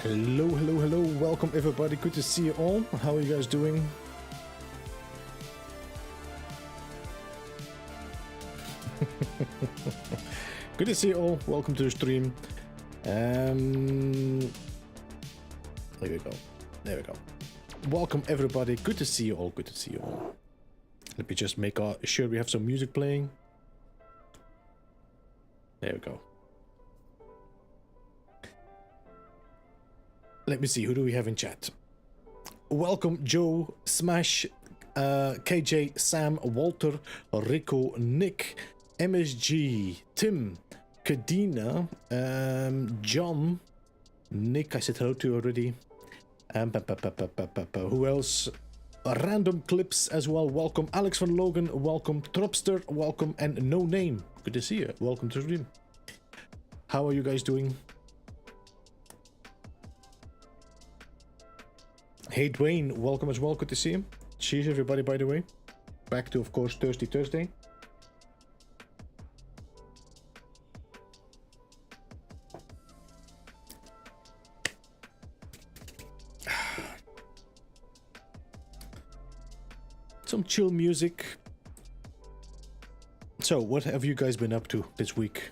Hello, hello, hello. Welcome everybody. Good to see you all. How are you guys doing? Good to see you all. Welcome to the stream. There we go. There we go. Welcome everybody. Good to see you all. Good to see you all. Let me just make sure we have some music playing. There we go. Let me see, who do we have in chat? Welcome Joe, Smash, KJ, Sam, Walter, Rico, Nick, MSG, Tim, Kadina, John, Nick, I said hello to you already. Who else? Random Clips as well. Welcome Alex van Logan, welcome Tropster, welcome, and No Name. Good to see you. Welcome to the stream. How are you guys doing? Hey Dwayne, welcome as well. Good to see you. Cheers everybody, by the way. Back to, of course, Thirsty Thursday. Some chill music. So, what have you guys been up to this week?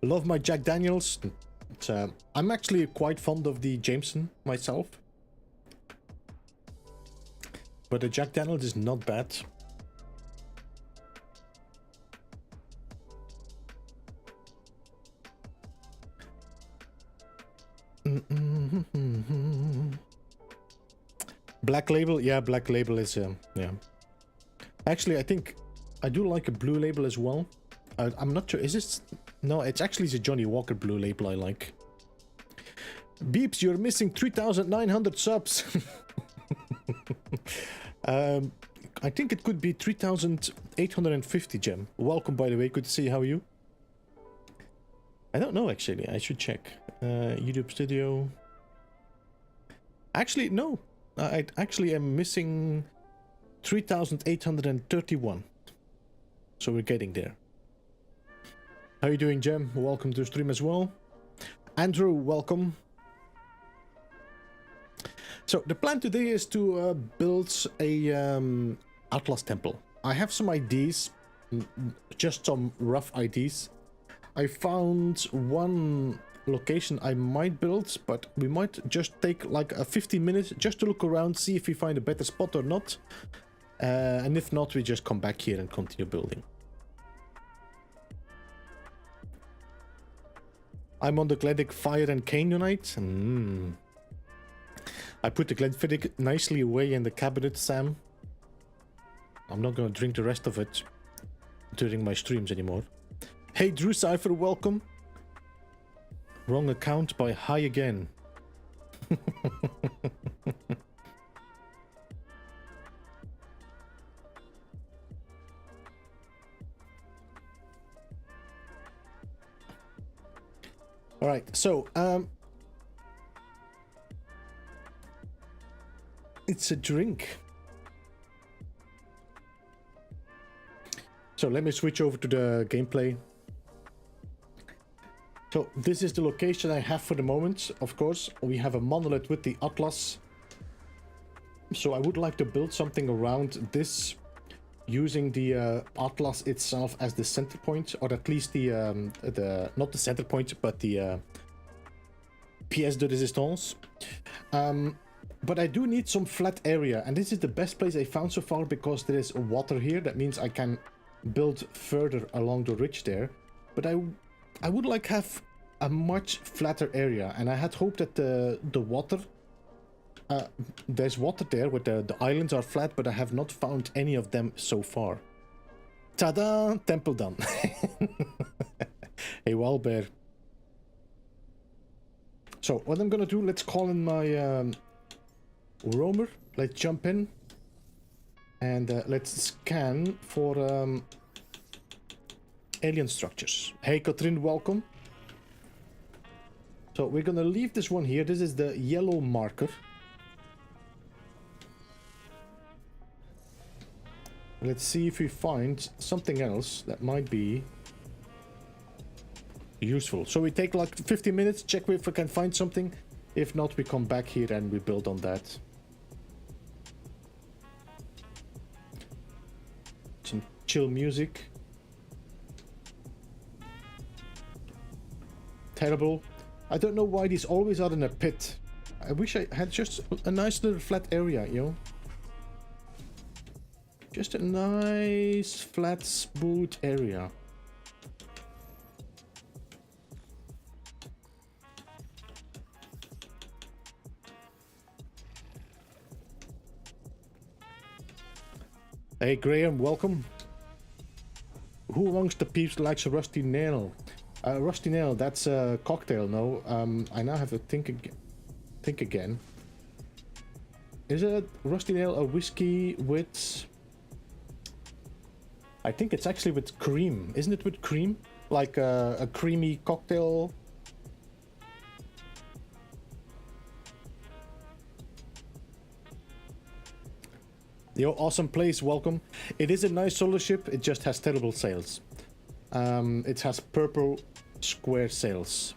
Love my Jack Daniels. I'm actually quite fond of the Jameson myself, but the Jack Daniels is not bad. Black Label, yeah, Black Label is yeah. Actually, I think I do like a Blue Label as well. I'm not sure. Is this? No, it's actually the Johnny Walker Blue Label I like. Beeps, you're missing 3,900 subs. I think it could be 3,850, Gem. Welcome, by the way. Good to see you. How are you? I don't know, actually. I should check. YouTube Studio. Actually, no. I actually am missing 3,831. So we're getting there. How are you doing, Jem? Welcome to the stream as well. Andrew, welcome. So the plan today is to build a Atlas temple. I have some ideas, just some rough ideas. I found one location I might build, but we might just take like a 15 minutes just to look around, see if we find a better spot or not. And if not, we just come back here and continue building. I'm on the Glenfiddich Fire and Cane tonight. I put the Glenfiddich nicely away in the cabinet, Sam. I'm not gonna drink the rest of it during my streams anymore. Hey Drew Cypher, welcome. Wrong account by Hi again. All right, so it's a drink. So let me switch over to the gameplay. So this is the location I have for the moment. Of course, we have a monolith with the Atlas. So I would like to build something around this, using the Atlas itself as the center point, or at least the not the center point, but the pièce de résistance. But I do need some flat area, and this is the best place I found so far because there is water here. That means I can build further along the ridge there. But I would like have a much flatter area, and I had hoped that the water. There's water there where the islands are flat, but I have not found any of them so far. Ta-da! Temple done. Hey, Wildbear. So, what I'm gonna do, let's call in my roamer. Let's jump in. And let's scan for alien structures. Hey, Katrin, welcome. So, we're gonna leave this one here. This is the yellow marker. Let's see if we find something else that might be useful. So we take like 15 minutes, check if we can find something. If not, we come back here and we build on that. Some chill music. Terrible. I don't know why these always are in a pit. I wish I had just a nice little flat area, you know? Just a nice, flat, smooth area. Hey Graham, welcome. Who amongst the peeps likes a rusty nail? Rusty nail, that's a cocktail, no? I now have to think again. Is a rusty nail a whiskey with... I think it's actually with cream. Isn't it with cream? Like a creamy cocktail? Yo, awesome place, welcome. It is a nice solar ship, it just has terrible sails. It has purple square sails.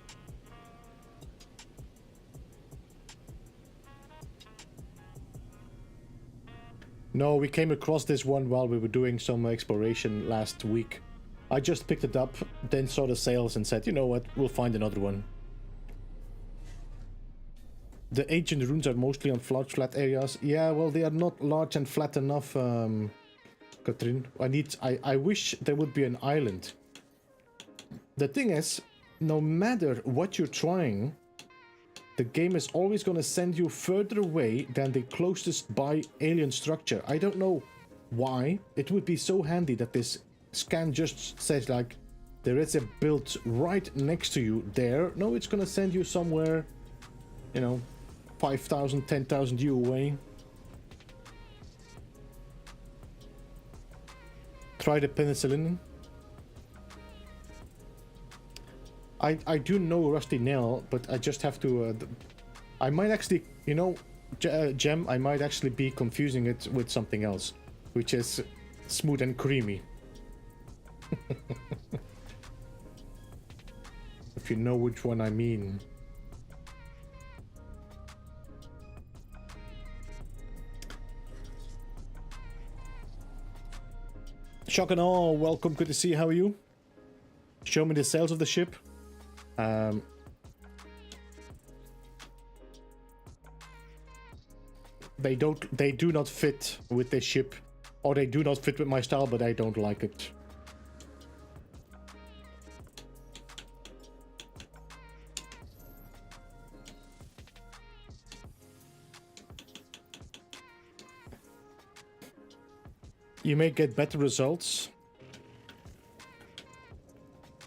No, we came across this one while we were doing some exploration last week. I just picked it up, then saw the sails and said, you know what, we'll find another one. The ancient ruins are mostly on large flat areas. Yeah, well, they are not large and flat enough, Katrin. I wish there would be an island. The thing is, no matter what you're trying, the game is always going to send you further away than the closest by alien structure. I don't know why. It would be so handy that this scan just says like, there is a build right next to you there. No, it's going to send you somewhere, you know, 5,000, 10,000 U away. Try the penicillin. I do know Rusty Nail, but I just have to... I might actually, you know, Gem, I might actually be confusing it with something else, which is smooth and creamy. If you know which one I mean. Shock and awe, welcome, good to see you, how are you? Show me the sails of the ship. They do not fit with this ship, or they do not fit with my style, but I don't like it. You may get better results.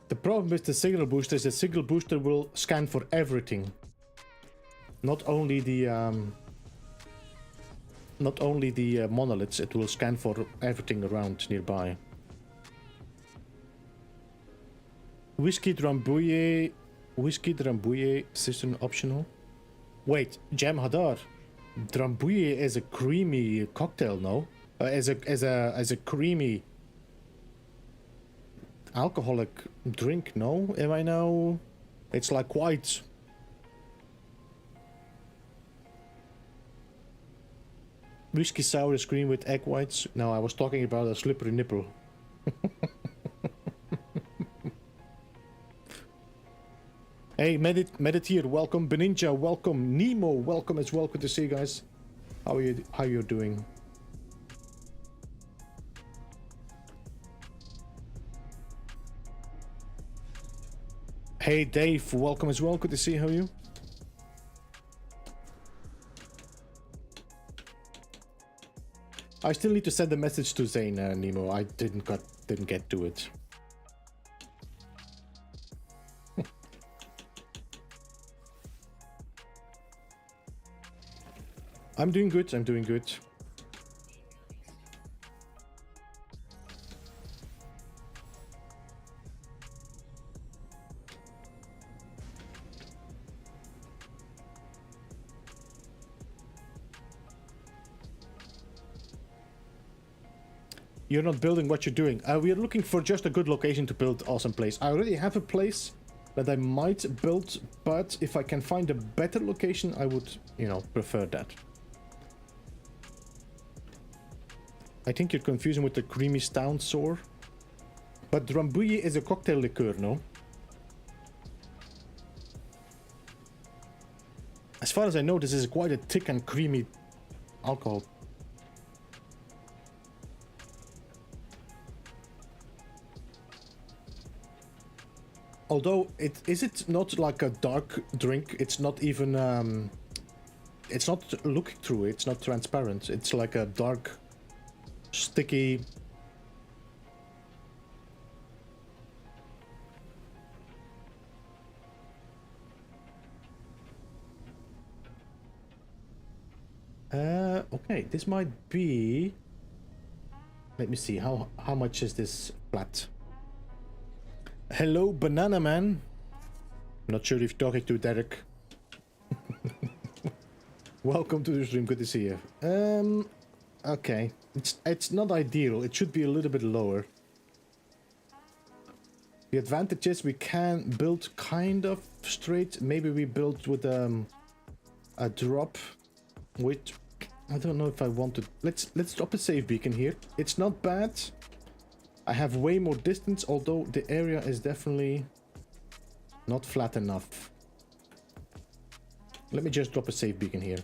The problem with the signal booster is the signal booster will scan for everything. Not only the monoliths, it will scan for everything around nearby. Whiskey Drambuie system optional. Wait, Jam Hadar. Drambuie is a creamy cocktail, no? As a creamy alcoholic drink, no? Am I now? It's like white. Whiskey sour is green with egg whites. No, I was talking about a slippery nipple. Hey, Mediteer, welcome. Beninja, welcome. Nemo, welcome as well. Good to see you guys. How are you doing? Hey Dave, welcome as well. Good to see how are you. I still need to send a message to Zane, Nemo. I didn't get to it. I'm doing good. I'm doing good. You're not building what you're doing. We are looking for just a good location to build awesome place. I already have a place that I might build, but if I can find a better location, I would, you know, prefer that. I think you're confusing with the creamy stout sour. But Drambuie is a cocktail liqueur, no? As far as I know, this is quite a thick and creamy alcohol. Although, is it not like a dark drink? It's not even, it's not looking through, it's not transparent. It's like a dark, sticky... Okay, this might be... Let me see, how much is this flat? Hello, Banana Man. Not sure if you're talking to Derek. Welcome to the stream, good to see you. Okay, it's not ideal, it should be a little bit lower. The advantage is we can build kind of straight. Maybe we build with a drop, which I don't know if I want to. Let's drop a save beacon here. It's not bad. I have way more distance, although the area is definitely not flat enough. Let me just drop a save beacon here.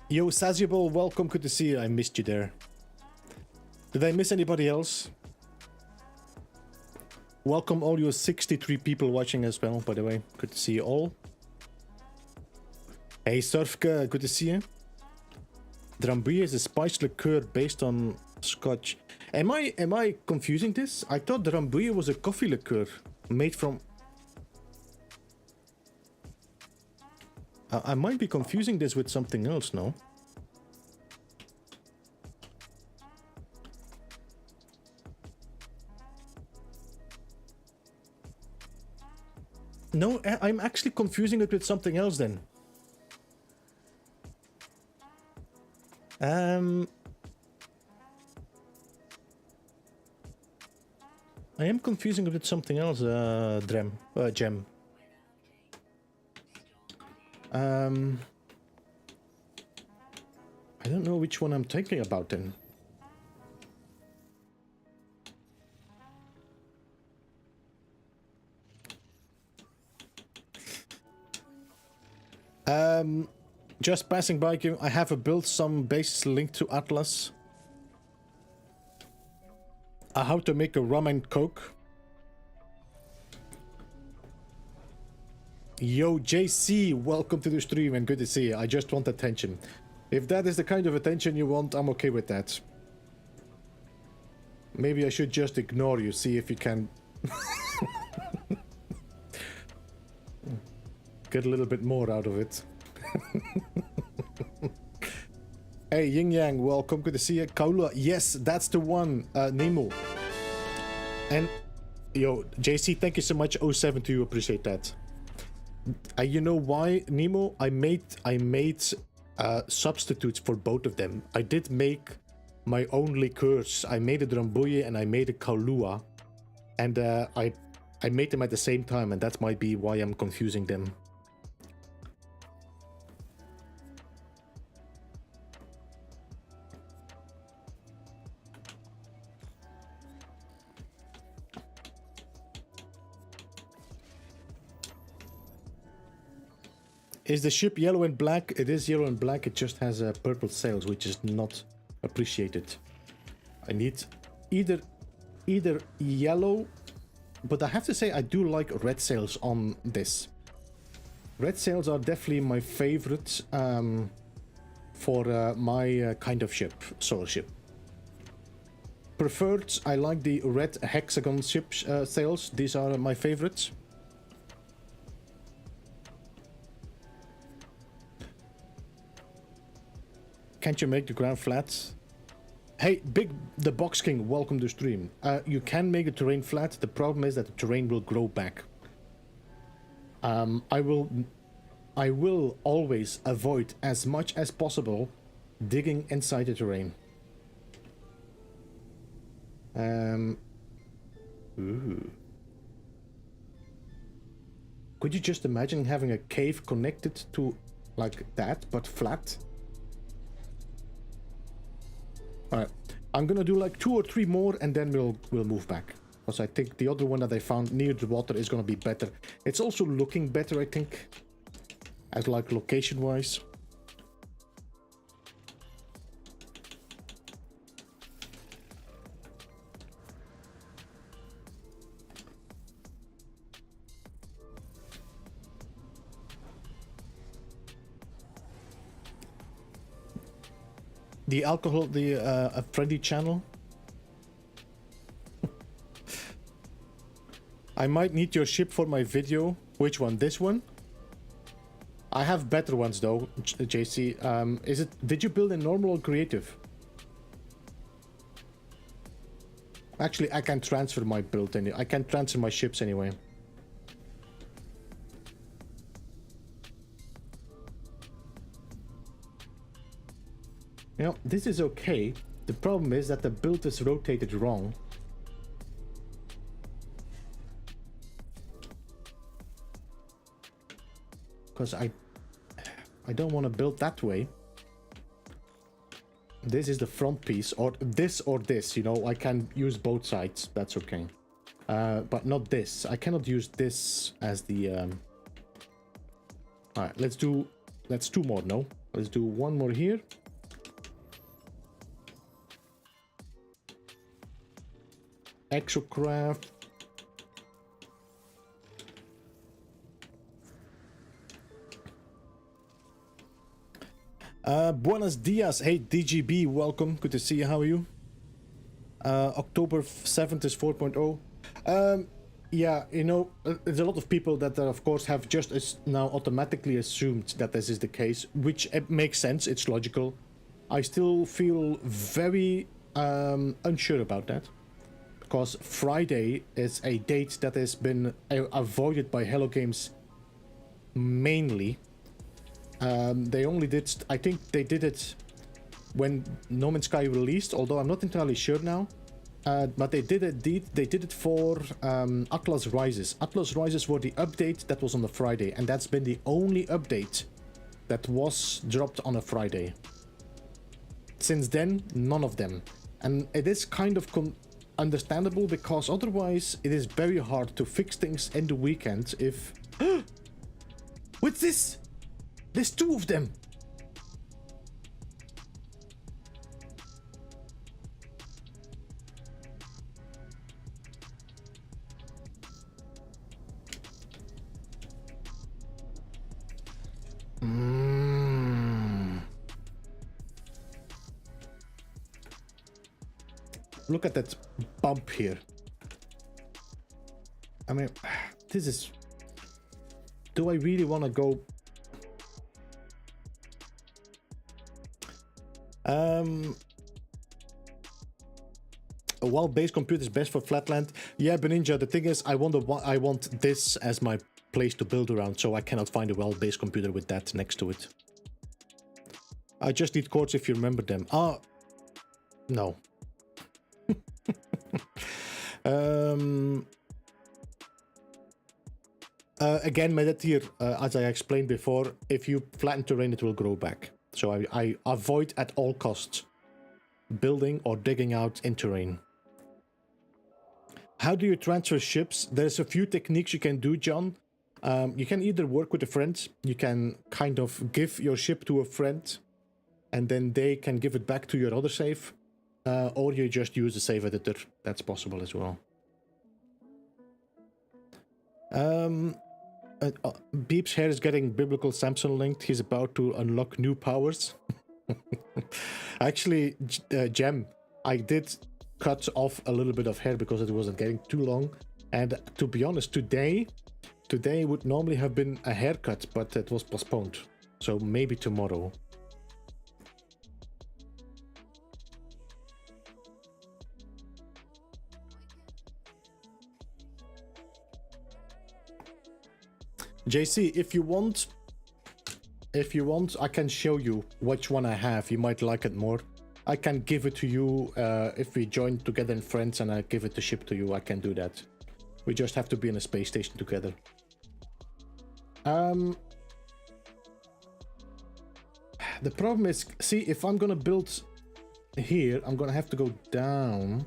Yo, Saziable, welcome, good to see you. I missed you there. Did I miss anybody else? Welcome all you 63 people watching as well, by the way. Good to see you all. Hey Surfke, good to see you. Drambuie is a spiced liqueur based on Scotch. Am I confusing this? I thought Drambuie was a coffee liqueur made from... I might be confusing this with something else, no? No, I'm actually confusing it with something else then. I am confusing it with something else, Gem. I don't know which one I'm thinking about then. Just passing by you, I have built some bases linked to Atlas. How to make a rum and coke. Yo, JC, welcome to the stream and good to see you. I just want attention. If that is the kind of attention you want, I'm okay with that. Maybe I should just ignore you, see if you can... get a little bit more out of it. Hey, Yin Yang, welcome, good to see you. Kaula, yes, that's the one, Nemo. And, yo, JC, thank you so much, 07 to you, appreciate that. You know why, Nemo? I made substitutes for both of them. I did make my own liqueurs. I made a Drambuie and I made a Kaulua. And I made them at the same time, and that might be why I'm confusing them. Is the ship yellow and black? It is yellow and black, it just has purple sails, which is not appreciated. I need either yellow, but I have to say I do like red sails on this. Red sails are definitely my favorite for my kind of ship, solar ship. Preferred, I like the red hexagon ship sails, these are my favorites. Can't you make the ground flat? Hey, the Box King, welcome to stream. You can make the terrain flat. The problem is that the terrain will grow back. I will always avoid as much as possible digging inside the terrain. Ooh. Could you just imagine having a cave connected to like that, but flat? Alright, I'm gonna do like 2 or 3 more and then we'll move back. Because I think the other one that I found near the water is gonna be better. It's also looking better, I think. As like location-wise. The alcohol, a friendly channel. I might need your ship for my video. Which one? This one? I have better ones though, JC. Did you build in normal or creative? Actually, I can transfer my build and I can transfer my ships anyway. You know, this is okay. The problem is that the build is rotated wrong. Because I don't want to build that way. This is the front piece, or this, you know, I can use both sides, that's okay. But not this. I cannot use this as the... Alright, let's do 2 more, no? Let's do 1 more here. Exocraft. Buenos dias. Hey, DGB, welcome. Good to see you. How are you? October 7th is 4.0. Yeah, you know, there's a lot of people that, of course, have just now automatically assumed that this is the case, which it makes sense. It's logical. I still feel very unsure about that. Because Friday is a date that has been avoided by Hello Games mainly. They only did, I think they did it when No Man's Sky released, although I'm not entirely sure now. But they did it for Atlas Rises. Atlas Rises were the update that was on the Friday, and that's been the only update that was dropped on a Friday. Since then, none of them. And it is kind of understandable, because otherwise it is very hard to fix things in the weekend if... What's this? There's 2 of them! Look at that bump here. I mean, this is... Do I really want to go... A wall-based computer is best for flatland. Yeah, Beninja, the thing is, I want this as my place to build around, so I cannot find a well-based computer with that next to it. I just need chords if you remember them. Ah, no. Again, Meditir, as I explained before, if you flatten terrain, it will grow back. So I avoid at all costs building or digging out in terrain. How do you transfer ships? There's a few techniques you can do, John. You can either work with a friend, you can kind of give your ship to a friend, and then they can give it back to your other save, or you just use the save editor. That's possible as well. Beep's hair is getting biblical Samson linked. He's about to unlock new powers. Actually, Gem, I did cut off a little bit of hair because it wasn't getting too long. And to be honest, today would normally have been a haircut, but it was postponed. So maybe tomorrow. JC, if you want, I can show you which one I have. You might like it more. I can give it to you if we join together in friends, and I give it the ship to you. I can do that. We just have to be in a space station together. The problem is, see, if I'm gonna build here, I'm gonna have to go down,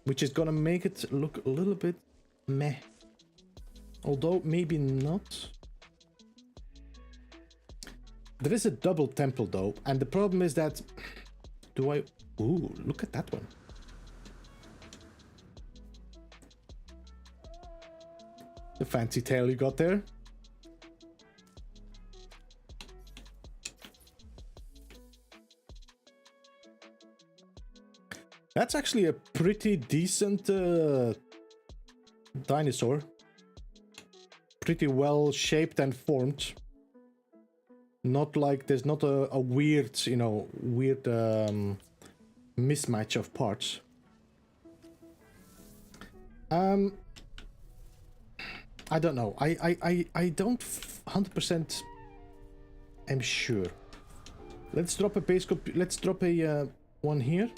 which is gonna make it look a little bit meh. Although maybe not. There is a double temple though, and the problem is that ooh, look at that one. The fancy tail you got there. That's actually a pretty decent dinosaur. Pretty well shaped and formed. Not like there's not a weird, you know, weird mismatch of parts. I don't know. I don't 100% am sure. Let's drop a base copy. Let's drop a one here.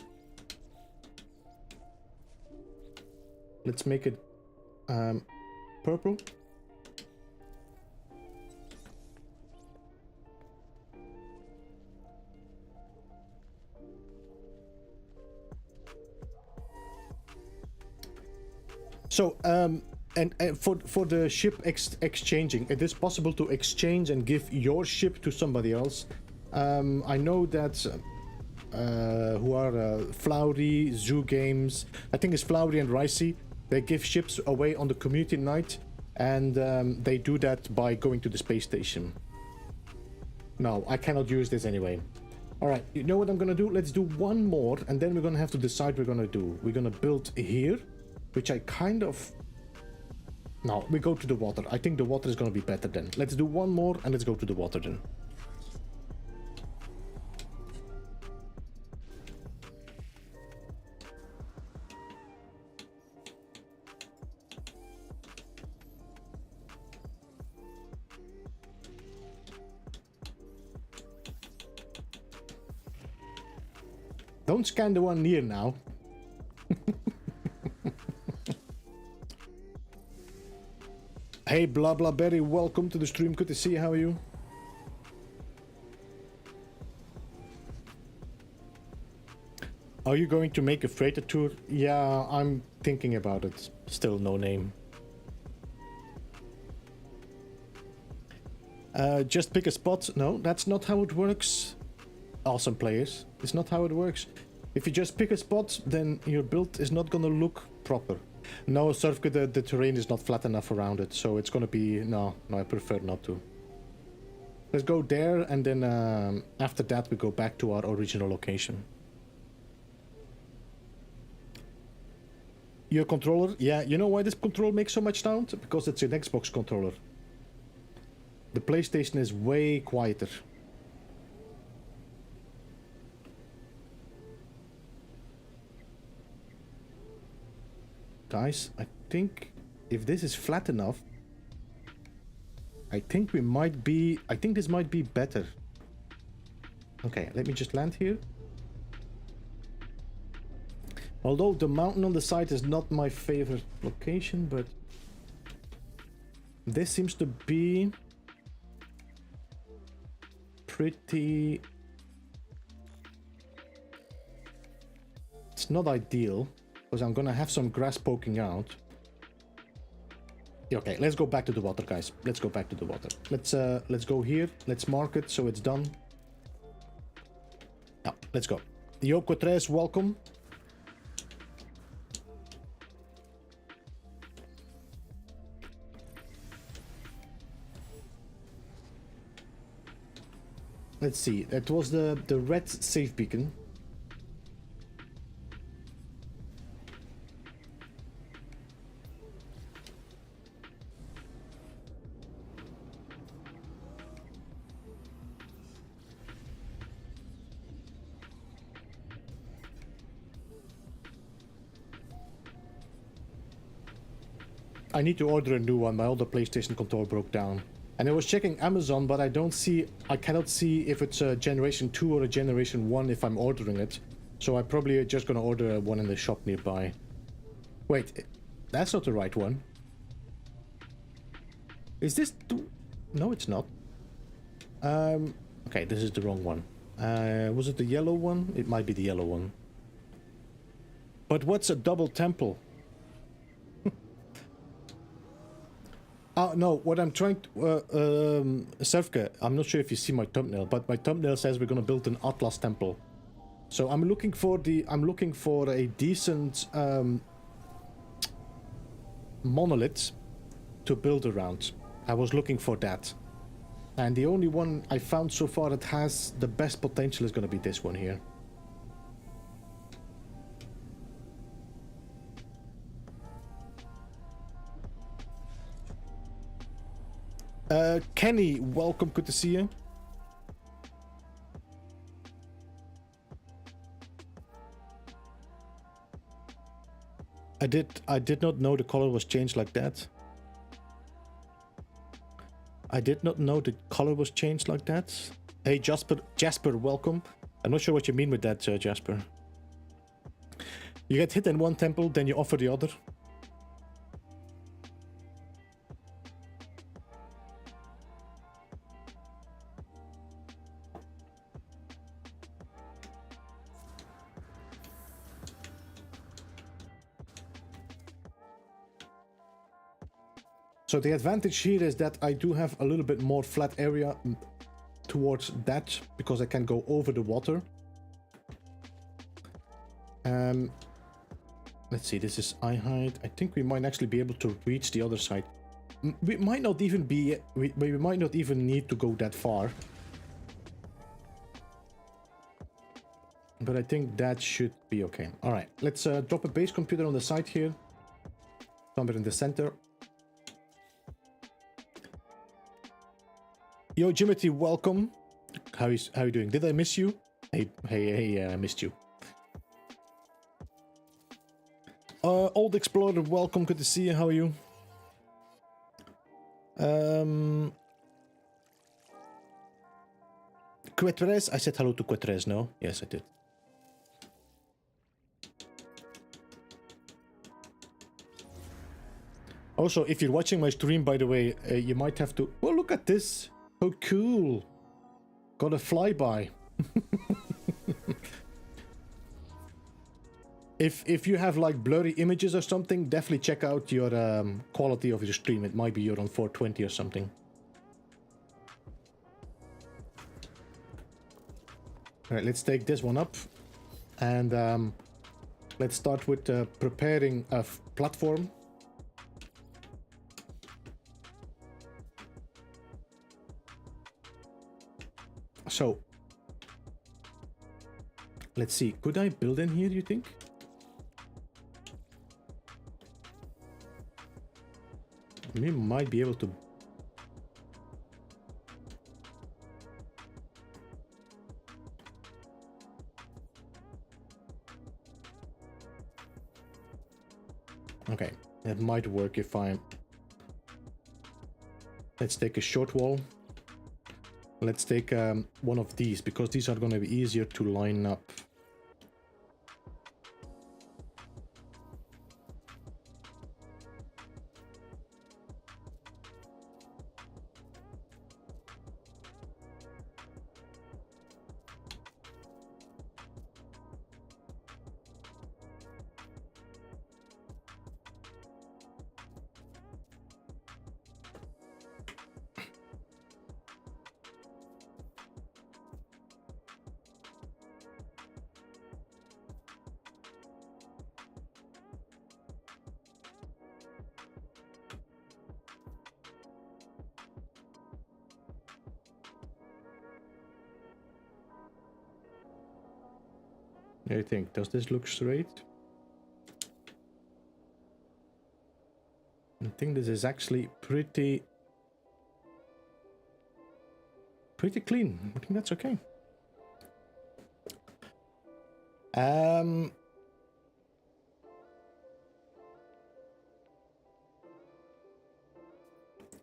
Let's make it purple. So, and for the ship exchanging, it is possible to exchange and give your ship to somebody else. I know that who are Flowery, Zoo Games, I think it's Flowery and Ricey, they give ships away on the community night, and they do that by going to the space station. No, I cannot use this anyway. Alright, you know what I'm gonna do? Let's do one more, and then we're gonna have to decide what we're gonna do. We're gonna build here, which I kind of... No, we go to the water. I think the water is gonna be better then. Let's do one more, and let's go to the water then. Don't scan the one near now. Hey, blah blah berry, welcome to the stream. Good to see you. How are you? Are you going to make a freighter tour? Yeah, I'm thinking about it. Still no name. Just pick a spot. No, that's not how it works. Awesome players. It's not how it works. If you just pick a spot, then your build is not gonna look proper. No, Surfka, the terrain is not flat enough around it, so it's gonna be... No, I prefer not to. Let's go there, and then after that we go back to our original location. Your controller? Yeah, you know why this controller makes so much sound? Because it's an Xbox controller. The PlayStation is way quieter. Guys, I think if this is flat enough, I think we might be... I think this might be better. Okay, let me just land here. Although the mountain on the side is not my favorite location, but this seems to be pretty... It's not ideal, because I'm gonna have some grass poking out. Okay, let's go back to the water, guys. Let's go back to the water. Let's go here. Let's mark it so it's done. Yeah, let's go. Yoko Tres, welcome. Let's see. It was the red safe beacon. I need to order a new one. My older PlayStation controller broke down. And I was checking Amazon, but I cannot see if it's a Generation 2 or a Generation 1 if I'm ordering it. So I'm probably just gonna order one in the shop nearby. Wait, that's not the right one. Is this no, it's not. Okay, this is the wrong one. Was it the yellow one? It might be the yellow one. But what's a double temple? No, what I'm trying to... Serfke, I'm not sure if you see my thumbnail, but my thumbnail says we're gonna build an Atlas temple. So I'm looking for a decent monolith to build around. I was looking for that. And the only one I found so far that has the best potential is gonna be this one here. Kenny, welcome, good to see you. I did not know the color was changed like that. I did not know the color was changed like that. Hey Jasper, welcome. I'm not sure what you mean with that, Jasper. You get hit in one temple, then you offer the other. So the advantage here is that I do have a little bit more flat area towards that because I can go over the water. Let's see, this is eye height. I think we might actually be able to reach the other side. We might not even be, we might not even need to go that far. But I think that should be okay. All right, let's drop a base computer on the side here. Somewhere in the center. Yo, Jimothy, welcome. How you doing? Did I miss you? Hey, I missed you. Old Explorer, welcome. Good to see you. How are you? Quetres, I said hello to Quetres, no? Yes, I did. Also, if you're watching my stream, by the way, you might have to... Oh, look at this. How cool. Got a flyby. If you have like blurry images or something, definitely check out your quality of your stream. It might be you're on 420 or something. All right, let's take this one up. And let's start with preparing a platform. So, let's see. Could I build in here, you think? We might be able to. Okay, that might work if I'm... Let's take a short wall. Let's take one of these, because these are going to be easier to line up. What do you think? Does this look straight? I think this is actually pretty clean. I think that's okay.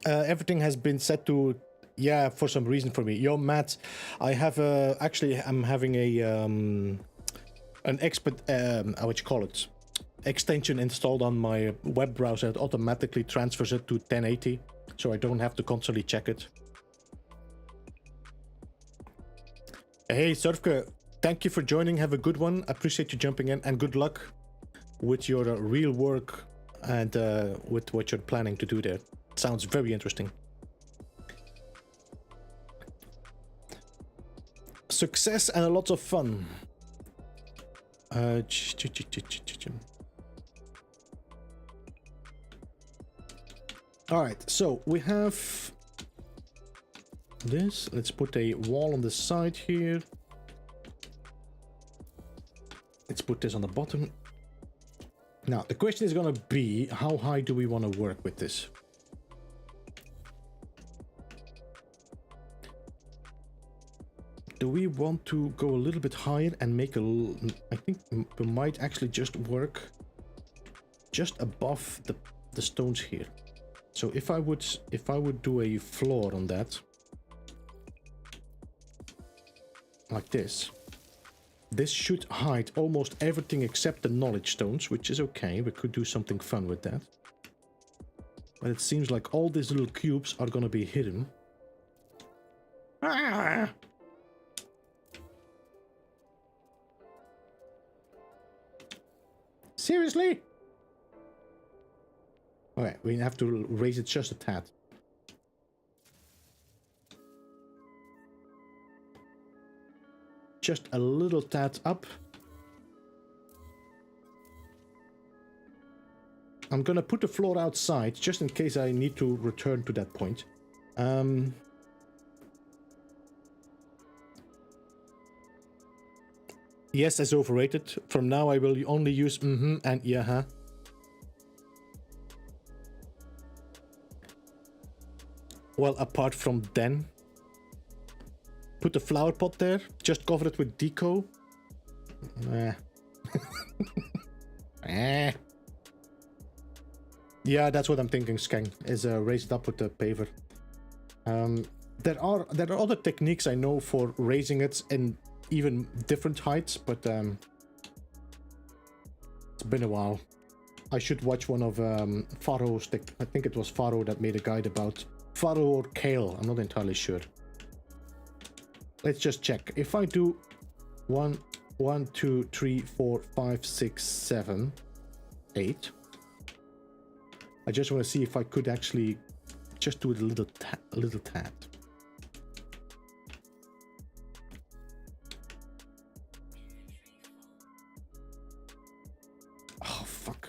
everything has been set to, yeah, for some reason for me. Yo, Matt, I have actually I'm having a an what you call it, extension installed on my web browser. It automatically transfers it to 1080, so I don't have to constantly check it. Hey, Surfke, thank you for joining. Have a good one. Appreciate you jumping in, and good luck with your real work and with what you're planning to do there. Sounds very interesting. Success and a lot of fun. All right, so we have this. Let's put a wall on the side here. Let's put this on the bottom. Now, the question is going to be, how high do we want to work with this? Do we want to go a little bit higher and make a... I think we might actually just work just above the stones here. So if I would do a floor on that, like this, this should hide almost everything except the knowledge stones, which is okay. We could do something fun with that. But it seems like all these little cubes are gonna be hidden. Ah! Seriously? Okay, we have to raise it just a tad. Just a little tad up. I'm gonna put the floor outside just in case I need to return to that point. Yes, as overrated. From now I will only use and yeah. Well, apart from then. Put the flower pot there. Just cover it with deco. Yeah, that's what I'm thinking, Skang, is raise it up with the paver. There are other techniques I know for raising it in even different heights, but it's been a while. I should watch one of Pharaoh's. I think it was Pharaoh that made a guide about Pharaoh or Kail. I'm not entirely sure. Let's just check. If I do 1, 2, 3, 4, 5, 6, 7, 8. I just want to see if I could actually just do it a little tad. Oh, fuck.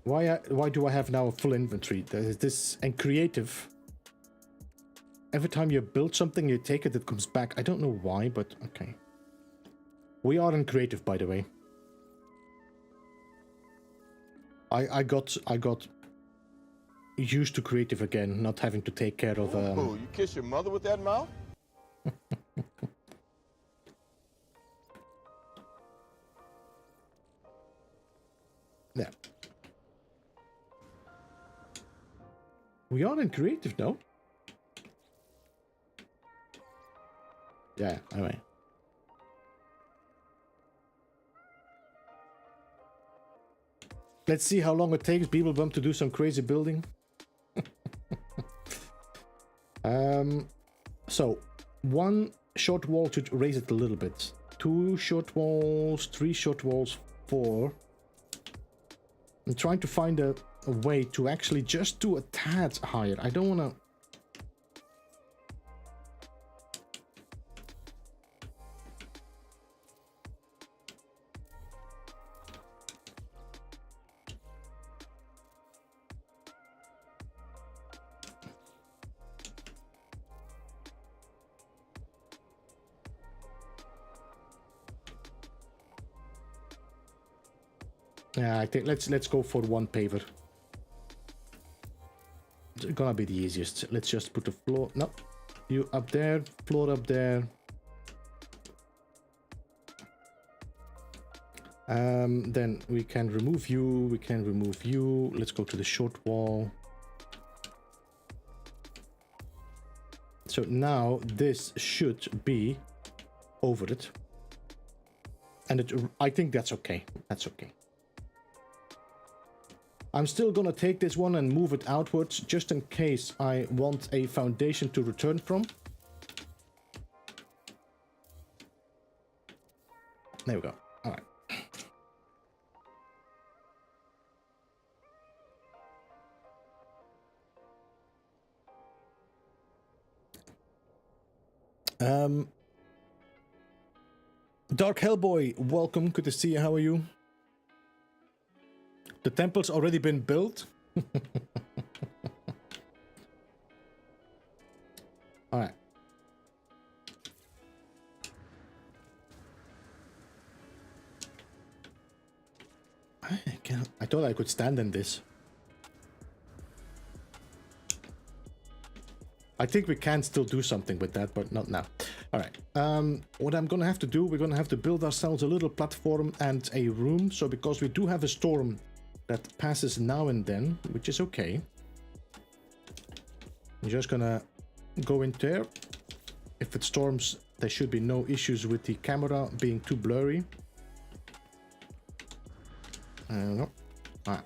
Why do I have now a full inventory? This and creative. Every time you build something, you take it, it comes back. I don't know why, but okay. We are in creative, by the way. I got used to creative again, not having to take care of. Oh, you kiss your mother with that mouth? Yeah. We are in creative now. Yeah, anyway. Let's see how long it takes Beeblebum to do some crazy building. So, 1 short wall to raise it a little bit. 2 short walls, 3 short walls, 4. I'm trying to find a way to actually just do a tad higher. I don't want to... Yeah, I think let's go for 1 paver. gonna be the easiest. Let's just put the floor. No, you up there, floor up there. Then we can remove you. We can remove you. Let's go to the short wall. So now this should be over it. And I think that's okay. That's okay. I'm still gonna take this one and move it outwards, just in case I want a foundation to return from. There we go. All right. Dark Hellboy, welcome. Good to see you. How are you? The temple's already been built. All right. I thought I could stand in this. I think we can still do something with that, but not now. All right. What I'm gonna have to do, we're gonna have to build ourselves a little platform and a room. So because we do have a storm that passes now and then, which is okay. I'm just gonna go in there. If it storms, there should be no issues with the camera being too blurry. I don't know. All right.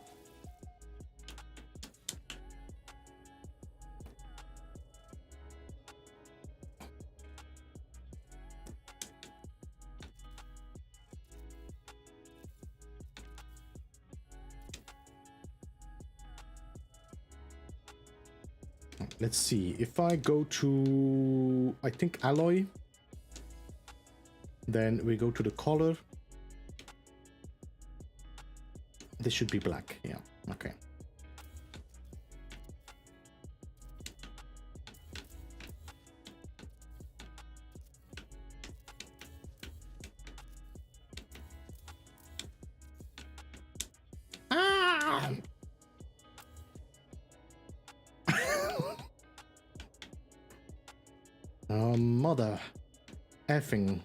Let's see, if I go to, I think, alloy, then we go to the color. This should be black, yeah, okay. Mother effing.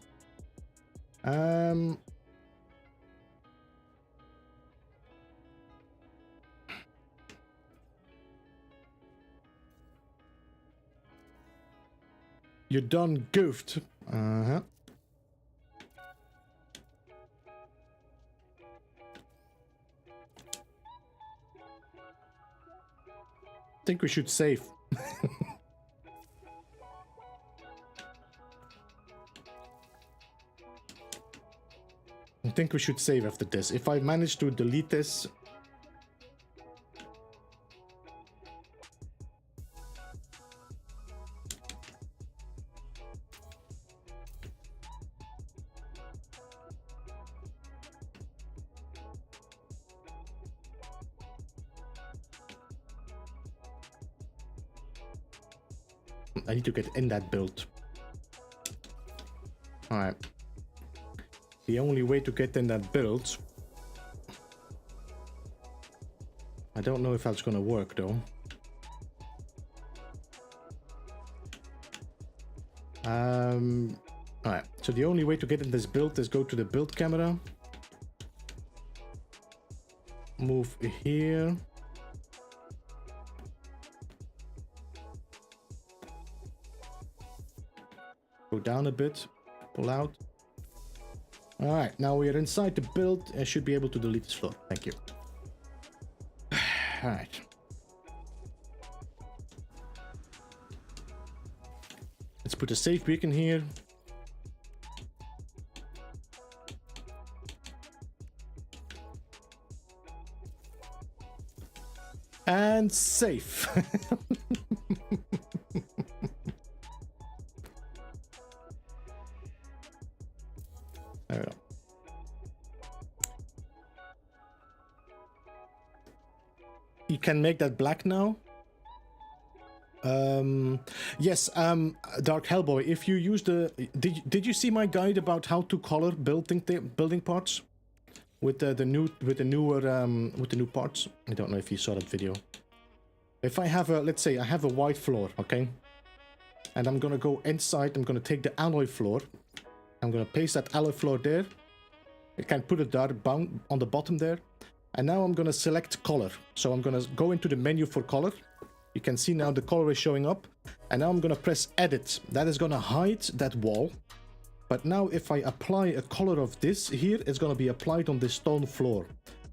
You done goofed. Uh-huh. Think we should save. I think we should save after this. If I manage to delete this... I need to get in that build. Alright. The only way to get in that build... I don't know if that's gonna work though. Alright, so the only way to get in this build is go to the build camera. Move here. Go down a bit, pull out. Alright, now we are inside the build. I should be able to delete this floor. Thank you. Alright. Let's put a safe beacon here. And safe. There we go. You can make that black now. Yes, Dark Hellboy, if you use the... Did you see my guide about how to color building parts? With the new parts? I don't know if you saw that video. If I have a, let's say I have a white floor, okay? And I'm gonna go inside, I'm gonna take the alloy floor. I'm gonna paste that alloy floor there. I can put it there bound on the bottom there. And now I'm gonna select color. So I'm gonna go into the menu for color. You can see now the color is showing up. And now I'm gonna press edit. That is gonna hide that wall. But now if I apply a color of this here, it's gonna be applied on the stone floor.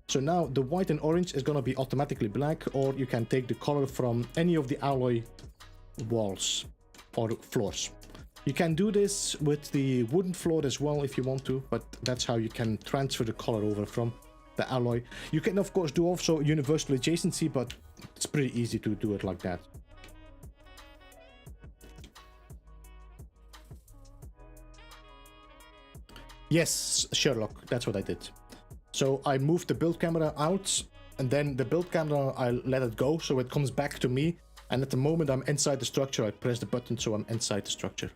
So now the white and orange is gonna be automatically black, or you can take the color from any of the alloy walls or floors. You can do this with the wooden floor as well if you want to, but that's how you can transfer the color over from the alloy. You can of course do also universal adjacency, but it's pretty easy to do it like that. Yes, Sherlock, that's what I did. So I moved the build camera out, and then the build camera, I let it go, so it comes back to me. And at the moment I'm inside the structure, I press the button, so I'm inside the structure.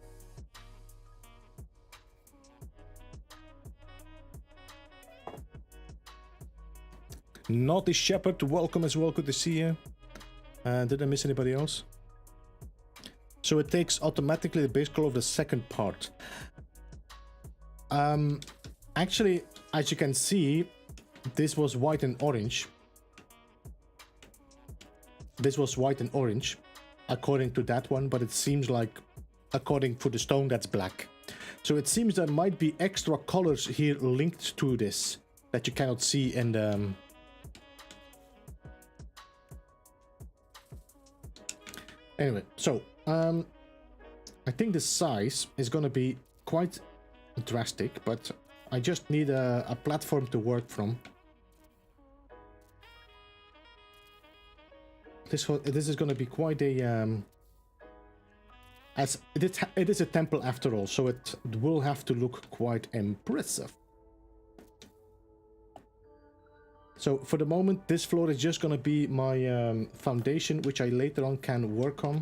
Naughty Shepherd, welcome as well, good to see you. Did I miss anybody else? So it takes automatically the base color of the second part. Actually, as you can see, this was white and orange. This was white and orange, according to that one, but it seems like, according to the stone, that's black. So it seems there might be extra colors here linked to this that you cannot see in the... Anyway, so, I think the size is gonna be quite drastic, but I just need a platform to work from. This is gonna be quite a as it is a temple after all, so it will have to look quite impressive. So for the moment, this floor is just gonna be my foundation, which I later on can work on.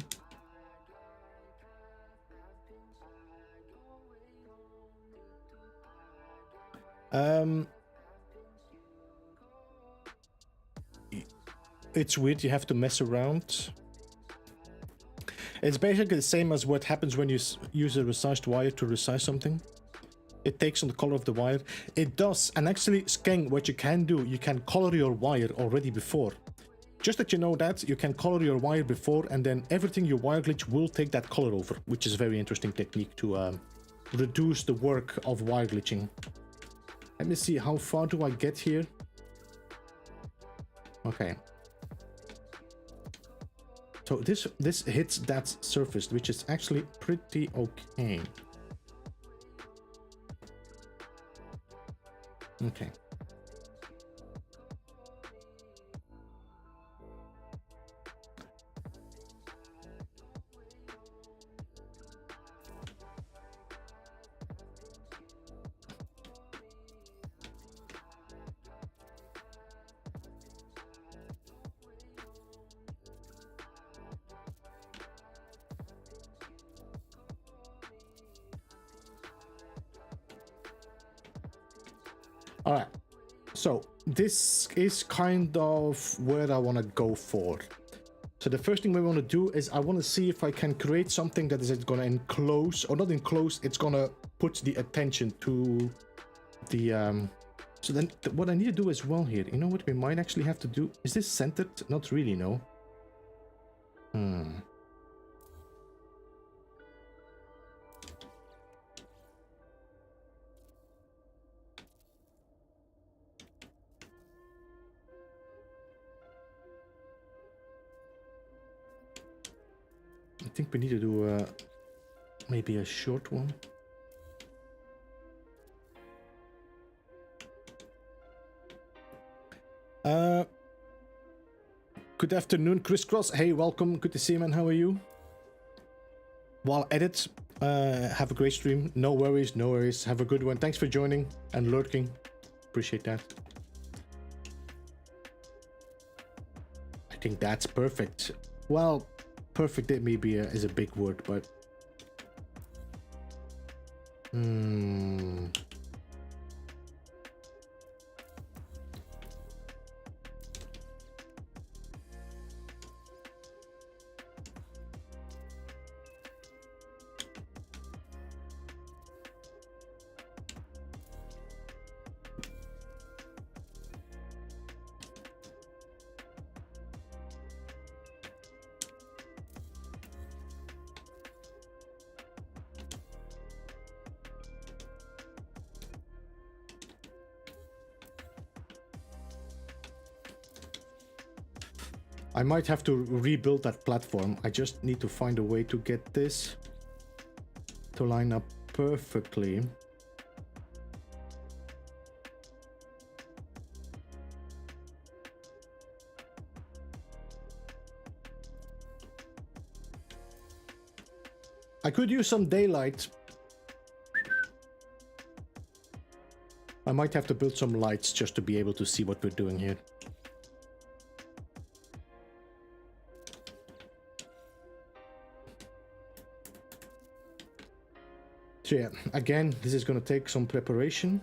It's weird, you have to mess around. It's basically the same as what happens when you use a resized wire to resize something. It takes on the color of the wire. It does, and actually, Skeng, what you can do, you can color your wire already before. Just that you know that, you can color your wire before, and then everything your wire glitch will take that color over, which is a very interesting technique to reduce the work of wire glitching. Let me see, how far do I get here? Okay. So this hits that surface, which is actually pretty okay. Okay. Alright, so this is kind of where I want to go for. So the first thing we want to do is I want to see if I can create something that is going to enclose, or not enclose, it's going to put the attention to the... So then what I need to do as well here, you know what we might actually have to do? Is this centered? Not really, no. I think we need to do maybe a short one. Good afternoon, Crisscross. Hey, welcome. Good to see you, man. How are you? While edit, have a great stream. No worries, no worries. Have a good one. Thanks for joining and lurking. Appreciate that. I think that's perfect. Well, perfect maybe is a big word, but I might have to rebuild that platform. I just need to find a way to get this to line up perfectly. I could use some daylight. I might have to build some lights just to be able to see what we're doing here. So yeah, again, this is going to take some preparation.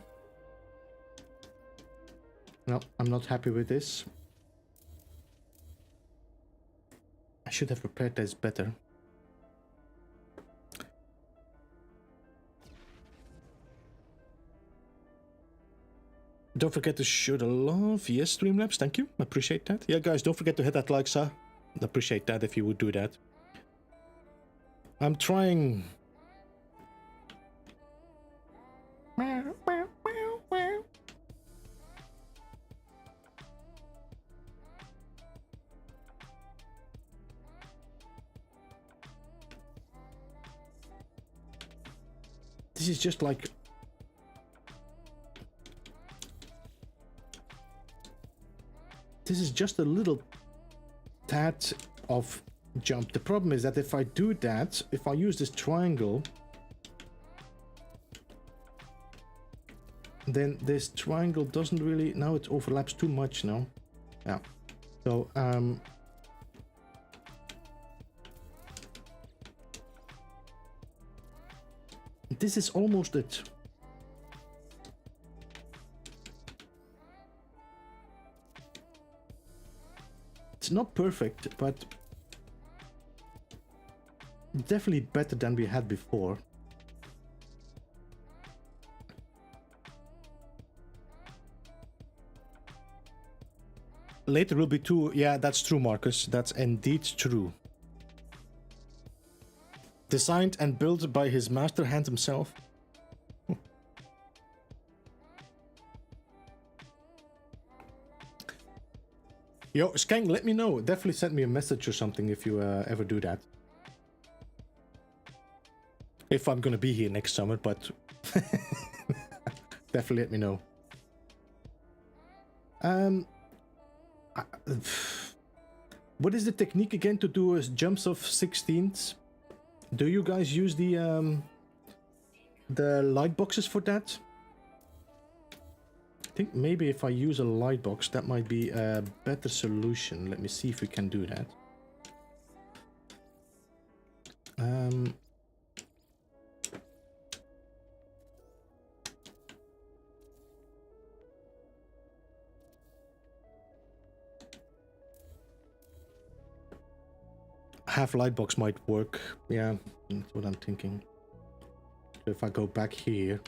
No, I'm not happy with this. I should have prepared this better. Don't forget to show the love. Yes, Streamlabs, thank you. I appreciate that. Yeah, guys, don't forget to hit that like, sir. I'd appreciate that if you would do that. I'm trying... This is just like... This is just a little tad of jump. The problem is that if I do that, if I use this triangle, then this triangle doesn't really... Now it overlaps too much now. Yeah. So, this is almost it. It's not perfect, but definitely better than we had before. Later will be two. Yeah, that's true, Marcus. That's indeed true. Designed and built by his master hand himself. Yo, Skank, let me know. Definitely send me a message or something if you ever do that. If I'm gonna be here next summer, but definitely let me know. What is the technique again to do jumps of 16ths? Do you guys use the light boxes for that? I think maybe if I use a light box, that might be a better solution. Let me see if we can do that. Half light box might work. Yeah, that's what I'm thinking. So if I go back here.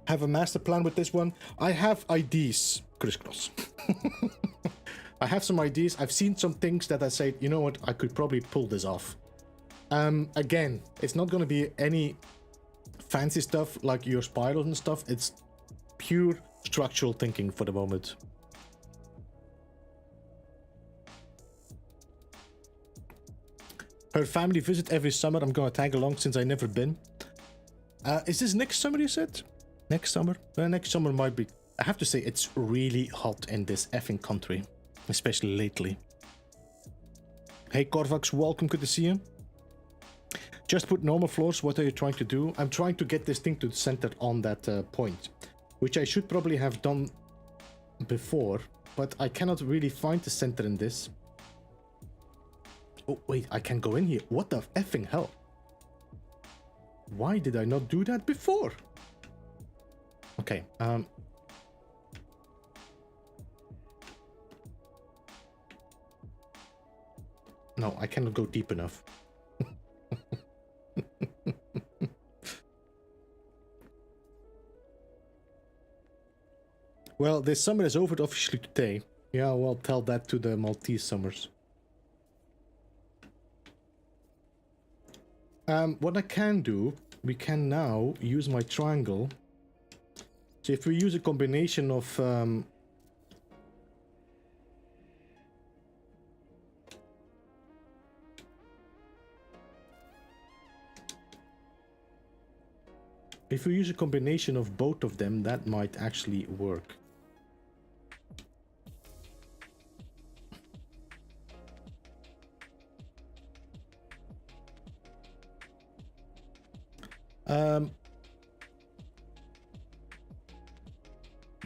Have a master plan with this one. I have ideas, Crisscross. I have some ideas. I've seen some things that I say, you know what, I could probably pull this off. Again, it's not going to be any fancy stuff like your spirals and stuff. It's pure structural thinking for the moment. Her family visit every summer. I'm going to tag along since I've never been. Is this next summer, you said? Next summer? Next summer might be... I have to say, it's really hot in this effing country. Especially lately. Hey Corvax, welcome, good to see you. Just put normal floors, what are you trying to do? I'm trying to get this thing to center on that point. Which I should probably have done before. But I cannot really find the center in this. Oh, wait, I can go in here. What the effing hell? Why did I not do that before? Okay, no, I cannot go deep enough. Well, this summer is over officially today. Yeah, well, tell that to the Maltese summers. What I can do, we can now use my triangle. So if we use a combination of if we use a combination of both of them, that might actually work.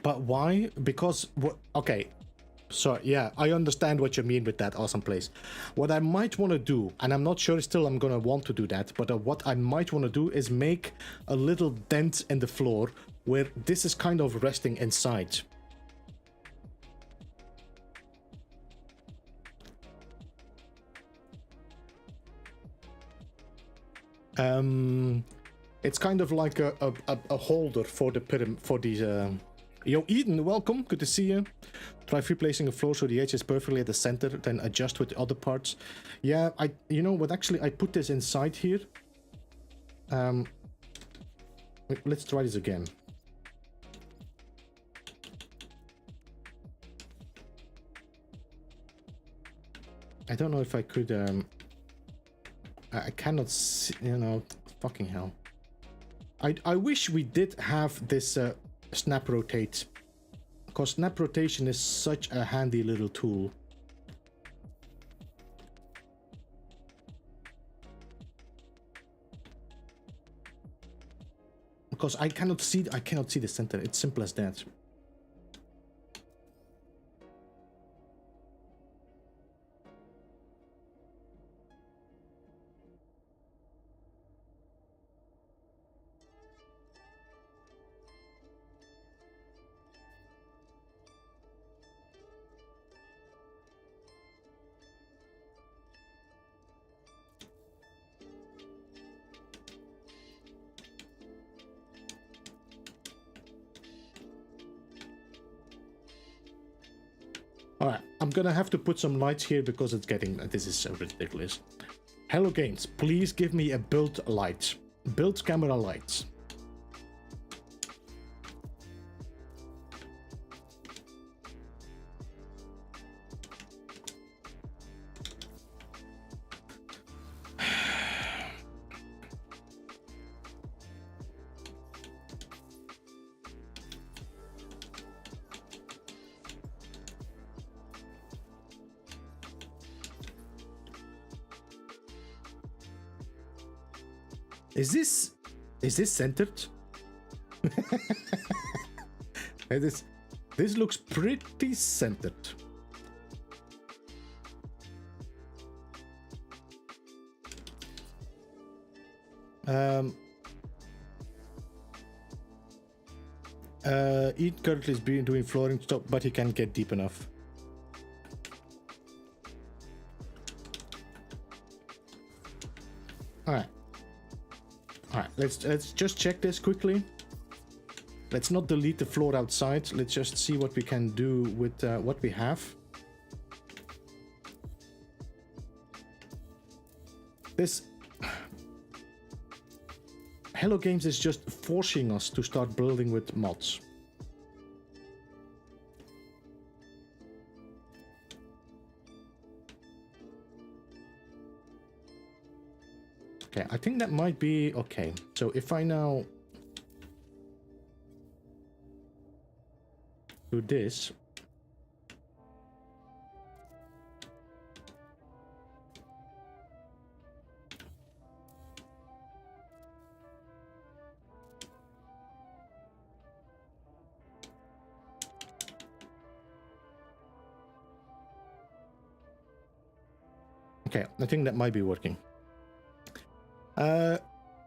But why? Because what? Okay, so yeah, I understand what you mean with that. Awesome place. What I might want to do, and I'm not sure still I'm gonna want to do that, but what I might want to do is make a little dent in the floor where this is kind of resting inside. It's kind of like a holder for the pyramid, for these. Yo, Eden, welcome. Good to see you. Try free placing a floor so the edge is perfectly at the center, then adjust with the other parts. Yeah, you know what? Actually, I put this inside here. Let's try this again. I don't know if I could. I cannot see, you know. Fucking hell. I wish we did have this snap rotate, because snap rotation is such a handy little tool. Because I cannot see the center. It's simple as that. Alright, I'm gonna have to put some lights here because it's getting... This is so ridiculous. Hello Games, please give me a build light. Build camera lights. Is this centered? This looks pretty centered. Eat currently is doing flooring stuff, but he can't get deep enough. Alright. Alright, let's just check this quickly. Let's not delete the floor outside. Let's just see what we can do with what we have. This Hello Games is just forcing us to start building with mods. Okay, I think that might be okay. So if I now do this, okay, I think that might be working.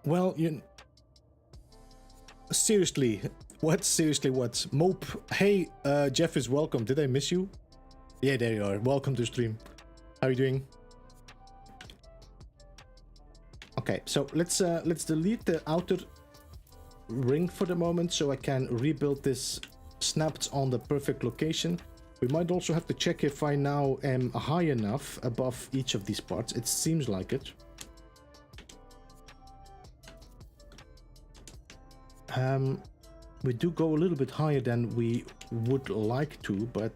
Well, seriously, what? Seriously, what? Mope. Hey, Jeff is welcome. Did I miss you? Yeah, there you are. Welcome to stream. How are you doing? Okay, so let's delete the outer ring for the moment so I can rebuild this snapped on the perfect location. We might also have to check if I now am high enough above each of these parts. It seems like it. We do go a little bit higher than we would like to, but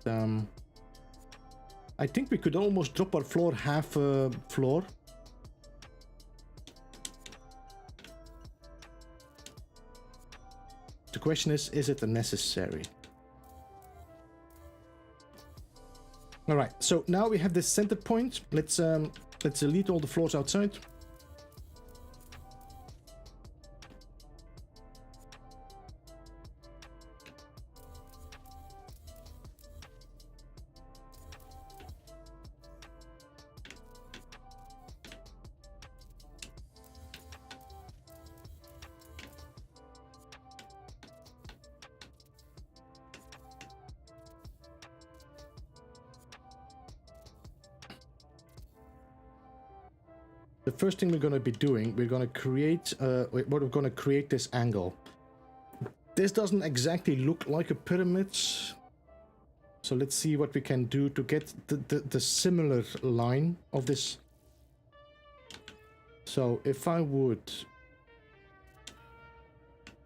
I think we could almost drop our floor half a floor. The question is it necessary? All right, so now we have this center point. Let's delete all the floors outside. The first thing we're going to be doing, we're going to create this angle. This doesn't exactly look like a pyramid, so let's see what we can do to get the similar line of this. So if I would,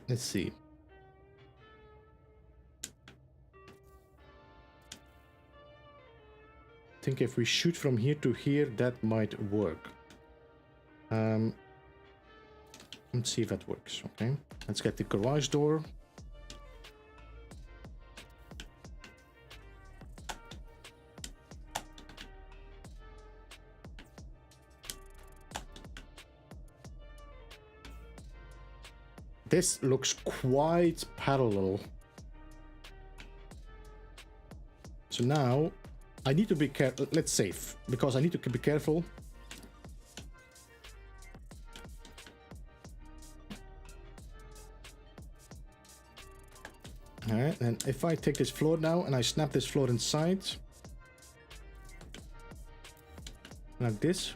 let's see. I think if we shoot from here to here, that might work. Let's see if that works. Okay, let's get the garage door. This looks quite parallel. So now I need to be careful. Let's save, because I need to be careful. Alright, and if I take this floor now and I snap this floor inside, like this.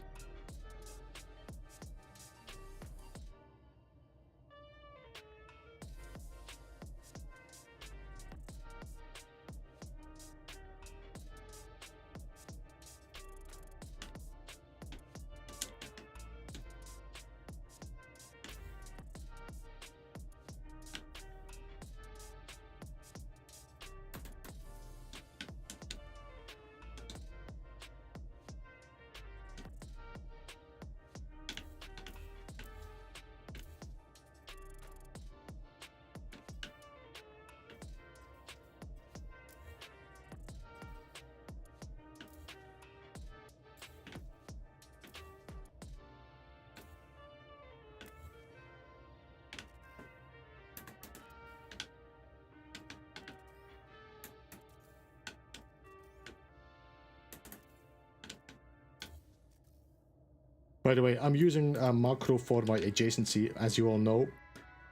By the way, I'm using a macro for my adjacency. As you all know,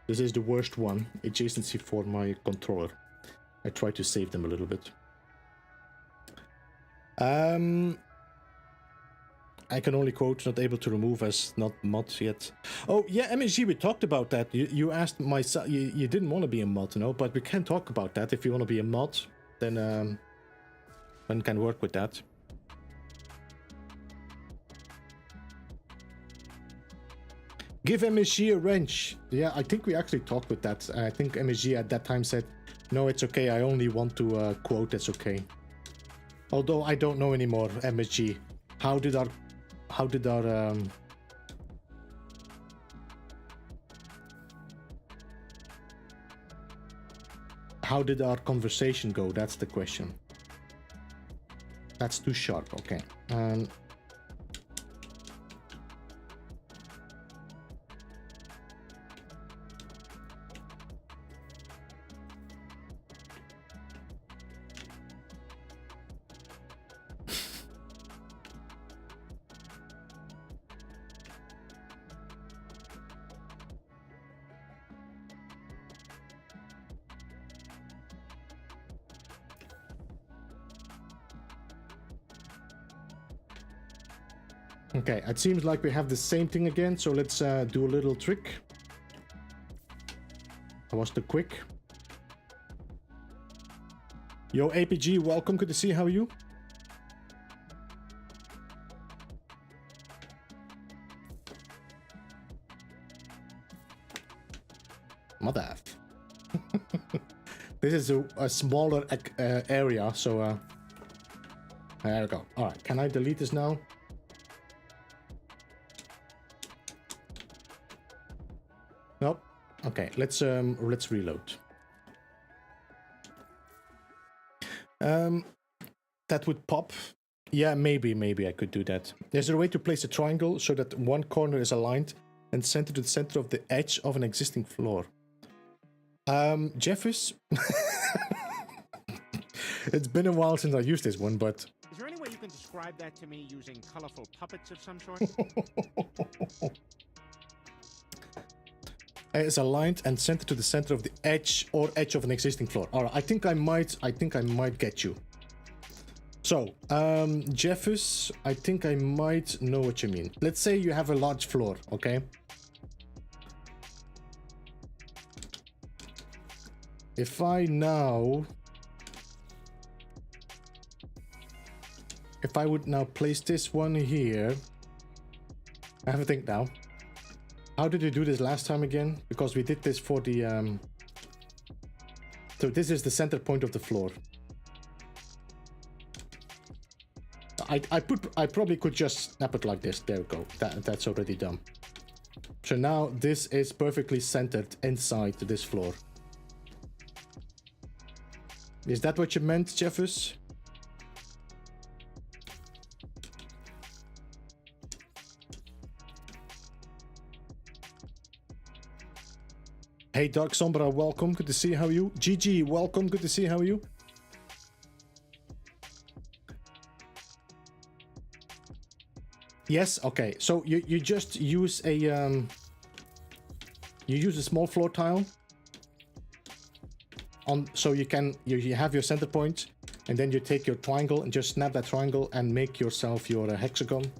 this is the worst one, adjacency for my controller. I try to save them a little bit. I can only quote, not able to remove as not mod yet. Oh yeah, MSG, we talked about that. You asked myself, you didn't want to be a mod, you know, but we can talk about that. If you want to be a mod, then one can work with that. Give MSG a wrench. Yeah, I think we actually talked with that. I think MSG at that time said, no, it's okay. I only want to quote, it's okay. Although I don't know anymore, MSG. How did our conversation go? That's the question. That's too sharp. Okay. Okay, it seems like we have the same thing again, so let's do a little trick. That was too quick. Yo, APG, welcome. Good to see you. How are you? Mother F. This is a smaller area, so there we go. All right, can I delete this now? Nope. Okay, let's reload. That would pop. Yeah, maybe I could do that. There's a way to place a triangle so that one corner is aligned and centered to the center of the edge of an existing floor. Jeffus? It's been a while since I used this one, but... Is there any way you can describe that to me using colorful puppets of some sort? It's aligned and centered to the center of the edge or edge of an existing floor. Alright, I think I might get you. So, Jeffus, I think I might know what you mean. Let's say you have a large floor, okay? If I would now place this one here, I have a think now. How did you do this last time again? Because we did this for the, so this is the center point of the floor. I probably could just snap it like this. There we go. That's already done. So now this is perfectly centered inside this floor. Is that what you meant, Jeffus? Hey, Dark Sombra, welcome. Good to see you. How are you? GG, welcome. Good to see you. How are you? Yes. Okay. So you just use a you use a small floor tile. So you have your center point, and then you take your triangle and just snap that triangle and make yourself your hexagon,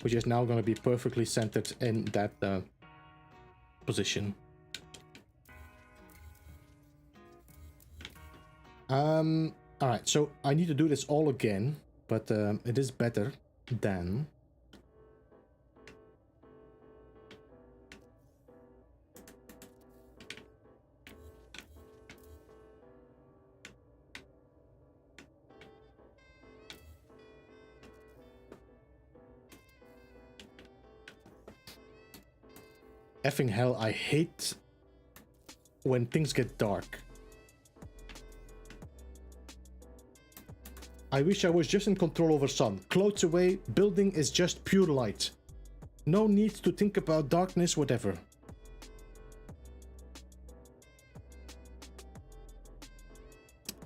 which is now going to be perfectly centered in that position. All right, so I need to do this all again, but it is better than. Effing hell, I hate when things get dark. I wish I was just in control over sun. Clothes away, building is just pure light. No need to think about darkness, whatever.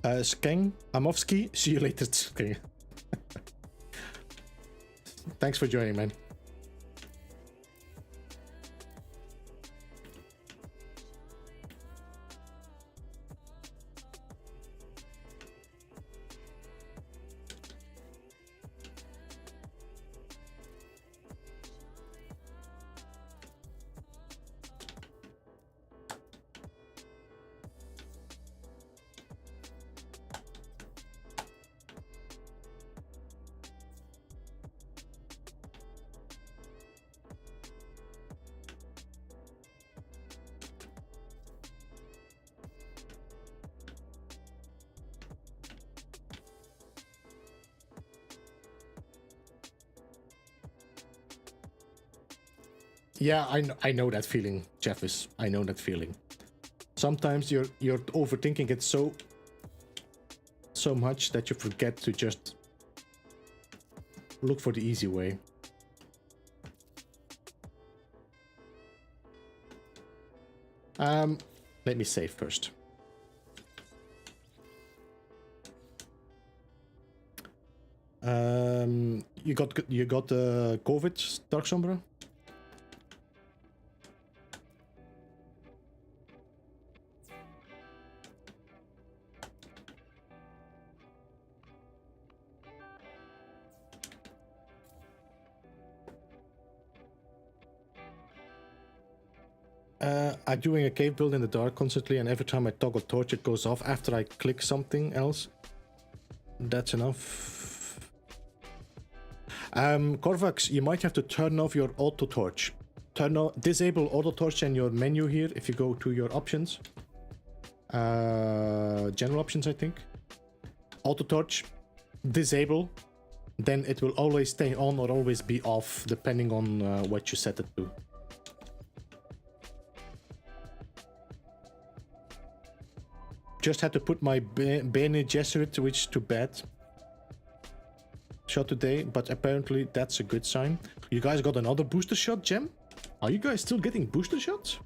Skeng, Amovsky, see you later. Okay. Thanks for joining, man. Yeah, I know that feeling, Jeffis. I know that feeling. Sometimes you're overthinking it so much that you forget to just look for the easy way. Let me save first. You got COVID, Dark Sombra? I'm doing a cave build in the dark constantly, and every time I toggle torch, it goes off after I click something else. That's enough. Corvax, you might have to turn off your auto torch. Disable auto torch in your menu here if you go to your options. General options, I think. Auto torch, disable. Then it will always stay on or always be off, depending on what you set it to. Just had to put my Bene Gesserit witch to bed. Shot today, but apparently that's a good sign. You guys got another booster shot, Gem? Are you guys still getting booster shots?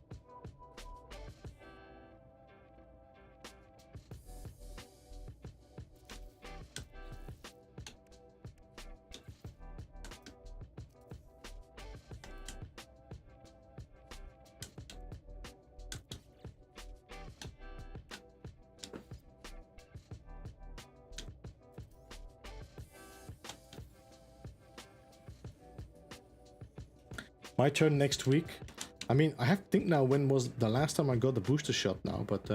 My turn next week. I mean, I have to think now when was the last time I got the booster shot now, but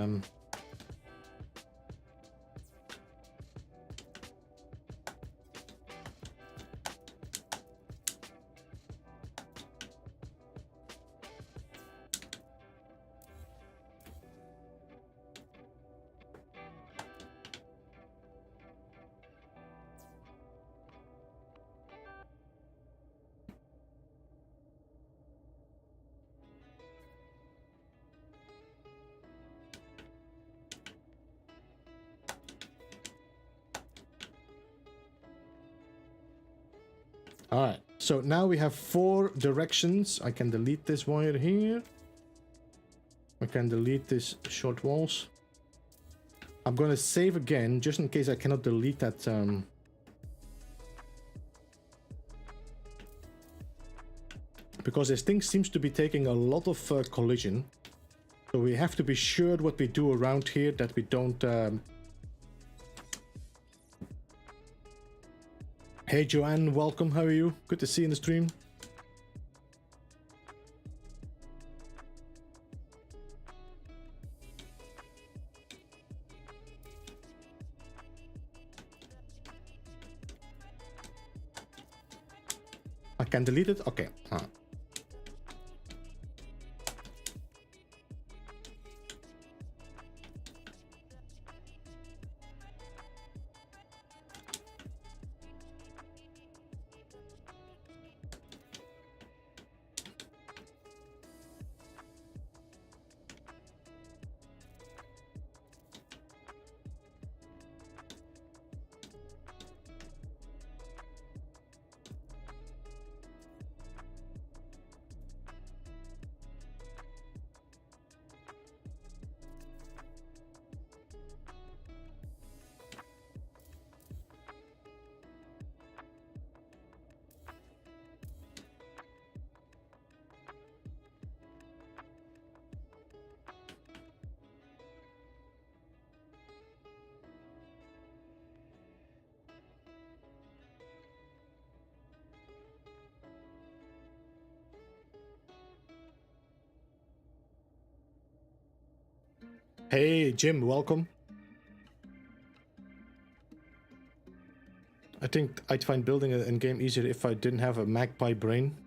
alright, so now we have 4 directions. I can delete this wire here. I can delete this short walls. I'm gonna save again, just in case I cannot delete that. Because this thing seems to be taking a lot of collision. So we have to be sure what we do around here, that we don't... Hey Joanne, welcome, how are you? Good to see you in the stream. I can delete it? Okay. Hey Jim, welcome. I think I'd find building an in-game easier if I didn't have a magpie brain.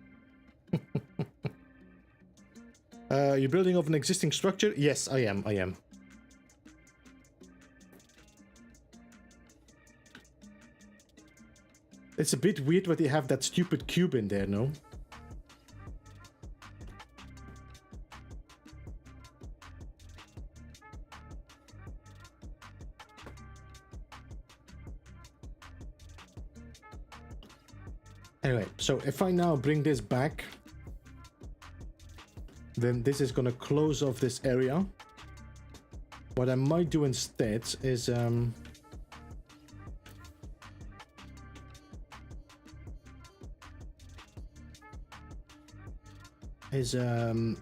You're building of an existing structure? Yes, I am. It's a bit weird that you have that stupid cube in there, no? Anyway, so if I now bring this back, then this is gonna close off this area. What I might do instead is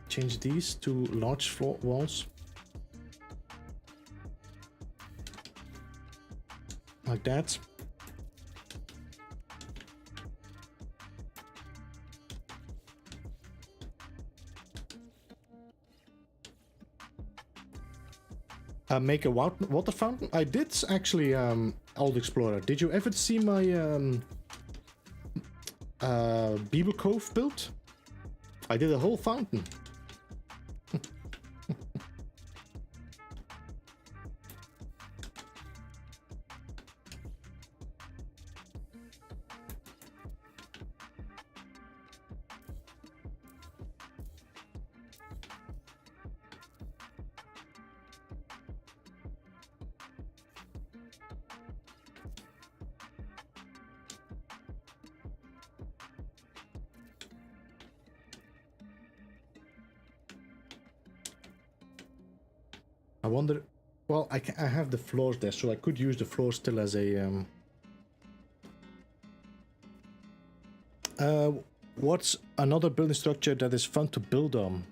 change these to large floor walls. Like that. Make a water fountain? I did actually, Old Explorer. Did you ever see my Beeble Cove build? I did a whole fountain. I wonder, well, I have the floors there, so I could use the floor still as a, what's another building structure that is fun to build on?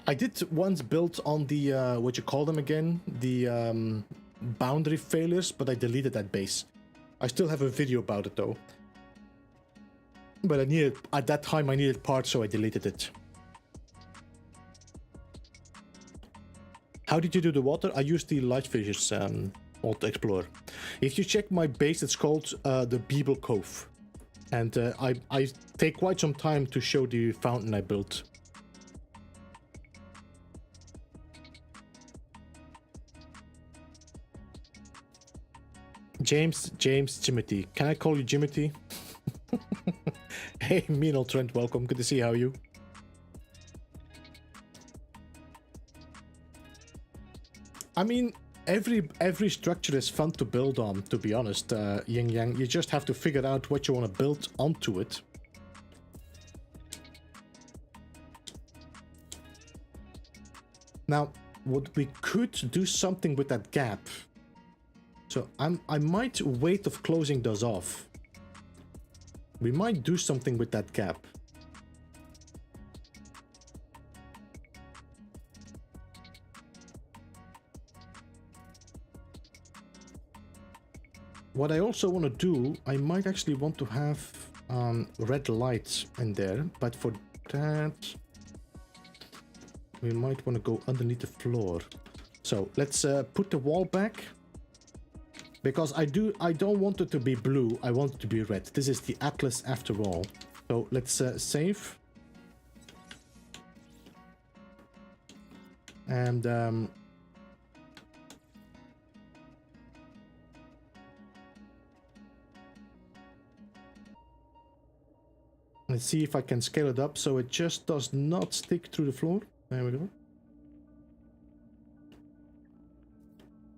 I did once build on the, what you call them again? The, boundary failures, but I deleted that base. I still have a video about it though. But I needed, at that time I needed parts, so I deleted it. How did you do the water? I used the light fissures, Old Explorer. If you check my base, it's called the Beeble Cove. And I take quite some time to show the fountain I built. James Jimothy. Can I call you Jimothy? Hey, mean old Trent, welcome. Good to see how are you. I mean, every structure is fun to build on, to be honest, Yin Yang. You just have to figure out what you want to build onto it. Now, what we could do something with that gap. So I might wait of closing those off. We might do something with that gap. What I also want to do, I might actually want to have red lights in there, but for that we might want to go underneath the floor. So let's put the wall back, because I don't want it to be blue, I want it to be red. This is the Atlas after all. So let's save. And let's see if I can scale it up so it just does not stick through the floor. There we go.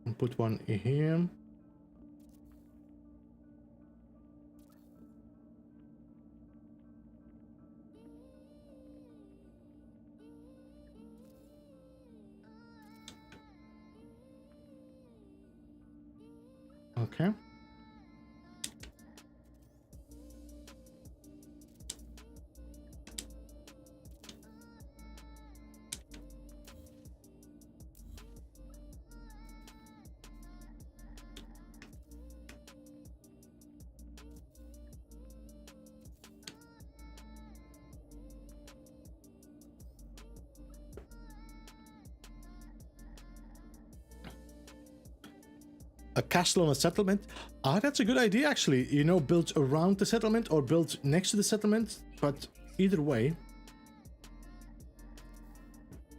And put one in here. Okay. A castle on a settlement? Ah, that's a good idea actually. You know, build around the settlement or build next to the settlement, but either way.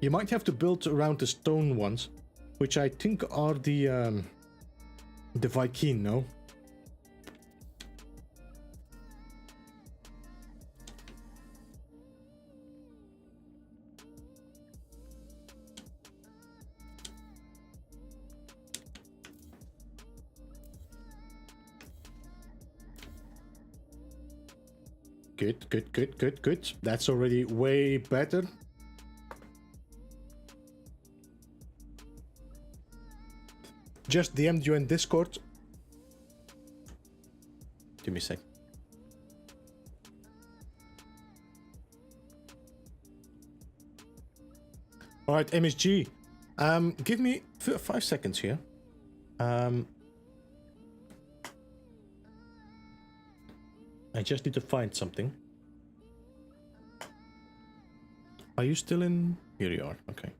You might have to build around the stone ones, which I think are the Viking, no? Good. That's already way better. Just DM'd you in Discord. Give me a sec. Alright, MSG. Give me 5 seconds here. I just need to find something. Are you still in Here you are. Okay.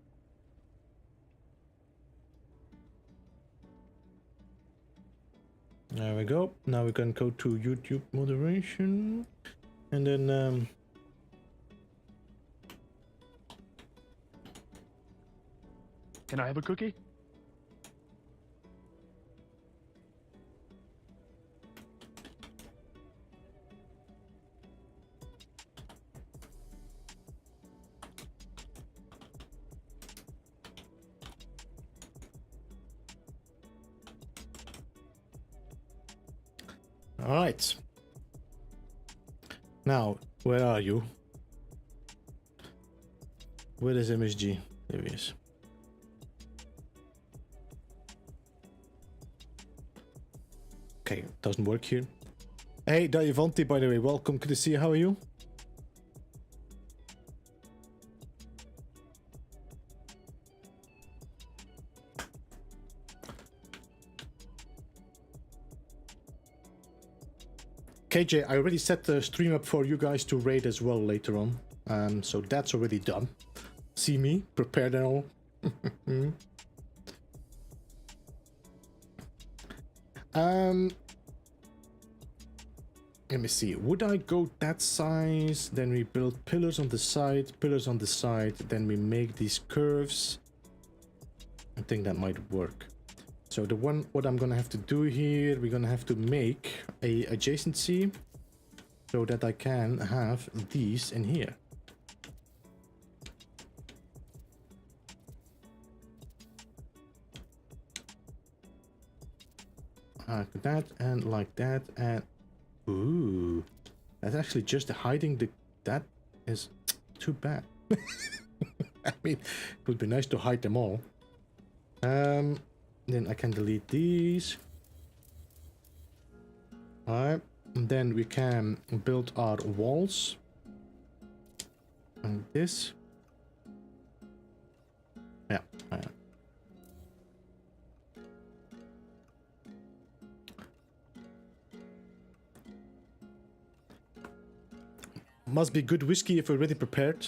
There we go. Now we can go to YouTube moderation. And then... Can I have a cookie? All right. Now, where are you? Where is MSG? There he is. Okay, doesn't work here. Hey, Daivanti, by the way, welcome. Good to see you. How are you? KJ, I already set the stream up for you guys to raid as well later on. So that's already done. See me, prepared and all. Let me see. Would I go that size? Then we build pillars on the side, then we make these curves. I think that might work. So what I'm gonna have to do here, we're gonna have to make a adjacency so that I can have these in here. Like that and like that, and ooh, that's actually just hiding the. That is too bad. I mean, it would be nice to hide them all. Then I can delete these. Alright, and then we can build our walls. And this. Yeah. Must be good whiskey if we're already prepared.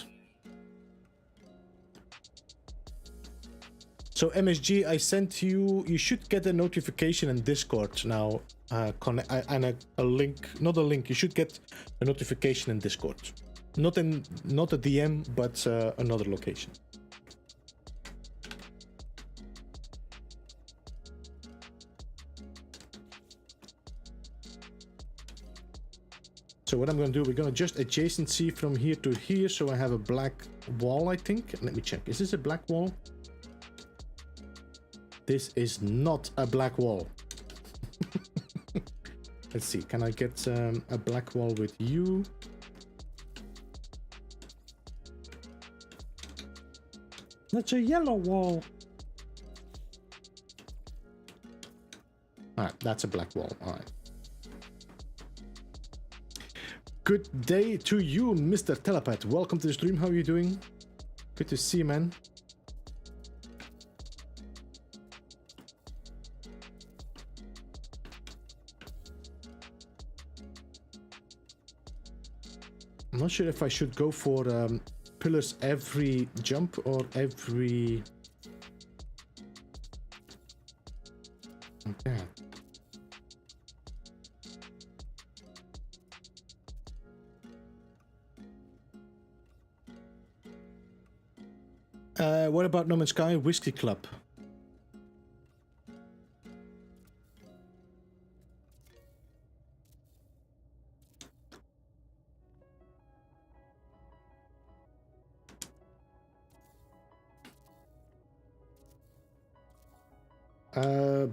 So MSG, I sent you. You should get a notification in Discord now, and a link. Not a link. You should get a notification in Discord. Not a DM, but another location. So what I'm going to do, we're going to just adjacency from here to here, so I have a black wall, I think. Let me check. Is this a black wall? This is not a black wall. Let's see. Can I get a black wall with you? That's a yellow wall. All right, that's a black wall. All right. Good day to you, Mr. Telepath. Welcome to the stream. How are you doing? Good to see you, man. I'm not sure if I should go for pillars every jump or every... Okay. What about No Man's Sky Whiskey Club?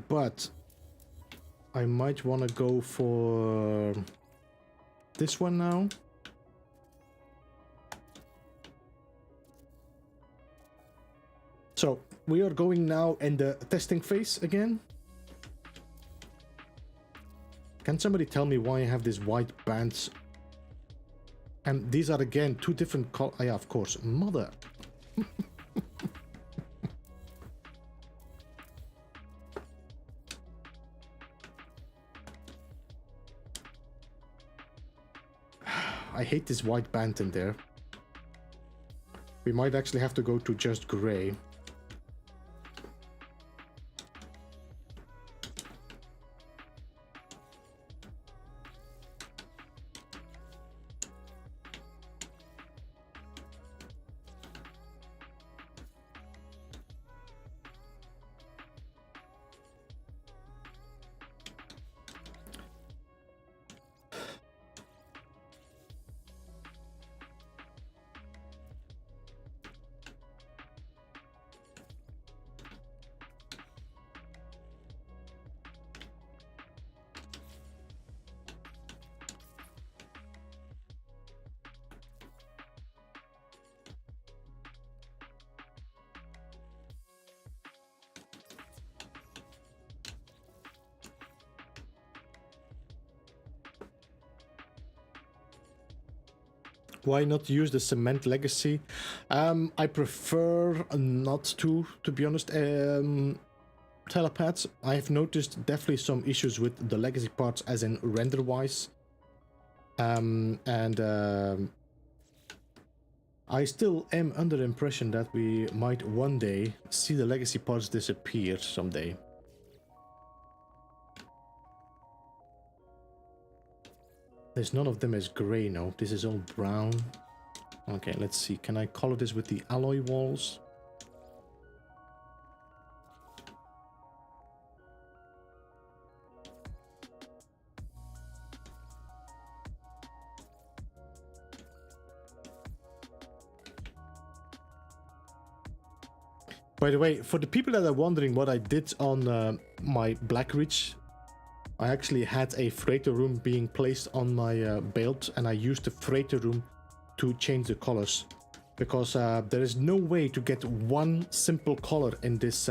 But I might want to go for this one now. So we are going now in the testing phase again. Can somebody tell me why I have these white bands? And these are again two different colors. Yeah, of course. Mother. I hate this white band in there. We might actually have to go to just gray. Why not use the cement legacy? I prefer not to be honest. Telepaths, I've noticed definitely some issues with the legacy parts as in render wise. I still am under the impression that we might one day see the legacy parts disappear someday. There's none of them as gray, no. This is all brown. Okay, let's see. Can I color this with the alloy walls? By the way, for the people that are wondering what I did on my Black Ridge, I actually had a freighter room being placed on my build, and I used the freighter room to change the colors, because there is no way to get one simple color in this.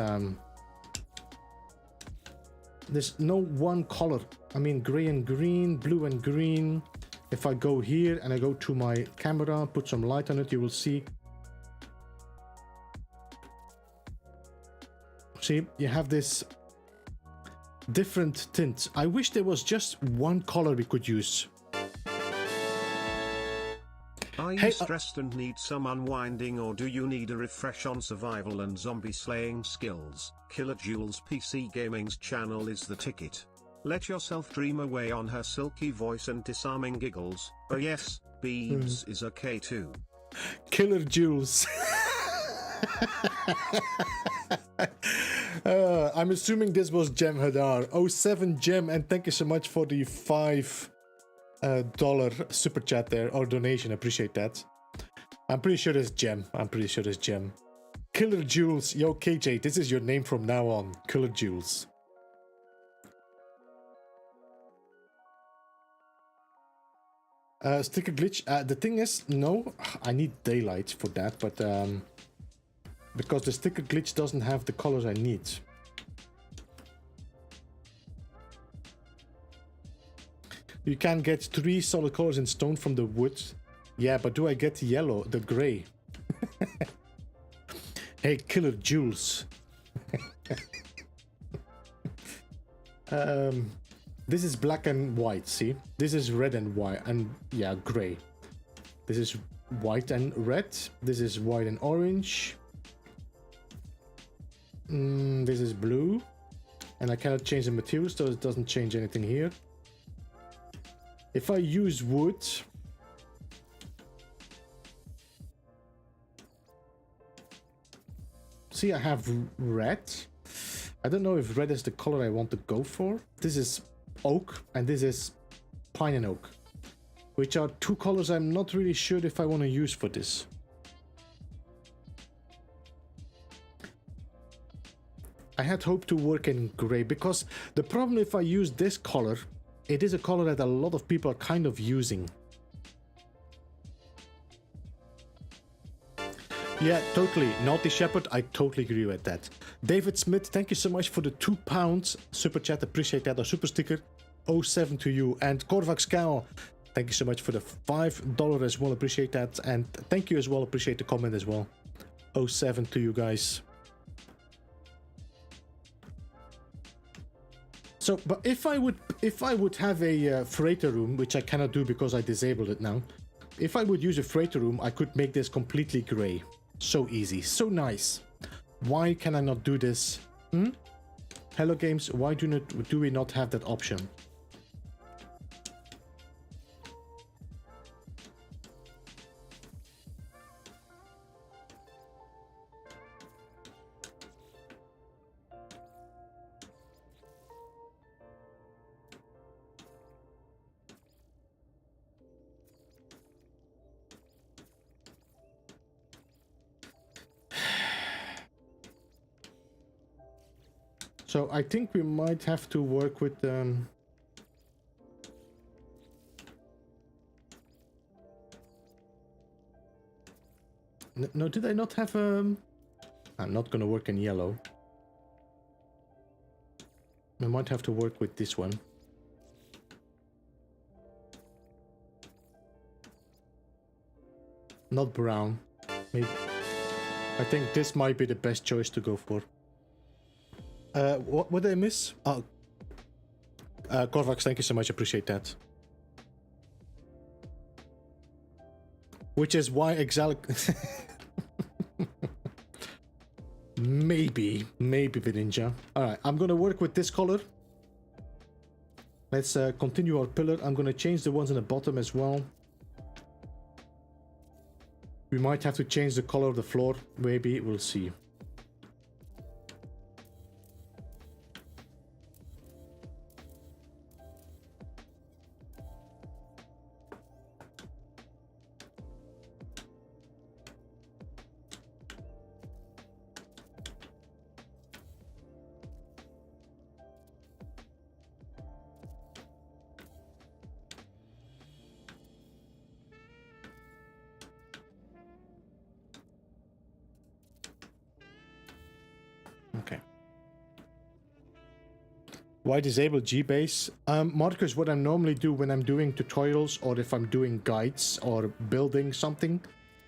There's no one color. I mean, gray and green, blue and green. If I go here and I go to my camera, put some light on it, you will see. See, you have this different tints. I wish there was just one color we could use. Are you stressed and need some unwinding, or do you need a refresh on survival and zombie slaying skills? Killer Jules PC Gaming's channel is the ticket. Let yourself dream away on her silky voice and disarming giggles. Oh yes, Beebs is okay too. Killer Jules. I'm assuming this was Gem Hadar. 07 Gem, and thank you so much for the $5 super chat there, or donation. Appreciate that. I'm pretty sure it's Gem. Killer Jules. Yo, KJ, this is your name from now on. Killer Jules. Sticker glitch. The thing is, no, I need daylight for that, but because the sticker glitch doesn't have the colors I need. You can get 3 solid colors in stone from the wood. Yeah, but do I get the yellow, the gray? Hey, Killer Jules. This is black and white, see? This is red and white, and yeah, gray. This is white and red. This is white and orange. This is blue. And I cannot change the material, so it doesn't change anything here. If I use wood... See, I have red. I don't know if red is the color I want to go for. This is oak, and this is pine and oak, which are 2 colors I'm not really sure if I want to use for this. I had hoped to work in gray, because the problem if I use this color, it is a color that a lot of people are kind of using. Yeah, totally. Naughty Shepherd, I totally agree with that. David Smith, thank you so much for the £2 super chat. Appreciate that. Or super sticker. 07 to you. And Korvax Kail, thank you so much for the $5 as well. Appreciate that. And thank you as well. Appreciate the comment as well. 07 to you guys. So, but if I would have a freighter room, which I cannot do because I disabled it now. If I would use a freighter room, I could make this completely gray. So easy, so nice. Why can I not do this? Hello Games, why do we not have that option? So I think we might have to work with no, did I not have I'm not gonna work in yellow. I might have to work with this one. Not brown. Maybe. I think this might be the best choice to go for. What did I miss? Oh, Corvax, thank you so much. Appreciate that. Which is why exactly. maybe the ninja. All right, I'm gonna work with this color. Let's continue our pillar. I'm gonna change the ones in the bottom as well. We might have to change the color of the floor. Maybe we'll see. Okay. Why disable G-Base? Marcus, what I normally do when I'm doing tutorials or if I'm doing guides or building something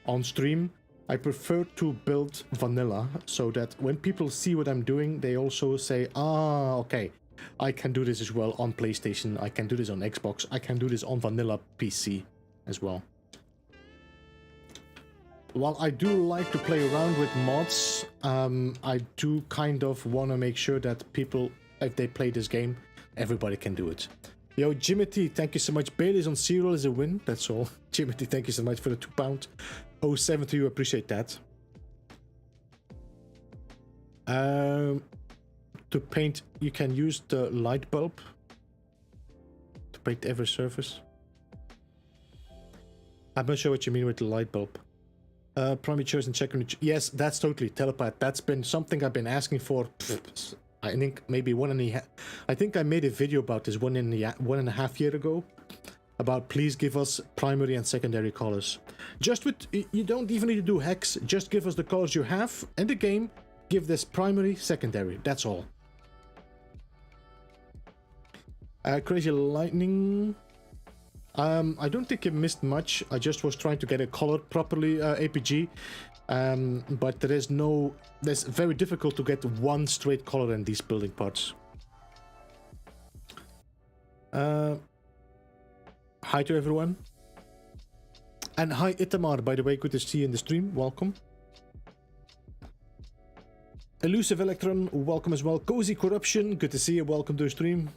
on stream, I prefer to build vanilla so that when people see what I'm doing, they also say, ah, okay, I can do this as well on PlayStation, I can do this on Xbox, I can do this on vanilla PC as well. While I do like to play around with mods, I do kind of want to make sure that people, if they play this game, everybody can do it. Yo, Jimothy, thank you so much. Bailey's on Serial is a win, that's all. Jimothy, thank you so much for the £2. 07 to you, appreciate that. To paint, you can use the light bulb to paint every surface. I'm not sure what you mean with the light bulb. Primary choice and checking. Yes, that's totally telepath. That's been something I've been asking for. I think maybe I think I made a video about this 1.5 years ago. About please give us primary and secondary colors. Just with, you don't even need to do hex. Just give us the colors you have in the game. Give this primary, secondary. That's all. Crazy Lightning. I don't think you missed much. I just was trying to get it colored properly, APG. But there's very difficult to get one straight color in these building parts. Hi to everyone. And hi Itamar, by the way, good to see you in the stream. Welcome. Elusive Electron, welcome as well. Cozy Corruption, good to see you. Welcome to the stream.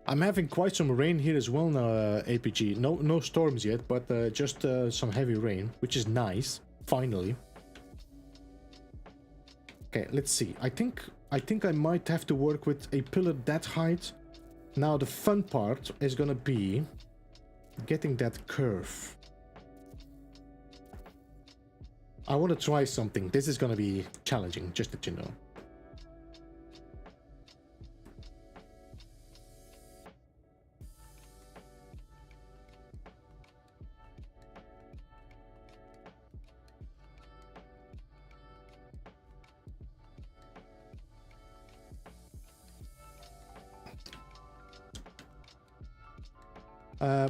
I'm having quite some rain here as well now, APG. No storms yet, but just some heavy rain, which is nice. Finally. Okay, let's see. I think I might have to work with a pillar that height. Now the fun part is gonna be getting that curve. I want to try something. This is gonna be challenging, just that you know.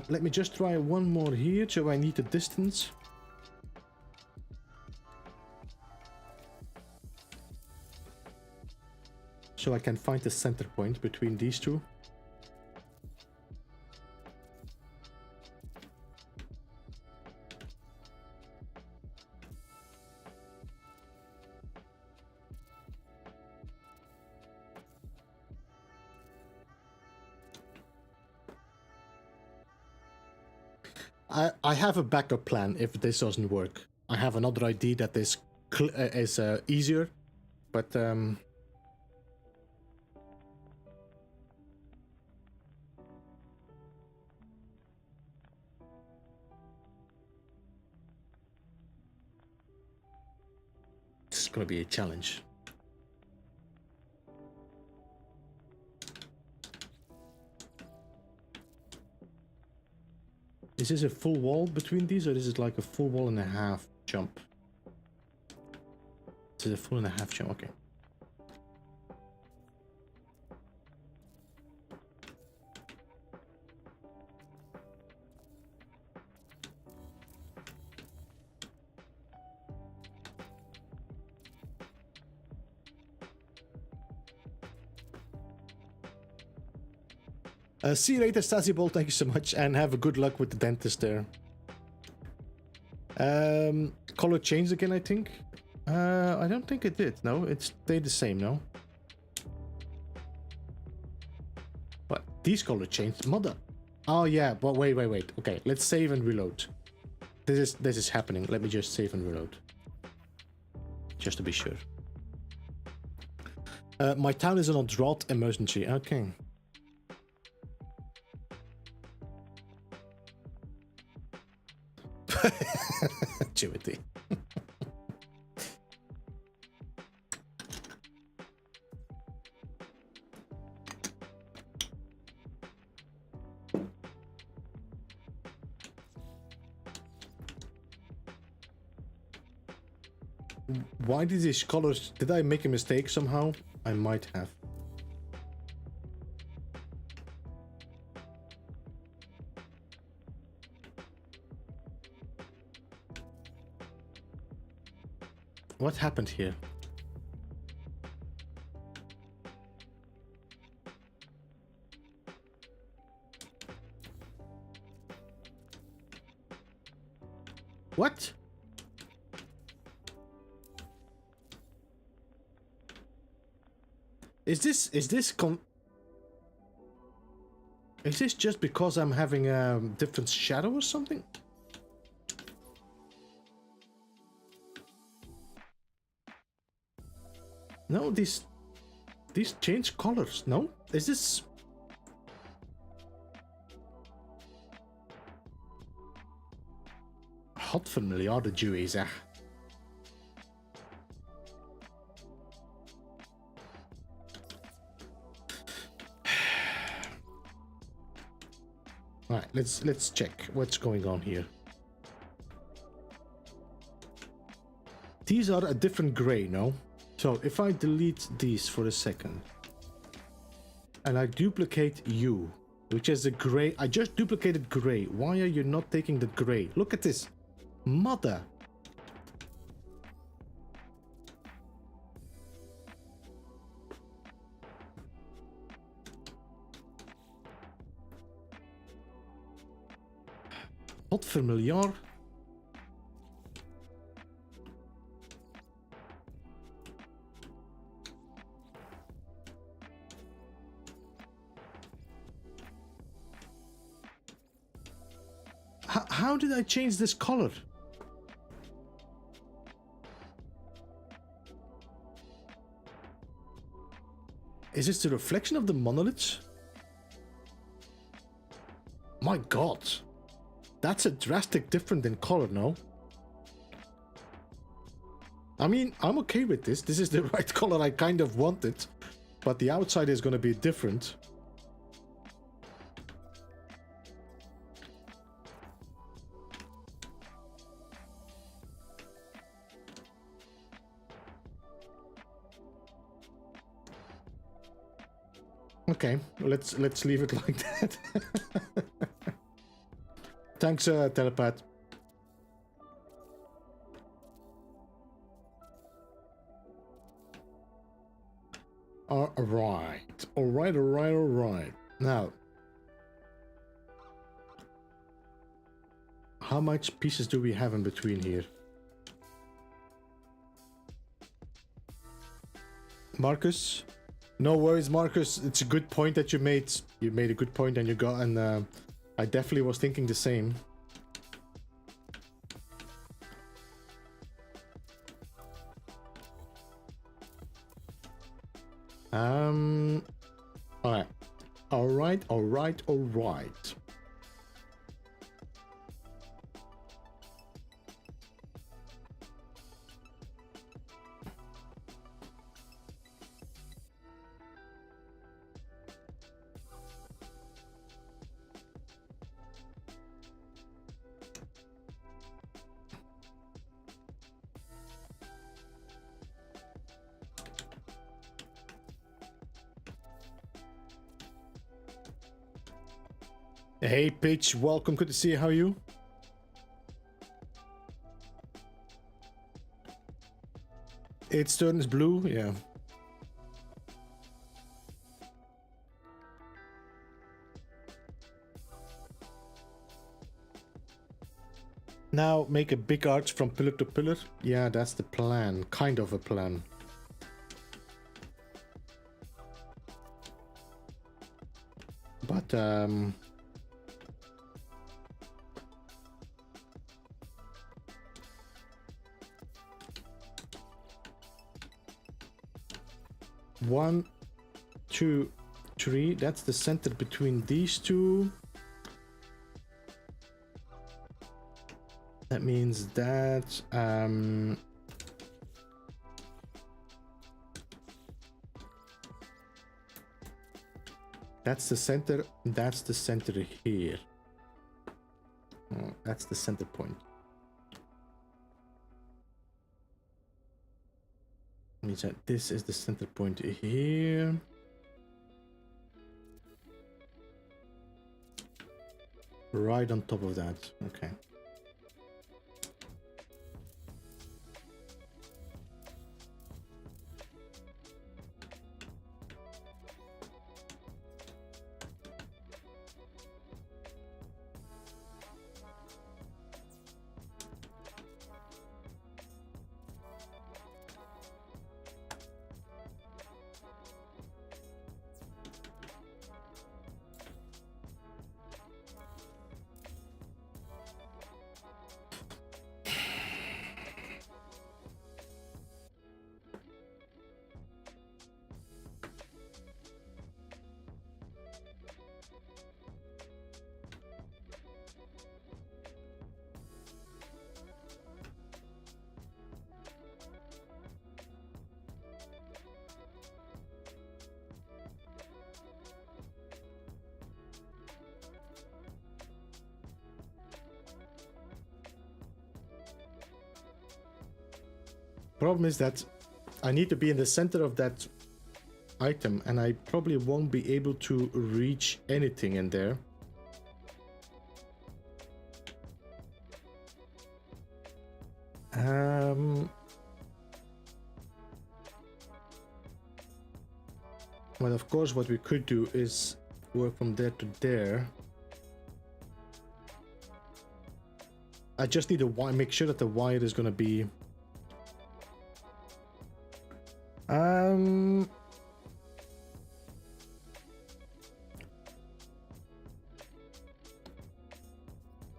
Let me just try one more here, so I need the distance. So I can find the center point between these two. I have a backup plan if this doesn't work. I have another idea that is easier, but it's gonna be a challenge. Is this a full wall between these, or is it like a full wall and a half jump? This is a full and a half jump, okay. See you later, Stasi Ball. Thank you so much, and have a good luck with the dentist there. Color changed again, I think. I don't think it did. No, it stayed the same. No. What? These color changed, mother. Oh yeah, but wait. Okay, let's save and reload. This is happening. Let me just save and reload, just to be sure. My town is on a drought emergency. Okay. Jimothy. Why did these colors... Did I make a mistake somehow? I might have. What happened here? What? Is this just because I'm having a different shadow or something? No, these change colors. No, is this? Hot for miljarden Jews, zeg. All right, let's check what's going on here. These are a different gray, no? So if I delete these for a second and I duplicate you, which is the gray, I just duplicated gray. Why are you not taking the gray? Look at this, mother. Wat voor miljard? How did I change this color? Is this the reflection of the monoliths? My god. That's a drastic difference in color, no? I mean, I'm okay with this. This is the right color I kind of wanted. But the outside is going to be different. Okay, let's leave it like that. Thanks, telepath. All right. Now, how much pieces do we have in between here? Marcus? No worries, Marcus. It's a good point that you made. You made a good point, and I definitely was thinking the same. Alright. Alright. Hey, Pitch, welcome. Good to see you. How are you? Its turn is blue, yeah. Now make a big arch from pillar to pillar. Yeah, that's the plan. Kind of a plan. But, one, two, three. That's the center between these two. That means that that's the center. That's the center here. Oh, that's the center point. Means that this is the center point here. Right on top of that. Okay. Problem is that I need to be in the center of that item, and I probably won't be able to reach anything in there. Well, of course, what we could do is work from there to there. I just need to make sure that the wire is going to be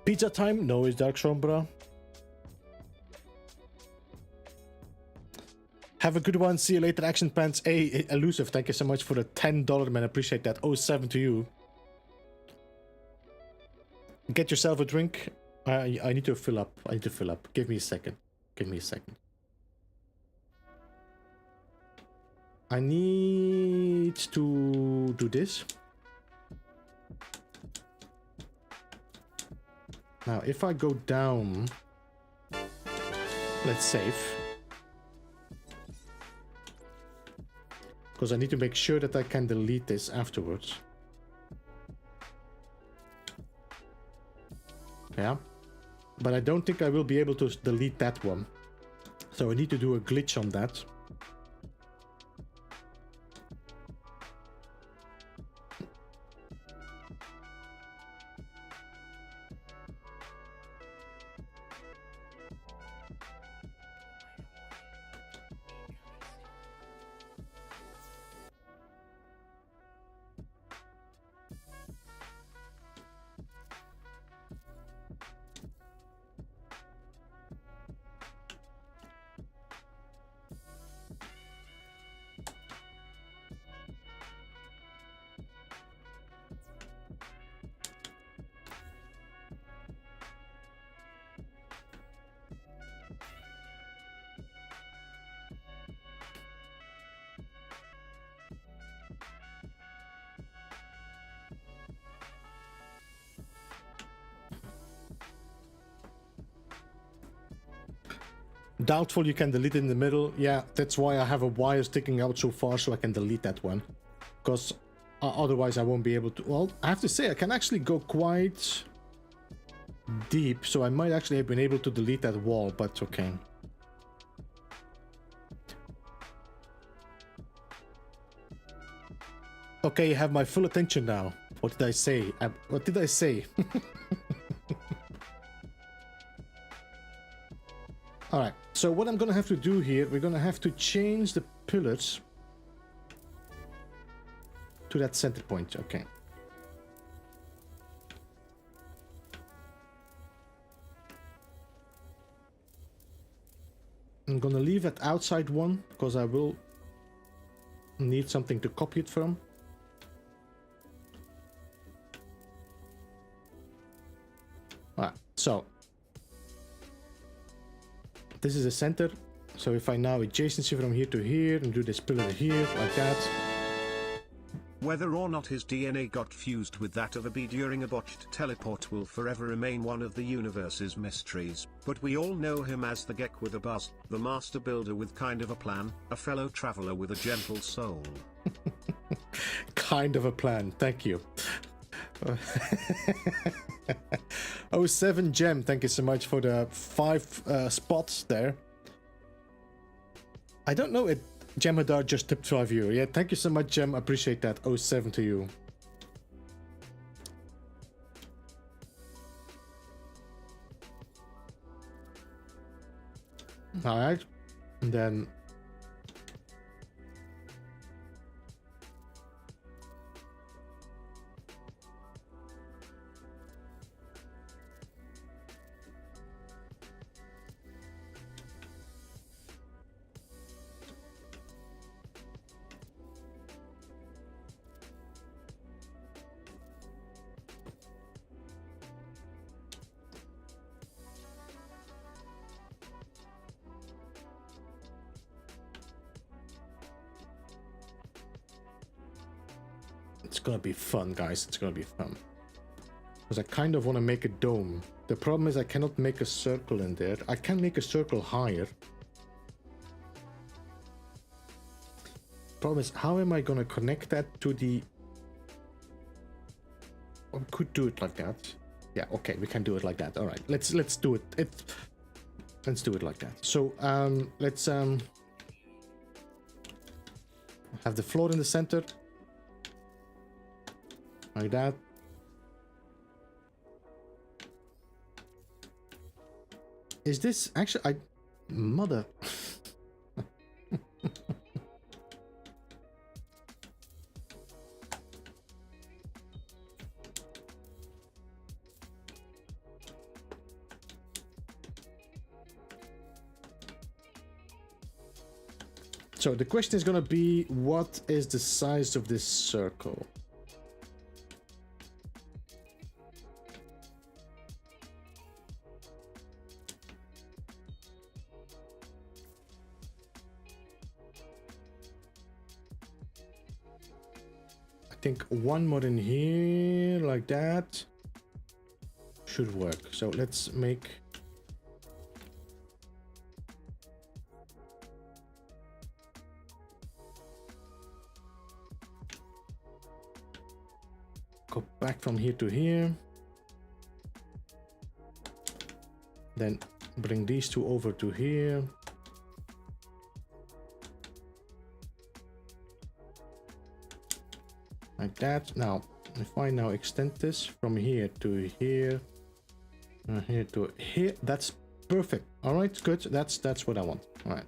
pizza time? No, it's Dark Sombra. Have a good one. See you later, Action Pants. Hey, Elusive, thank you so much for the $10, man. I appreciate that. 07 to you. Get yourself a drink. I need to fill up. I need to fill up. Give me a second. Give me a second. I need to do this. Now, if I go down, let's save. Because I need to make sure that I can delete this afterwards. Yeah. But I don't think I will be able to delete that one. So I need to do a glitch on that. Doubtful you can delete it in the middle. Yeah, that's why I have a wire sticking out so far so I can delete that one. Because otherwise I won't be able to... Well, I have to say I can actually go quite deep. So I might actually have been able to delete that wall, but okay. Okay, you have my full attention now. What did I say? What did I say? Alright, so what I'm gonna have to do here, we're gonna have to change the pillars to that center point. Okay. I'm gonna leave that outside one because I will need something to copy it from. Alright, so this is the center. So if I now adjacency from here to here and do this pillar here like that. Whether or not his DNA got fused with that of a bee during a botched teleport will forever remain one of the universe's mysteries, but we all know him as the Gek with a buzz, the master builder with kind of a plan, a fellow traveler with a gentle soul. Kind of a plan, thank you. 07 Gem, thank you so much for the 5 spots there. I don't know it. Gemadar just tipped 5 euro. Yeah, thank you so much, Gem. I appreciate that. 07 to you. Alright. And then it's gonna be fun, guys. It's gonna be fun. Because I kind of want to make a dome. The problem is I cannot make a circle in there. I can make a circle higher. Problem is, how am I gonna connect that to the... I could do it like that. Yeah, okay, we can do it like that. All right, let's do it. Let's do it like that. So let's have the floor in the center. Like that. Is this actually... Mother... So the question is gonna be, what is the size of this circle? I think one more in here, like that, should work. So let's make... Go back from here to here. Then bring these two over to here. Like that. Now, if I now extend this from here to here, here to here, that's perfect. All right, good. That's what I want. All right.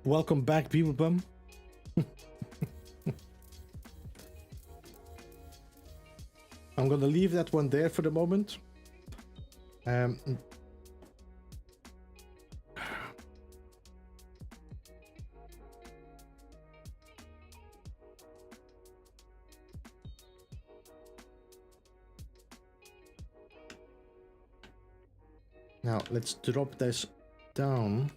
Welcome back, Beeblebum. I'm gonna leave that one there for the moment. Now let's drop this down.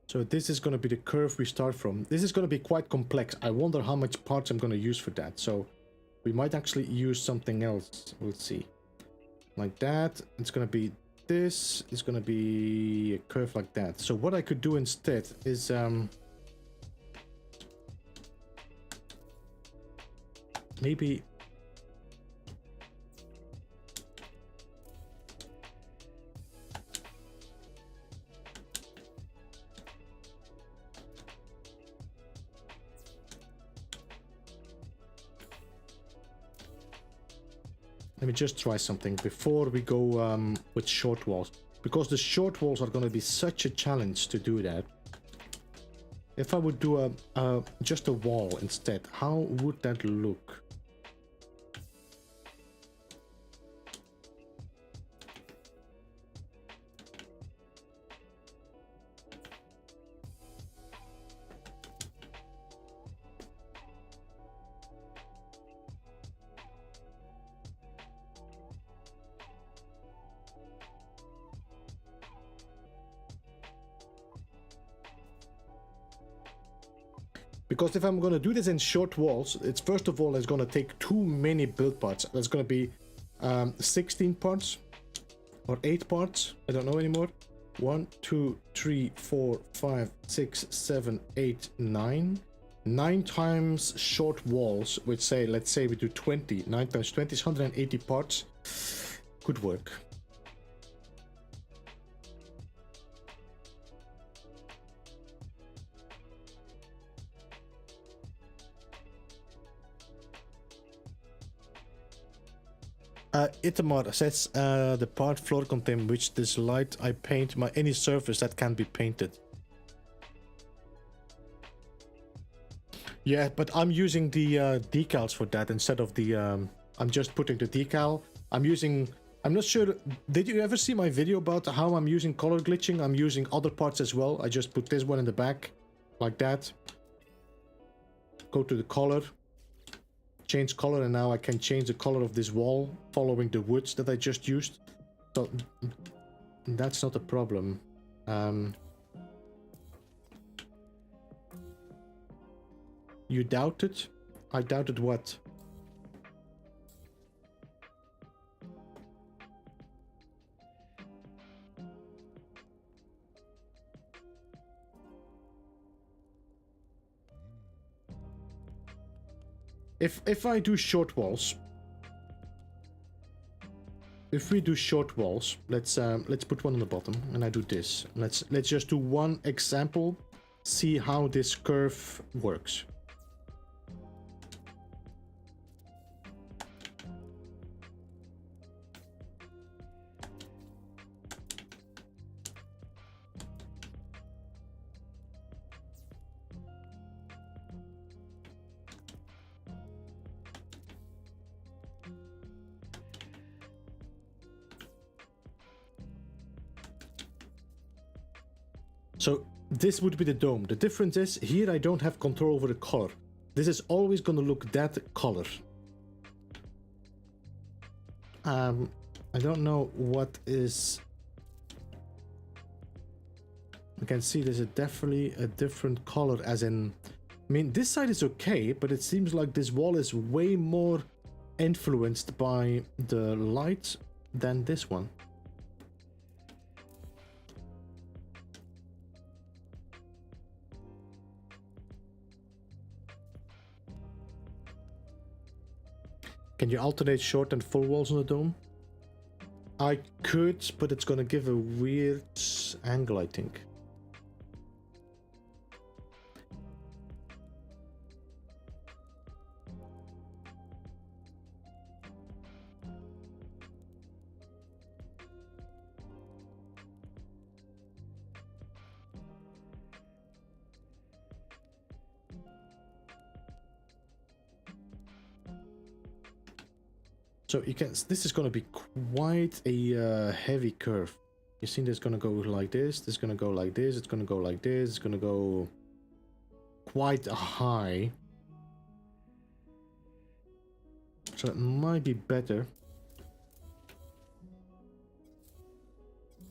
So this is going to be the curve we start from. This is going to be quite complex. I wonder how much parts I'm going to use for that. So we might actually use something else. We'll see. Like that. It's going to be this. It's going to be a curve like that. So what I could do instead is maybe let me just try something before we go with short walls, because the short walls are going to be such a challenge to do that. If I would do just a wall instead, how would that look? Because if I'm going to do this in short walls, it's first of all, it's going to take too many build parts. There's going to be 16 parts or 8 parts. I don't know anymore. 1, 2, 3, 4, 5, 6, 7, 8, 9. 9 times short walls, which say, let's say we do 20. 9 times 20 is 180 parts. Could work. Itamar says the part floor contain which this light I paint my any surface that can be painted. Yeah, but I'm using the decals for that instead of the I'm just putting the decal. I'm not sure, did you ever see my video about how I'm using color glitching? I'm using other parts as well. I just put this one in the back like that. Go to the color. Change color, and now I can change the color of this wall following the woods that I just used. So that's not a problem. You doubted? I doubted what? If I do short walls, if we do short walls, let's put one on the bottom, and I do this. Let's just do one example, see how this curve works. So this would be the dome. The difference is here I don't have control over the color. This is always going to look that color. I don't know what is... You can see there's definitely a different color, as in... I mean, this side is okay, but it seems like this wall is way more influenced by the light than this one. Can you alternate short and full walls on the dome? I could, but it's gonna give a weird angle, I think. So you can, this is going to be quite a heavy curve. You see, there's going to go like this, this is going to go like this, it's going to go like this, it's going to go quite high. So it might be better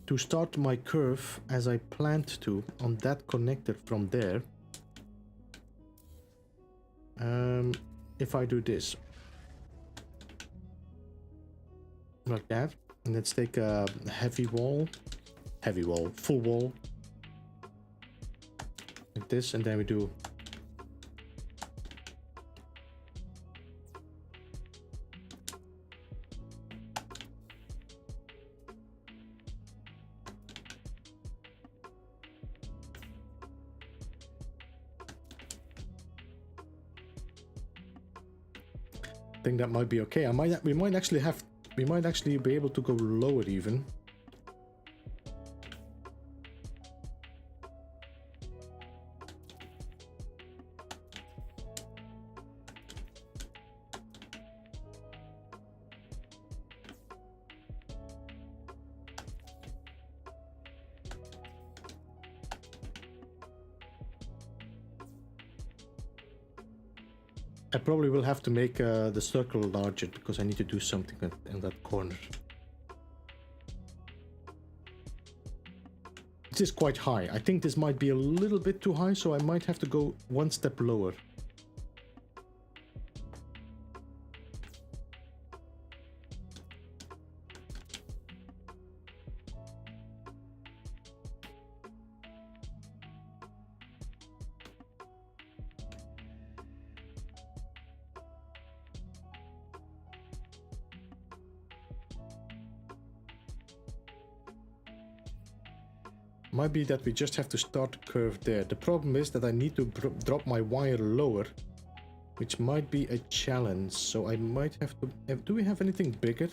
to start my curve as I planned to on that connector from there. If I do this like that, and let's take a full wall like this, and then we do I think that might be okay. We might actually be able to go lower even. I probably will have to make the circle larger because I need to do something in that corner. This is quite high. I think this might be a little bit too high, so I might have to go one step lower. Might be that we just have to start the curve there. The problem is that I need to drop my wire lower, which might be a challenge. So I might have to... Do we have anything bigger?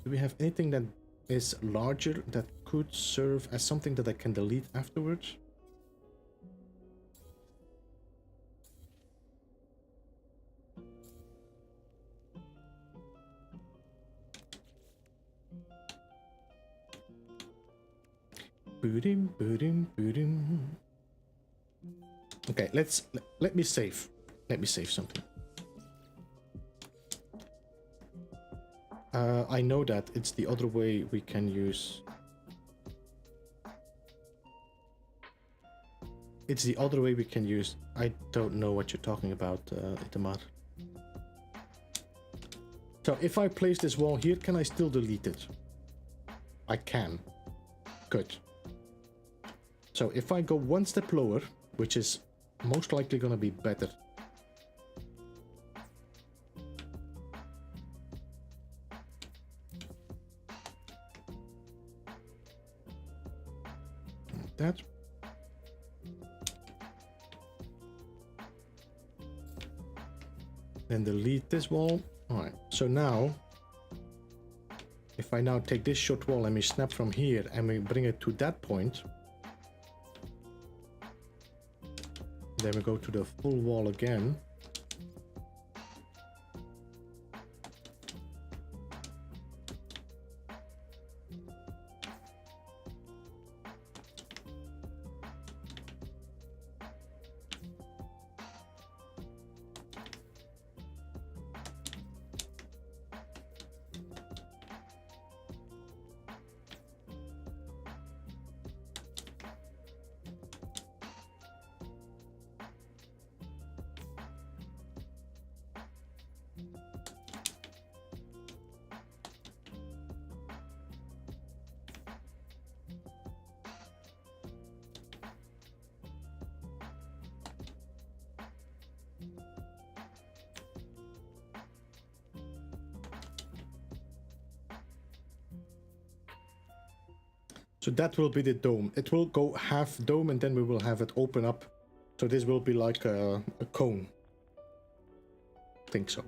Do we have anything that is larger that could serve as something that I can delete afterwards? Okay, let me save. Let me save something. I know that it's the other way we can use. It's the other way we can use. I don't know what you're talking about, Itamar. So if I place this wall here, can I still delete it? I can. Good. So if I go one step lower, which is most likely going to be better. Like that. Then delete this wall. Alright, so now, if I now take this short wall and we snap from here and we bring it to that point, then we go to the full wall again. So that will be the dome. It will go half dome and then we will have it open up. So this will be like a cone. I think so.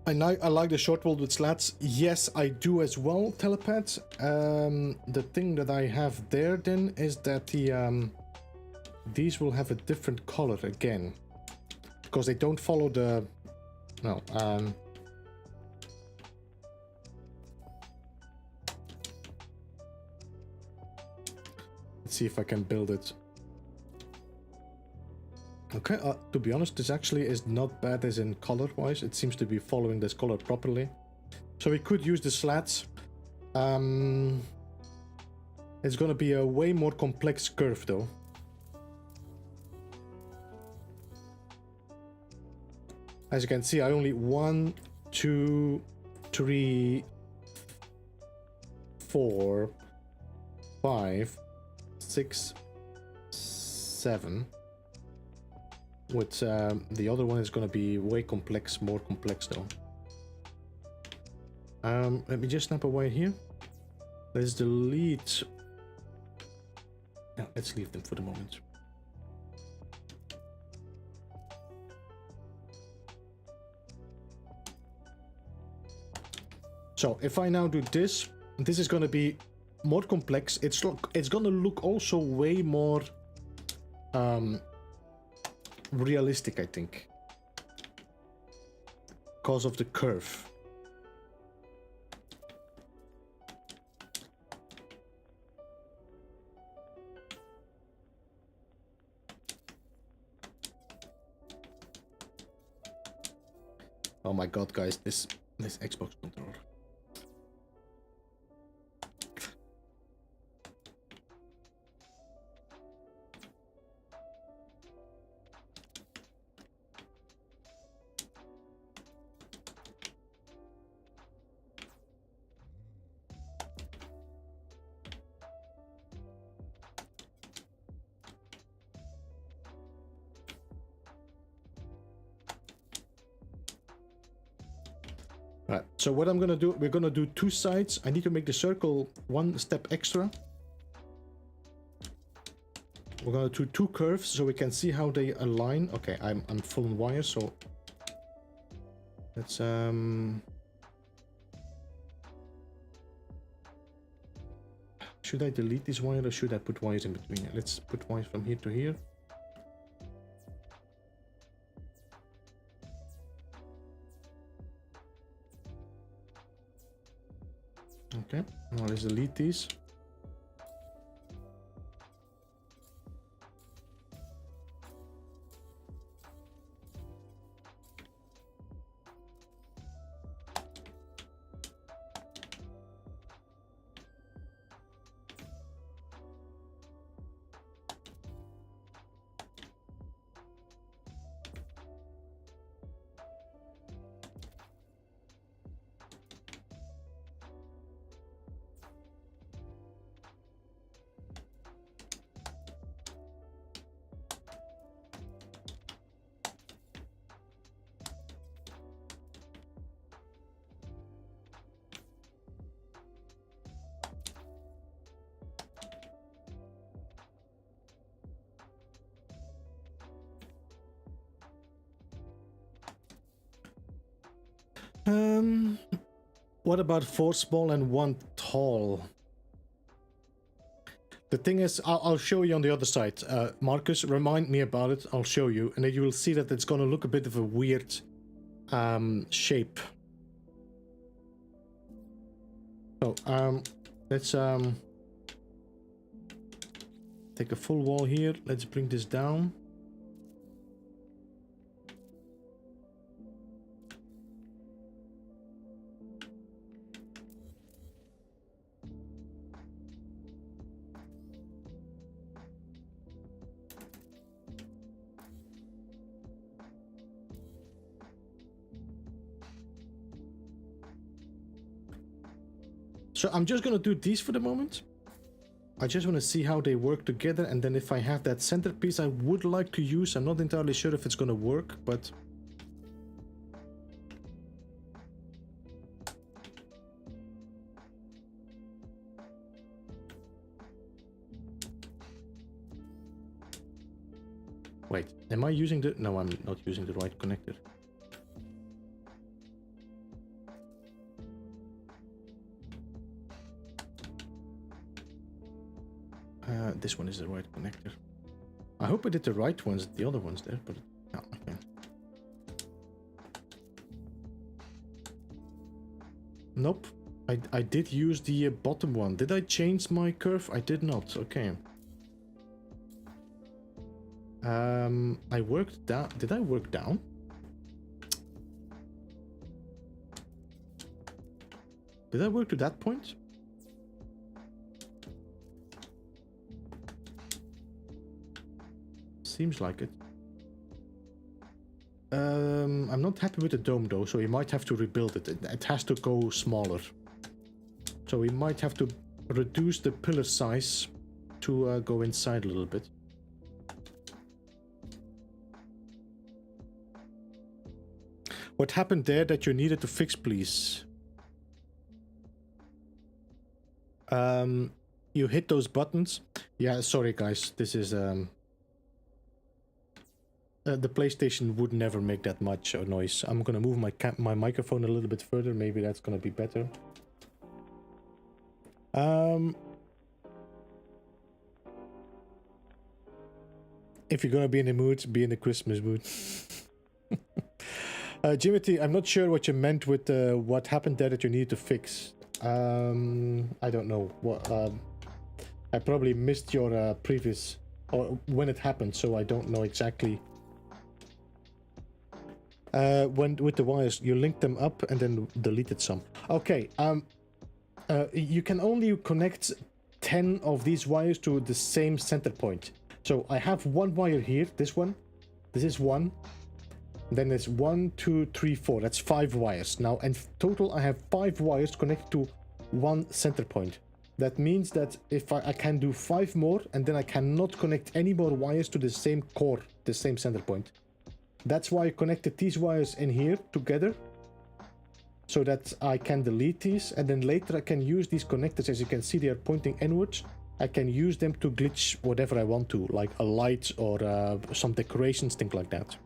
I like the short wall with slats. Yes, I do as well, Telepath. The thing that I have there then is that the these will have a different color again. because they don't follow the... No, let's see if I can build it. Okay, to be honest, this actually is not bad as in color-wise. It seems to be following this color properly. So we could use the slats. It's gonna be a way more complex curve though. As you can see, I only 1, 2, 3, 4, 5, 6, 7. With the other one is gonna be way complex, more complex though. Let me just snap away here. Let's delete. No, let's leave them for the moment. So if I now do this, this is gonna be more complex. It's gonna look also way more realistic, I think, because of the curve. Oh my god, guys, this Xbox controller. Right, so what I'm gonna do, we're gonna do 2 sides. I need to make the circle 1 step extra. We're gonna do 2 curves so we can see how they align. Okay, I'm full on wire, so let's should I delete this wire or should I put wires in between? Let's put wires from here to here. Okay, now let's delete these. What about 4 small and 1 tall? The thing is, I'll show you on the other side. Marcus, remind me about it. I'll show you, and then you will see that it's gonna look a bit of a weird shape. So let's take a full wall here. Let's bring this down. So I'm just gonna do these for the moment. I just want to see how they work together, and then if I have that centerpiece I would like to use, I'm not entirely sure if it's gonna work, but wait, am I using the... No, I'm not using the right connector. This one is the right connector. I hope I did the right ones, the other ones there, but no, okay. Nope. I did use the bottom one. Did I change my curve? I did not. Okay. I worked down. Did I work down? Did I work to that point? Seems like it. I'm not happy with the dome though, so we might have to rebuild it. It has to go smaller. So we might have to reduce the pillar size to go inside a little bit. What happened there that you needed to fix, please? You hit those buttons. Yeah, sorry guys, this is the PlayStation would never make that much noise. I'm gonna move my microphone a little bit further. Maybe that's gonna be better. If you're gonna be in the mood, be in the Christmas mood. Jimothy, I'm not sure what you meant with what happened there that you need to fix. I don't know. What I probably missed your previous or when it happened, so I don't know exactly. When with the wires, you linked them up and then deleted some. Okay. You can only connect 10 of these wires to the same center point. So I have one wire here. This one. This is one. Then there's 1, 2, 3, 4. That's 5 wires. Now, in total, I have 5 wires connected to one center point. That means that if I can do 5 more, and then I cannot connect any more wires to the same core, the same center point. That's why I connected these wires in here together, so that I can delete these, and then later I can use these connectors. As you can see, they are pointing inwards. I can use them to glitch whatever I want to, like a light or some decorations, things like that.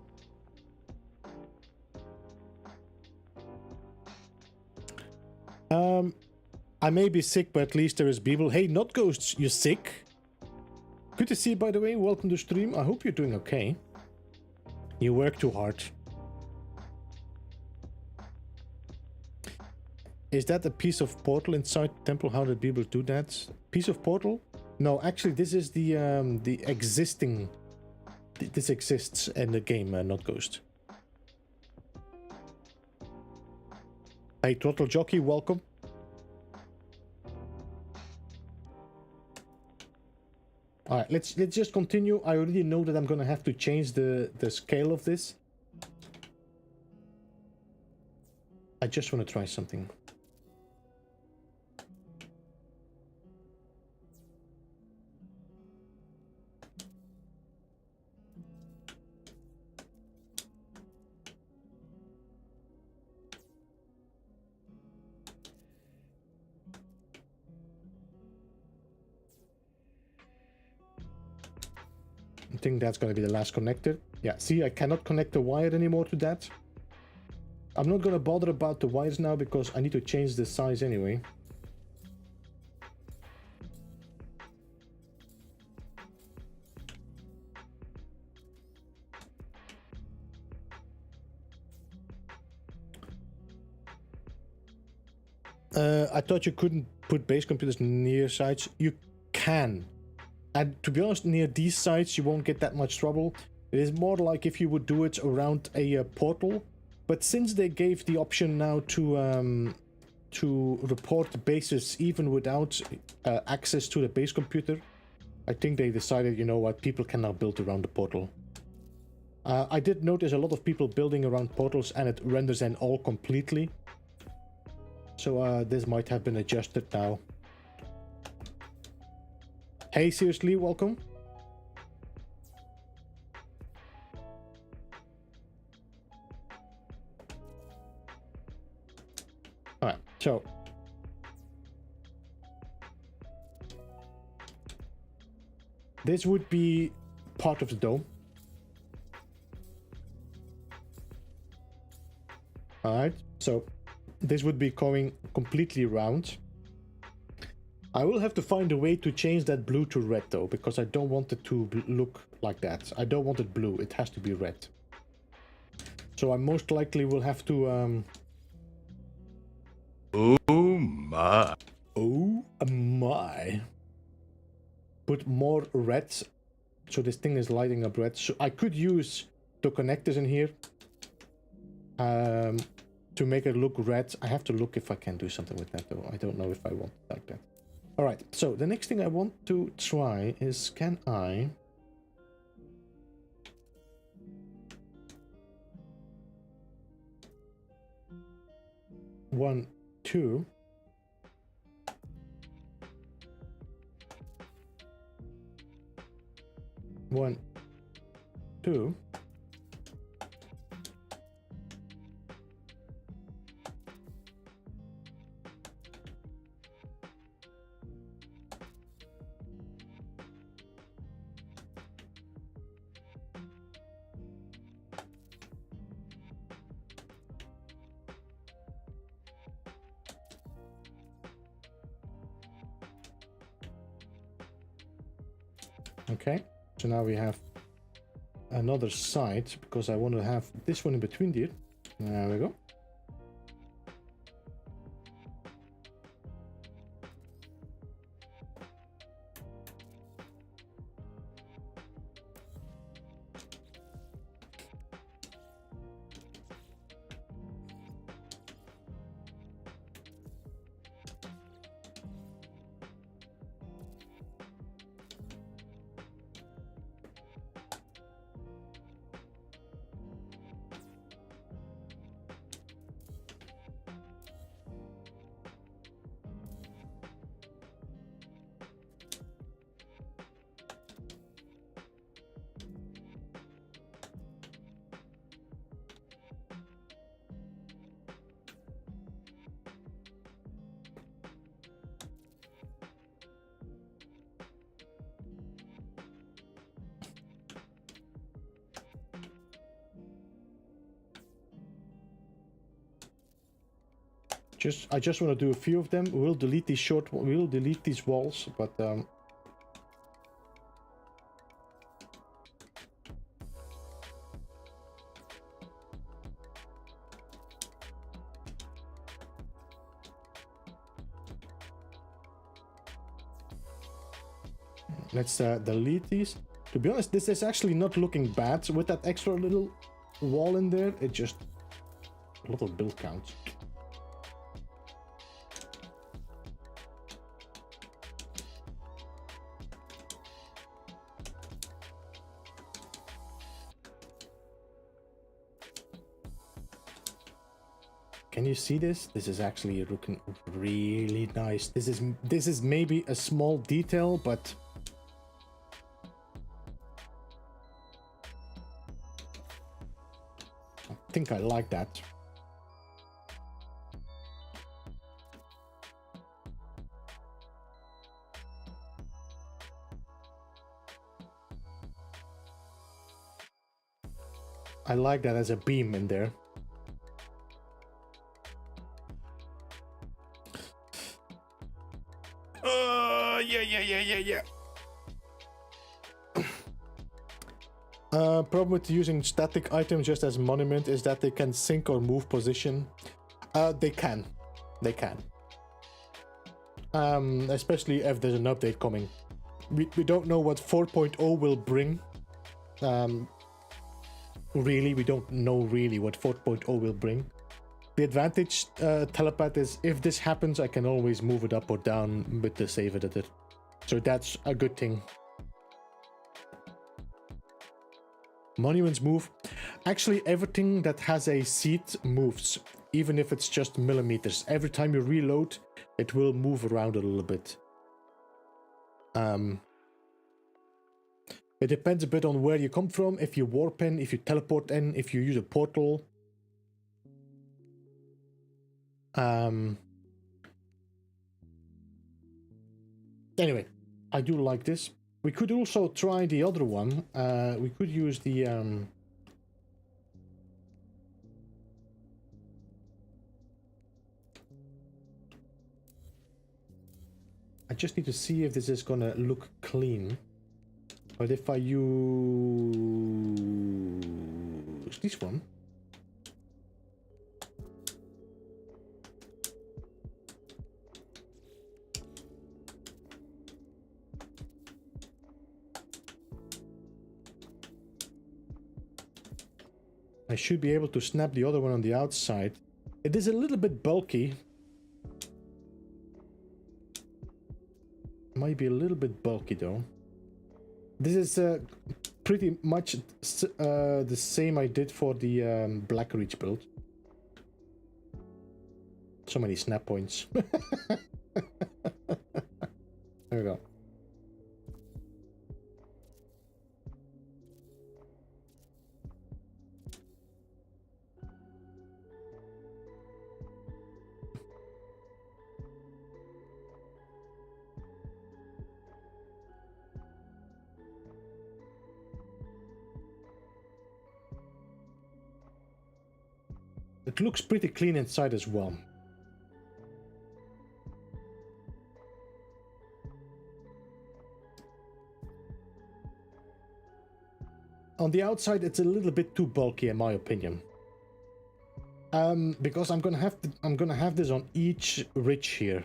I may be sick, but at least there is Beeble. Hey, not Ghosts, you sick? Good to see you, by the way. Welcome to stream. I hope you're doing okay. You work too hard. Is that a piece of portal inside the temple? How did Beeble do that? Piece of portal? No, actually, this is the existing. This exists in the game, not Ghost. Hey, Throttle Jockey, welcome. All right, let's just continue. I already know that I'm gonna have to change the scale of this. I just want to try something. I think that's going to be the last connector. Yeah, see, I cannot connect the wire anymore to that. I'm not going to bother about the wires now because I need to change the size anyway. I thought you couldn't put base computers near sites. You can. And to be honest, near these sites, you won't get that much trouble. It is more like if you would do it around a portal. But since they gave the option now to report bases even without access to the base computer, I think they decided, you know what, people can now build around the portal. I did notice a lot of people building around portals and it renders them all completely. So this might have been adjusted now. Hey, seriously, welcome. All right, so this would be part of the dome. All right, so this would be going completely round. I will have to find a way to change that blue to red though, because I don't want it to look like that. I don't want it blue, it has to be red. So I most likely will have to Oh my. Oh my. Put more red. So this thing is lighting up red. So I could use the connectors in here. To make it look red. I have to look if I can do something with that though. I don't know if I want it like that. Alright, so the next thing I want to try is, can I... One, two... One, two... Okay, so now we have another side, because I want to have this one in between here. There we go. I just want to do a few of them. We'll delete these we'll delete these walls, but let's delete these. To be honest, this is actually not looking bad with that extra little wall in there. It just a little build count. Can you see this? This is actually looking really nice. This is maybe a small detail, but I think I like that. I like that as a beam in there. Yeah. Problem with using static items just as monument is that they can sync or move position. They can. Especially if there's an update coming. We don't know what 4.0 will bring. Really, we don't know really what 4.0 will bring. The advantage, telepath, is if this happens, I can always move it up or down with the save editor. So that's a good thing. Monuments move. Actually, everything that has a seat moves, even if it's just millimeters. Every time you reload, it will move around a little bit. It depends a bit on where you come from, if you warp in, if you teleport in, if you use a portal. Anyway, I do like this. We could also try the other one. We could use the I just need to see if this is gonna look clean. But if I use this one, should be able to snap the other one on the outside. It is a little bit bulky. Might be a little bit bulky though. This is pretty much the same I did for the Black Reach build. So many snap points. There we go. It looks pretty clean inside as well. On the outside, it's a little bit too bulky, in my opinion. Because I'm gonna have this on each ridge here.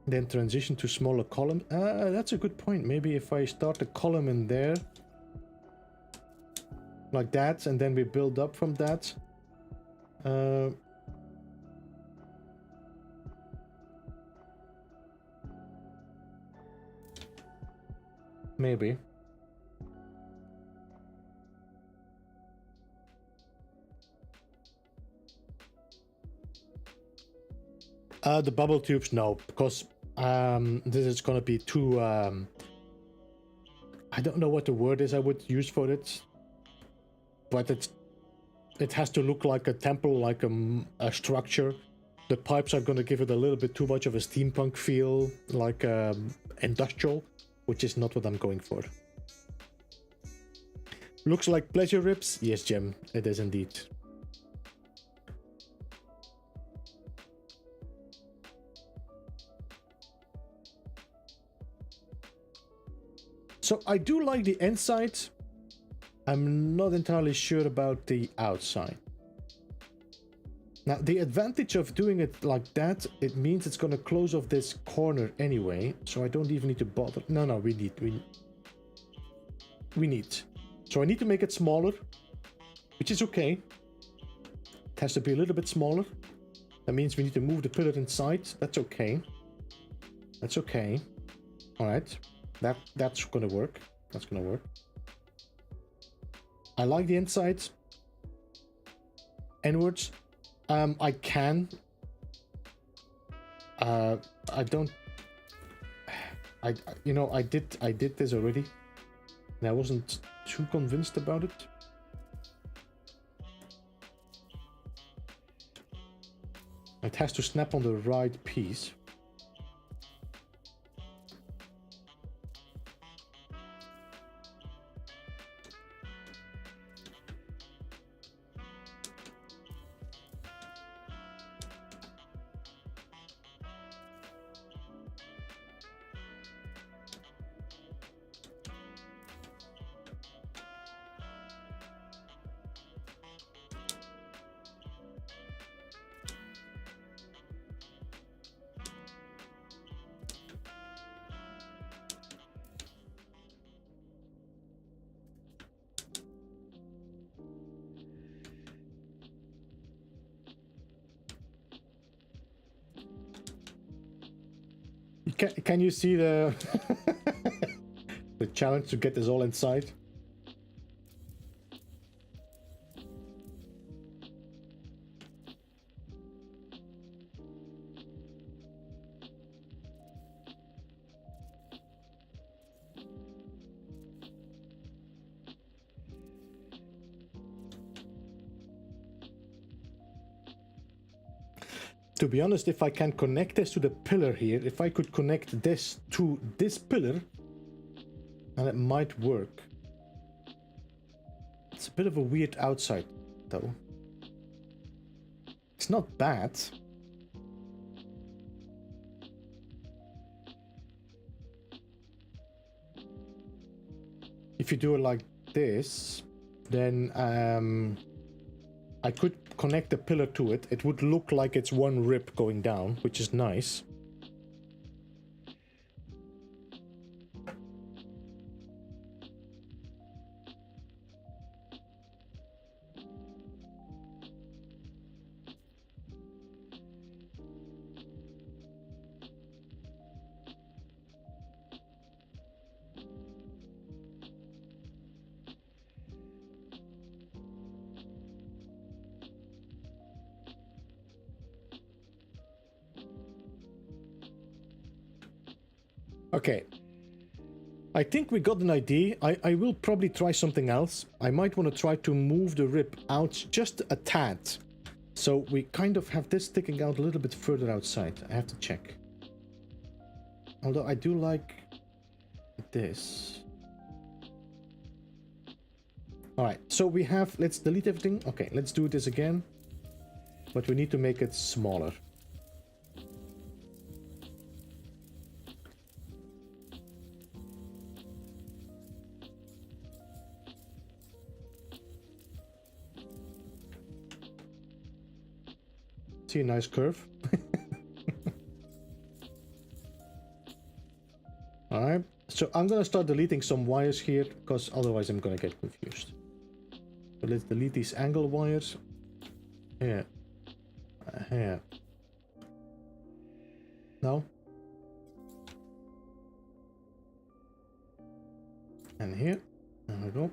Then transition to smaller column. That's a good point. Maybe if I start a column in there, like that, and then we build up from that. Maybe. The bubble tubes, no, because this is gonna be too I don't know what the word is I would use for it, but it has to look like a temple, like a structure. The pipes are gonna give it a little bit too much of a steampunk feel, like industrial, which is not what I'm going for. Looks like pleasure ribs? Yes, Jim, it is indeed. So I do like the inside. I'm not entirely sure about the outside. Now, the advantage of doing it like that, it means it's going to close off this corner anyway, so I don't even need to bother. No, we need. So I need to make it smaller, which is okay. It has to be a little bit smaller. That means we need to move the pillar inside. That's okay. That's okay. All right. That's gonna work. That's gonna work. I like the inside. Inwards. I can. I don't. I did this already, and I wasn't too convinced about it. It has to snap on the right piece. Can you see the the challenge to get this all inside? To be honest, if I can connect this to the pillar here, if I could connect this to this pillar, and it might work. It's a bit of a weird outside, though. It's not bad. If you do it like this, then I could connect a pillar to it. It would look like it's one rip going down, which is nice. Okay. I think we got an idea. I will probably try something else. I might want to try to move the rib out just a tad. So we kind of have this sticking out a little bit further outside. I have to check. Although I do like this. Alright, so we have... Let's delete everything. Okay, let's do this again. But we need to make it smaller. See a nice curve. Alright, so I'm gonna start deleting some wires here because otherwise I'm gonna get confused. So let's delete these angle wires. Here. Here. No. And here. There we go.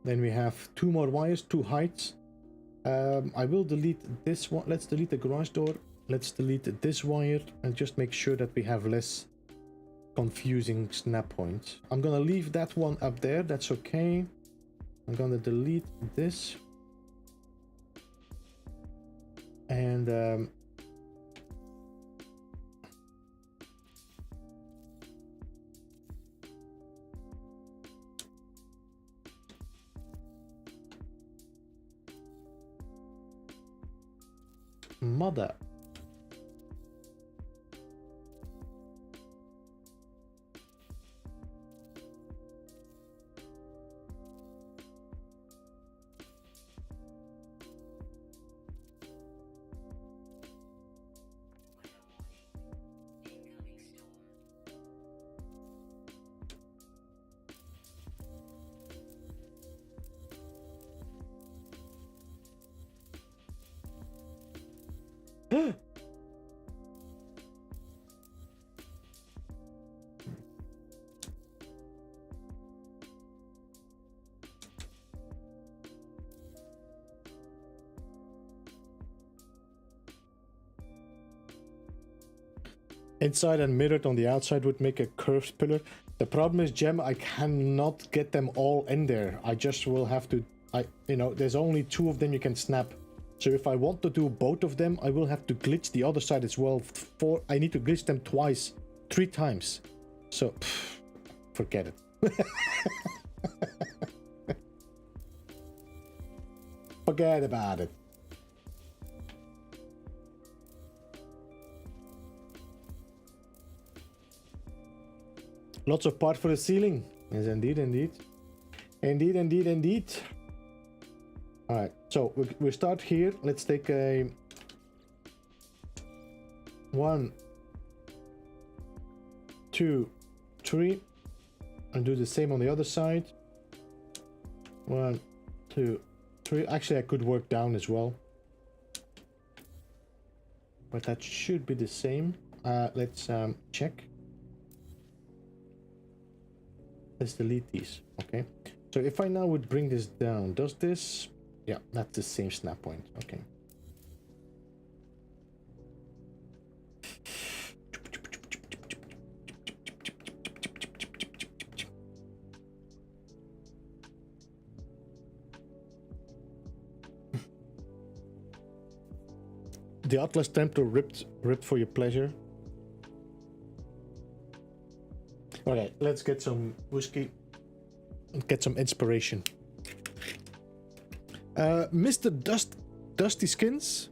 Then we have two more wires, two heights. I will delete this one. Let's delete the garage door. Let's delete this wire and just make sure that we have less confusing snap points. I'm gonna leave that one up there. That's okay. I'm gonna delete this. And mother. Inside and mirrored on the outside would make a curved pillar. The problem is, Gem, I cannot get them all in there. I just will have to, you know, there's only two of them you can snap. So if I want to do both of them, I will have to glitch the other side as well. I need to glitch them twice, 3 times. So, forget it. Forget about it. Lots of part for the ceiling. Yes, indeed, indeed. Indeed, indeed, indeed. Alright, so we start here. Let's take a 1, 2, 3. And do the same on the other side. 1, 2, 3. Actually, I could work down as well. But that should be the same. Let's check. Let's delete these. Okay. So if I now would bring this down, does this... Yeah, that's the same snap point. Okay. The Atlas Templar ripped for your pleasure. Okay, let's get some whiskey and get some inspiration. Mr. Dustykins,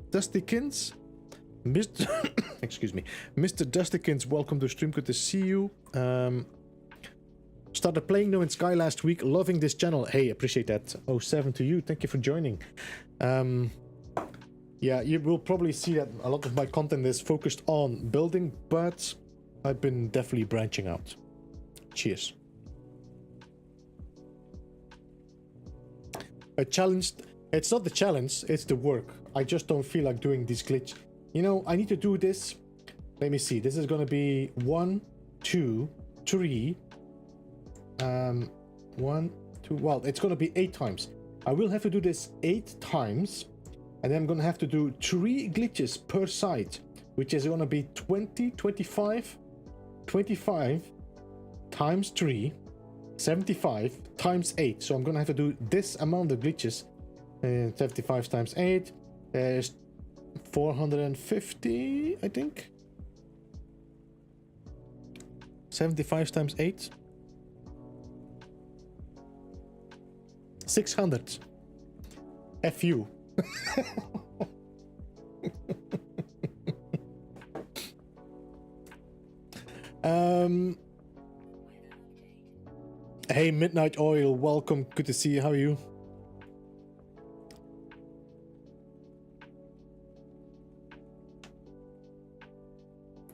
Mr. excuse me, Mr. Dustykins, welcome to stream. Good to see you. Started playing No Man's Sky last week. Loving this channel. Hey, appreciate that. 07 to you. Thank you for joining. Yeah, you will probably see that a lot of my content is focused on building, but I've been definitely branching out. Cheers. A challenge. It's not the challenge, it's the work. I just don't feel like doing this glitch. You know, I need to do this. Let me see. This is going to be 1, 2, 3. 1, 2. Well, it's going to be 8 times. I will have to do this 8 times. And then I'm going to have to do 3 glitches per side, which is going to be 20, 25 times 3, 75 times 8. So I'm going to have to do this amount of glitches. 75 times 8 is 450, I think. 75 times 8. 600. F you. Hey, Midnight Oil, welcome. Good to see you. How are you?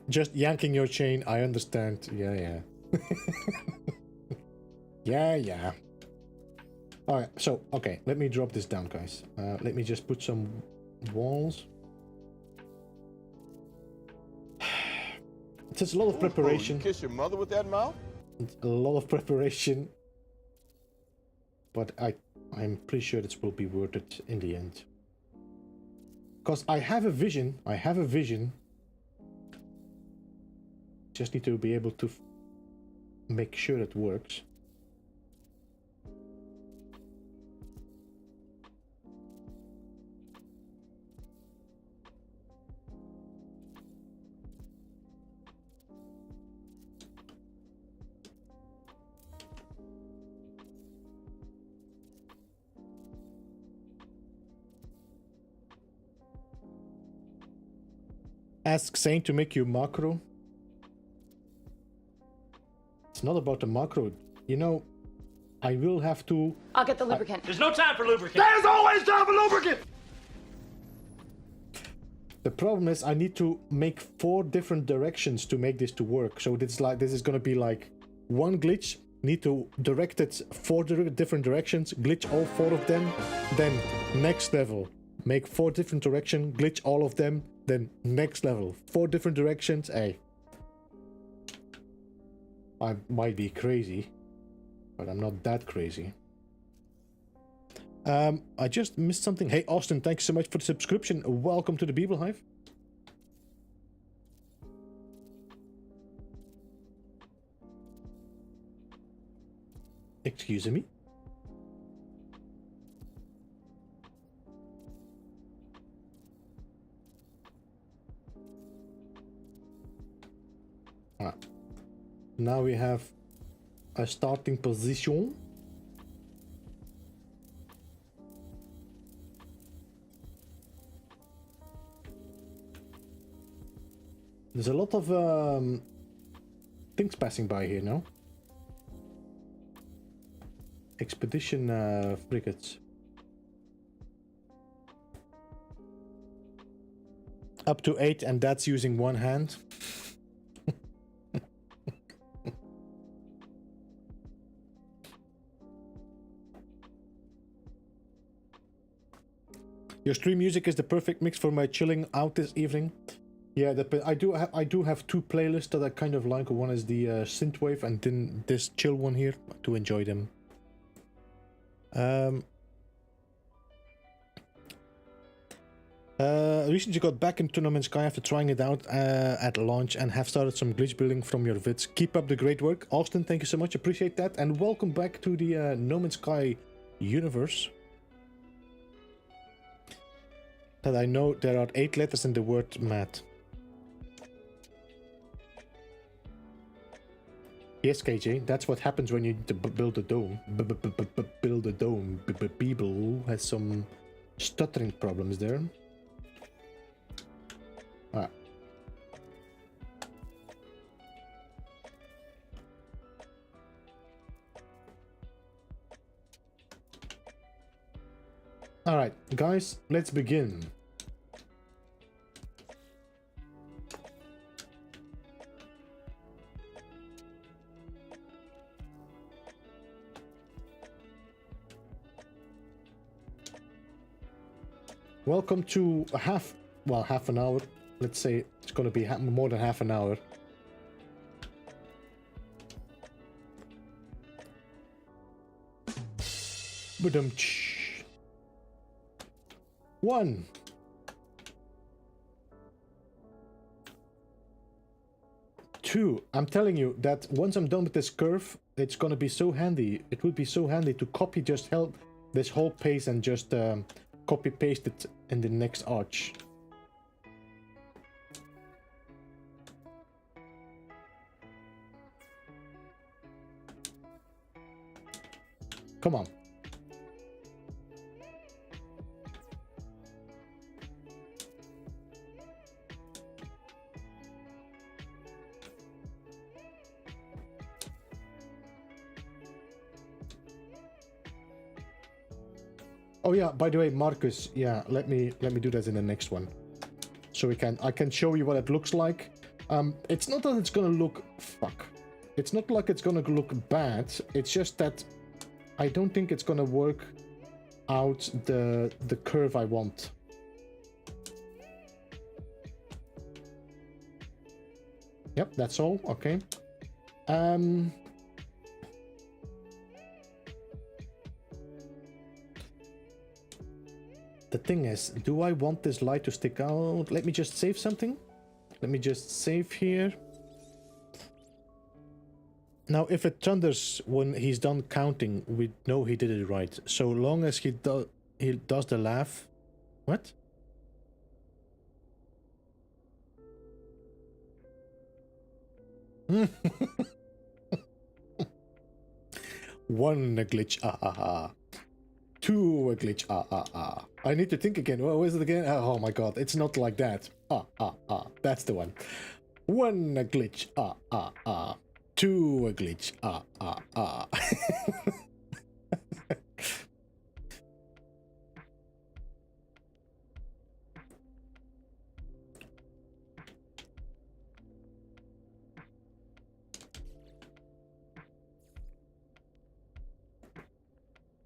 Just yanking your chain, I understand. Yeah. Yeah. Alright, so, okay, let me drop this down, guys. Let me just put some walls. It's a lot of preparation. You kiss your mother with that mouth? It's a lot of preparation. But I'm pretty sure this will be worth it in the end. Because I have a vision. Just need to be able to make sure it works. Ask Saint to make you macro. It's not about the macro. You know, I will have to... I'll get the lubricant. There's no time for lubricant. There's always time for lubricant! The problem is I need to make 4 different directions to make this to work. So this is gonna be like one glitch. Need to direct it 4 different directions, glitch all 4 of them. Then next level, make 4 different directions, glitch all of them. Then next level, 4 different directions. Hey, I might be crazy, but I'm not that crazy. I just missed something. Hey Austin, thanks so much for the subscription. Welcome to the Beeble Hive. Excuse me. Now we have a starting position. There's a lot of things passing by here now. Expedition frigates. Up to 8, and that's using one hand. Your stream music is the perfect mix for my chilling out this evening. Yeah, I do have 2 playlists that I kind of like. One is the synthwave, and then this chill one here. I do enjoy them. Recently got back into No Man's Sky after trying it out at launch and have started some glitch building from your vids. Keep up the great work. Austin, thank you so much. Appreciate that. And welcome back to the No Man's Sky universe. That I know there are 8 letters in the word mad. Yes, KJ, that's what happens when you build a dome. Build a dome. Beeble has some stuttering problems there. Alright. All right, guys, let's begin. Welcome to half an hour. Let's say it's going to be more than half an hour. Ba-dum-tsh. 1. 2. I'm telling you that once I'm done with this curve, it's going to be so handy. It would be so handy to copy just this whole page and just copy paste it in the next arch. Come on. Oh yeah, by the way, Marcus, yeah, let me do that in the next one. So I can show you what it looks like. It's not that it's gonna look It's not like it's gonna look bad. It's just that I don't think it's gonna work out the curve I want. Yep, that's all. Okay. The thing is, do I want this light to stick out? Let me just save something. Let me just save here. Now, if it thunders when he's done counting, we know he did it right. So long as he does the laugh. What? One glitch, ah. 2 glitch, ah. I need to think again. What was it again? Oh my god, it's not like that. Ah. That's the one. 1 glitch, ah. 2 glitch, ah.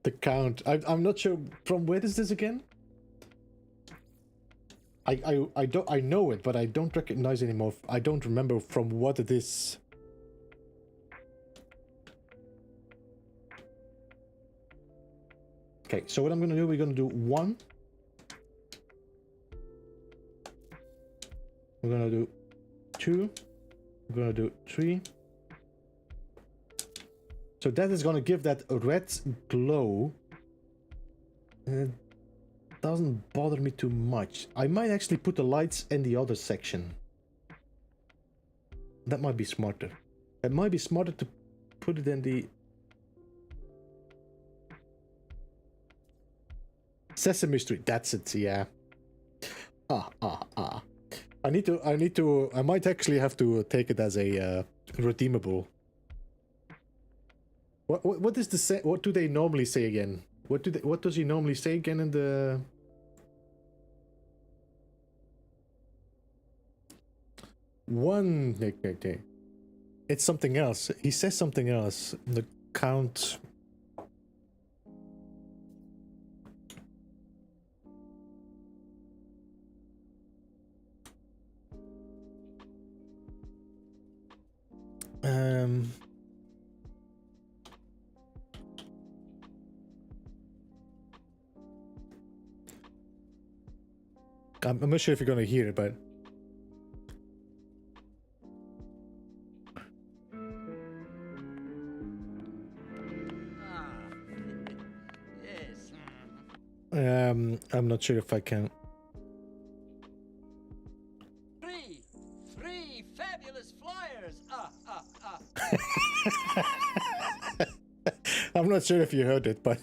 The count. I'm not sure from where is this again? I know it, but I don't recognize anymore. I don't remember from what it is. Okay, so what I'm gonna do, we're gonna do 1. We're gonna do 2. We're gonna do 3. So that is going to give that red glow. It doesn't bother me too much. I might actually put the lights in the other section. That might be smarter. It might be smarter to put it in the... Sesame Street, that's it, yeah. I might actually have to take it as a redeemable. What is the what do they normally say again? What does he normally say again in the... Okay. It's something else. He says something else. The count. I'm not sure if you're gonna hear it, but I'm not sure if I can. Three fabulous flyers. I'm not sure if you heard it, but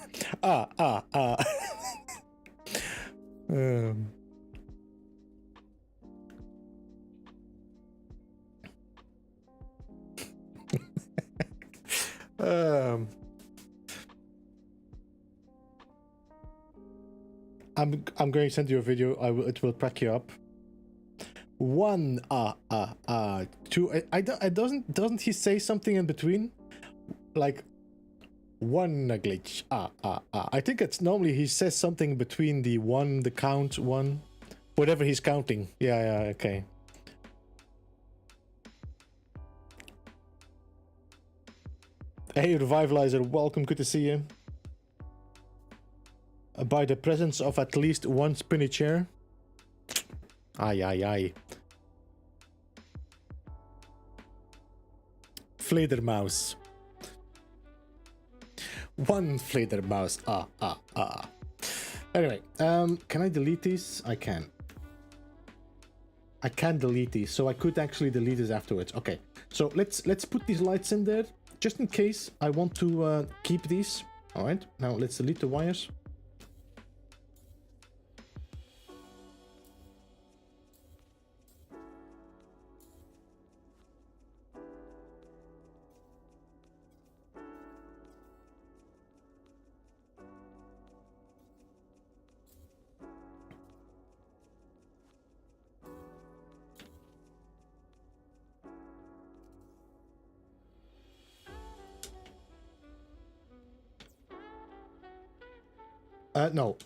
I'm going to send you a video. It will crack you up. 1 2 I doesn't he say something in between? Like 1 glitch. I think it's normally he says something between the 1, the count 1, whatever he's counting. Yeah, okay. Hey, Revivalizer, welcome, good to see you. By the presence of at least 1 spinny chair. Aye. Fledermaus. 1 Fledermaus. Anyway, can I delete these? I can. I can delete these, so I could actually delete this afterwards. Okay, so let's put these lights in there, just in case I want to keep these. All right, now let's delete the wires. No,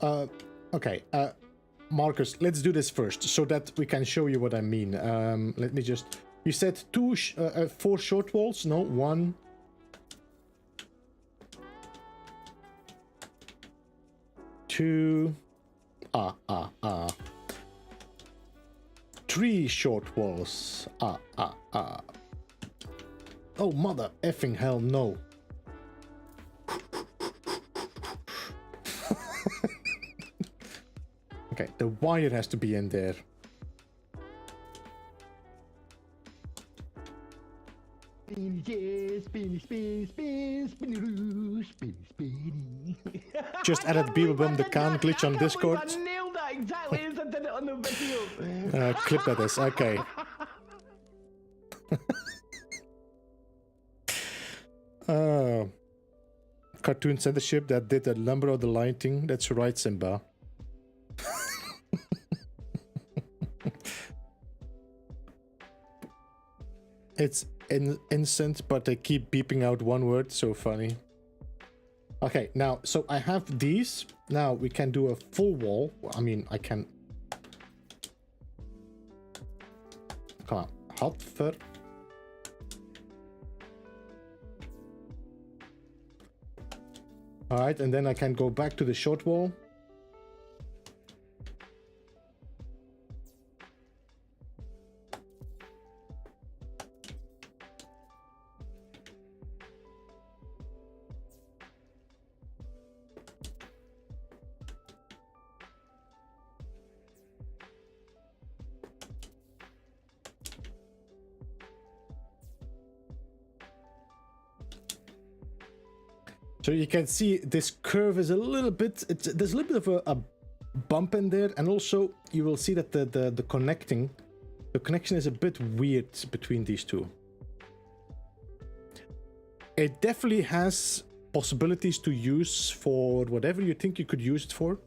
okay, Marcus, let's do this first so that we can show you what I mean. Let me just, you said 4 short walls? No, 1. 2. 3 short walls. Oh, mother effing hell, no. Okay, the wire has to be in there. Just added Beeblebum the can glitch on Discord. I nailed that exactly as I did it on the video. Clip that is, okay. Cartoon censorship that did a number of the lighting. That's right, Simba. It's instant, but they keep beeping out one word. So funny. Okay, now, so I have these. Now we can do a full wall. I mean, I can... Come on. Hot fur. Alright, and then I can go back to the short wall. So you can see this curve is a little bit, there's a little bit of a bump in there, and also you will see that the connection is a bit weird between these two. It definitely has possibilities to use for whatever you think you could use it for.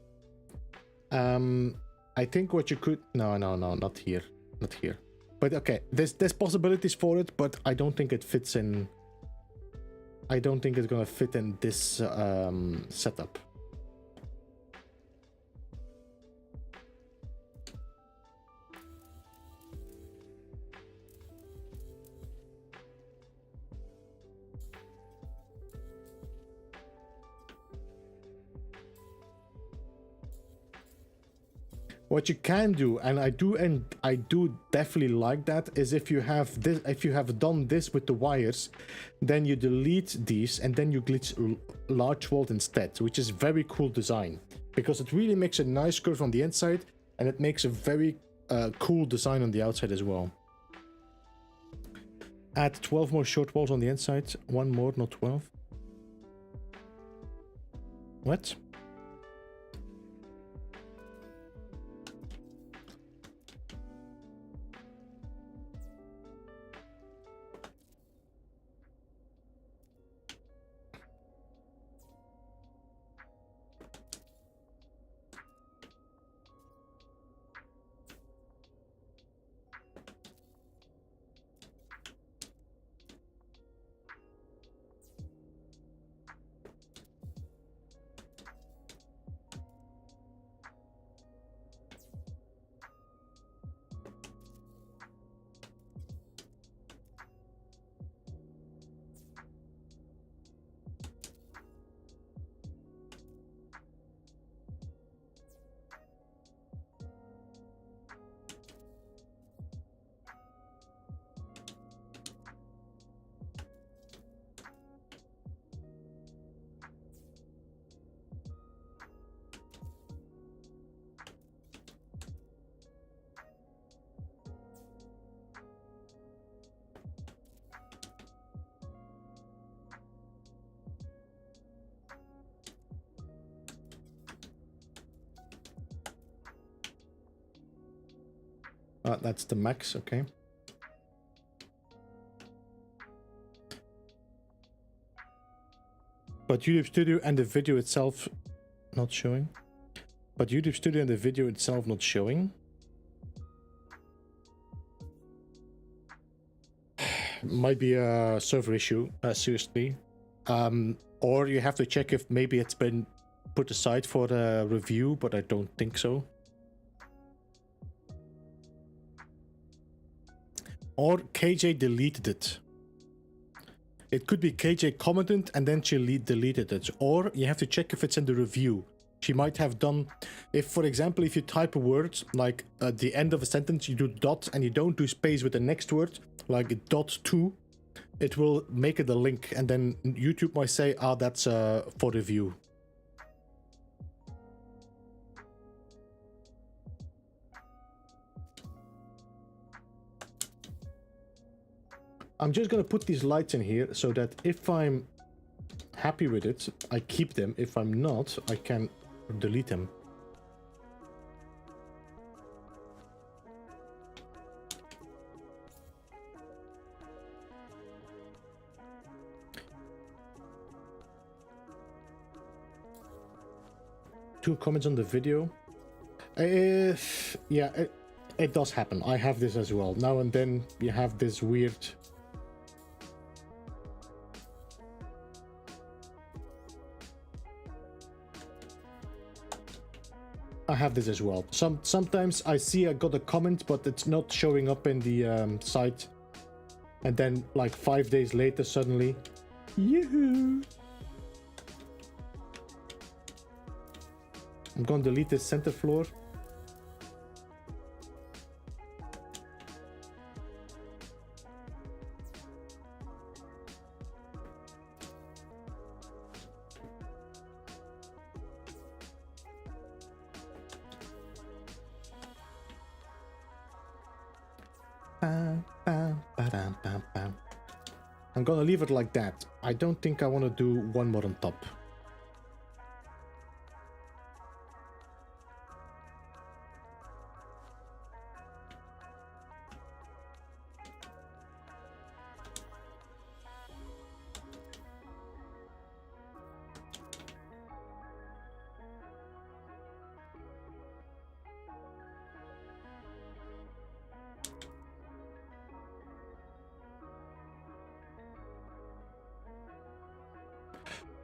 I think what you could, no, not here, not here. But okay, there's possibilities for it, but I don't think it fits in. I don't think it's gonna fit in this setup. What you can do, and I do definitely like that, is if you have this, if you have done this with the wires, then you delete these and then you glitch large vault instead, which is very cool design, because it really makes a nice curve on the inside and it makes a very cool design on the outside as well. Add 12 more short walls on the inside. 1 more, not 12. What? That's the max, okay. But YouTube Studio and the video itself not showing. But YouTube Studio and the video itself not showing. Might be a server issue, seriously. Or you have to check if maybe it's been put aside for the review, but I don't think so. Or KJ deleted it. It could be KJ commented and then she deleted it. Or you have to check if it's in the review. She might have done, if for example, if you type a word, like at the end of a sentence, you do dot and you don't do space with the next word, like dot to, it will make it a link. And then YouTube might say, ah, that's for review. I'm just gonna put these lights in here so that if I'm happy with it, I keep them. If I'm not, I can delete them. Two comments on the video. Yeah, it does happen. I have this as well. Now and then you have this weird... I have this as well. Sometimes I see I got a comment, but it's not showing up in the site. And then like 5 days later, suddenly, yoo-hoo! I'm gonna delete this center floor. I'm gonna leave it like that. I don't think I want to do one more on top.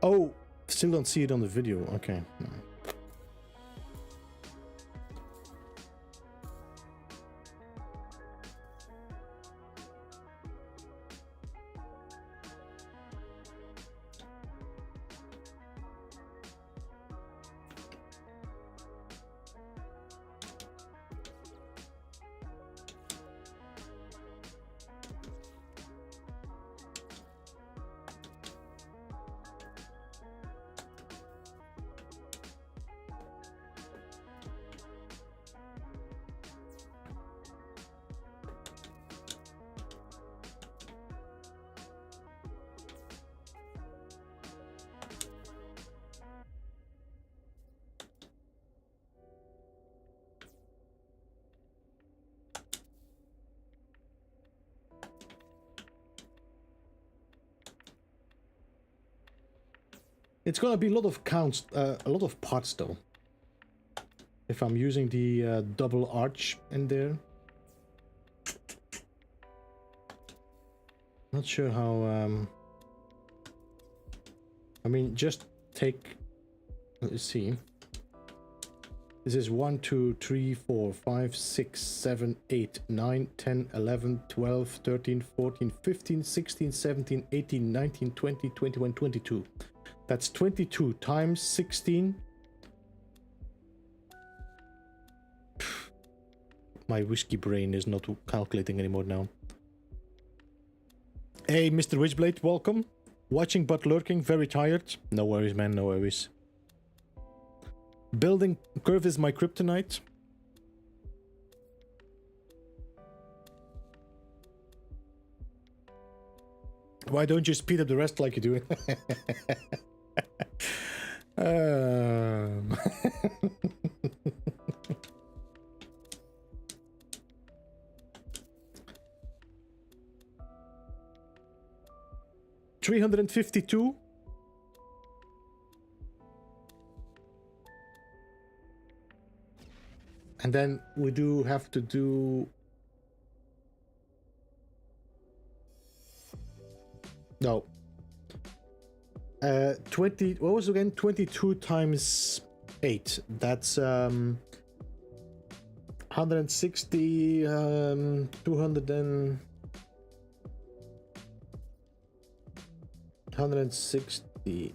Oh, still don't see it on the video. Okay. No. It's gonna be a lot of counts, a lot of parts though. If I'm using the double arch in there. Not sure how, I mean, just take, let's see. This is 1, 2, 3, 4, 5, 6, 7, 8, 9, 10, 11, 12, 13, 14, 15, 16, 17, 18, 19, 20, 21, 22. That's 22 times 16. My whiskey brain is not calculating anymore now. Hey, Mr. Witchblade, welcome. Watching but lurking, very tired. No worries, man, no worries. Building curve is my kryptonite. Why don't you speed up the rest like you do? 352. And then we do have to do... No. 20... What was it again? 22 times 8. That's 160... 200 and... 160...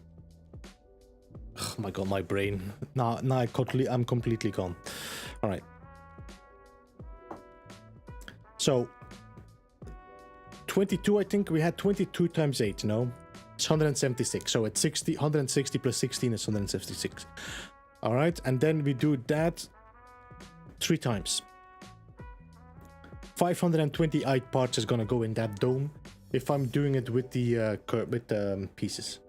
Oh my god, my brain. Now I'm completely gone. All right. So 22, I think we had 22 times 8, no? It's 176. So it's 160 plus 16 is 176. All right, and then we do that 3 times. 528 parts is gonna go in that dome if I'm doing it with the pieces.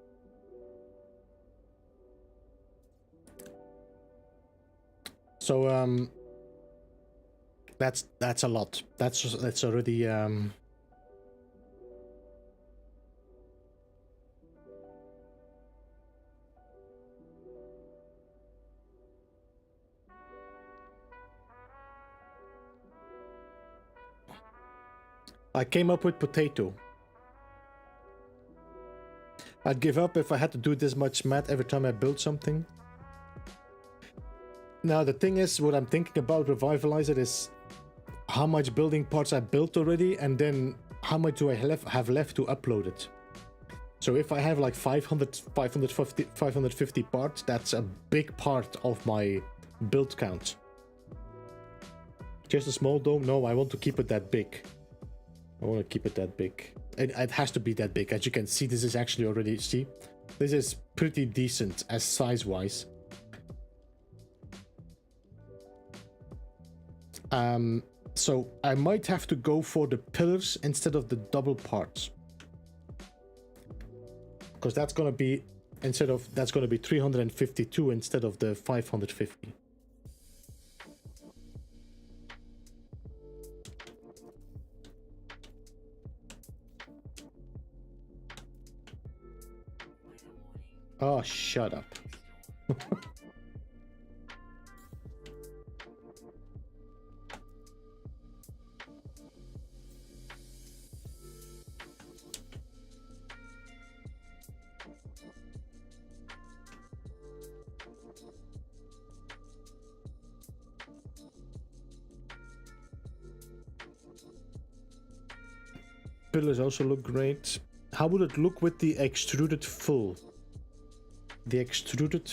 So that's a lot. That's already I came up with potato. I'd give up if I had to do this much math every time I build something. Now the thing is, what I'm thinking about Revivalize it is how much building parts I built already, and then how much do I have left to upload it. So if I have like 550 parts, that's a big part of my build count. Just a small dome? No, I want to keep it that big. I want to keep it that big. It has to be that big. As you can see, this is actually already... See? This is pretty decent as size-wise. So I might have to go for the pillars instead of the double parts. Because that's going to be... That's going to be 352 instead of the 550. Oh, shut up. Pillars also look great. How would it look with the extruded full? The extruded...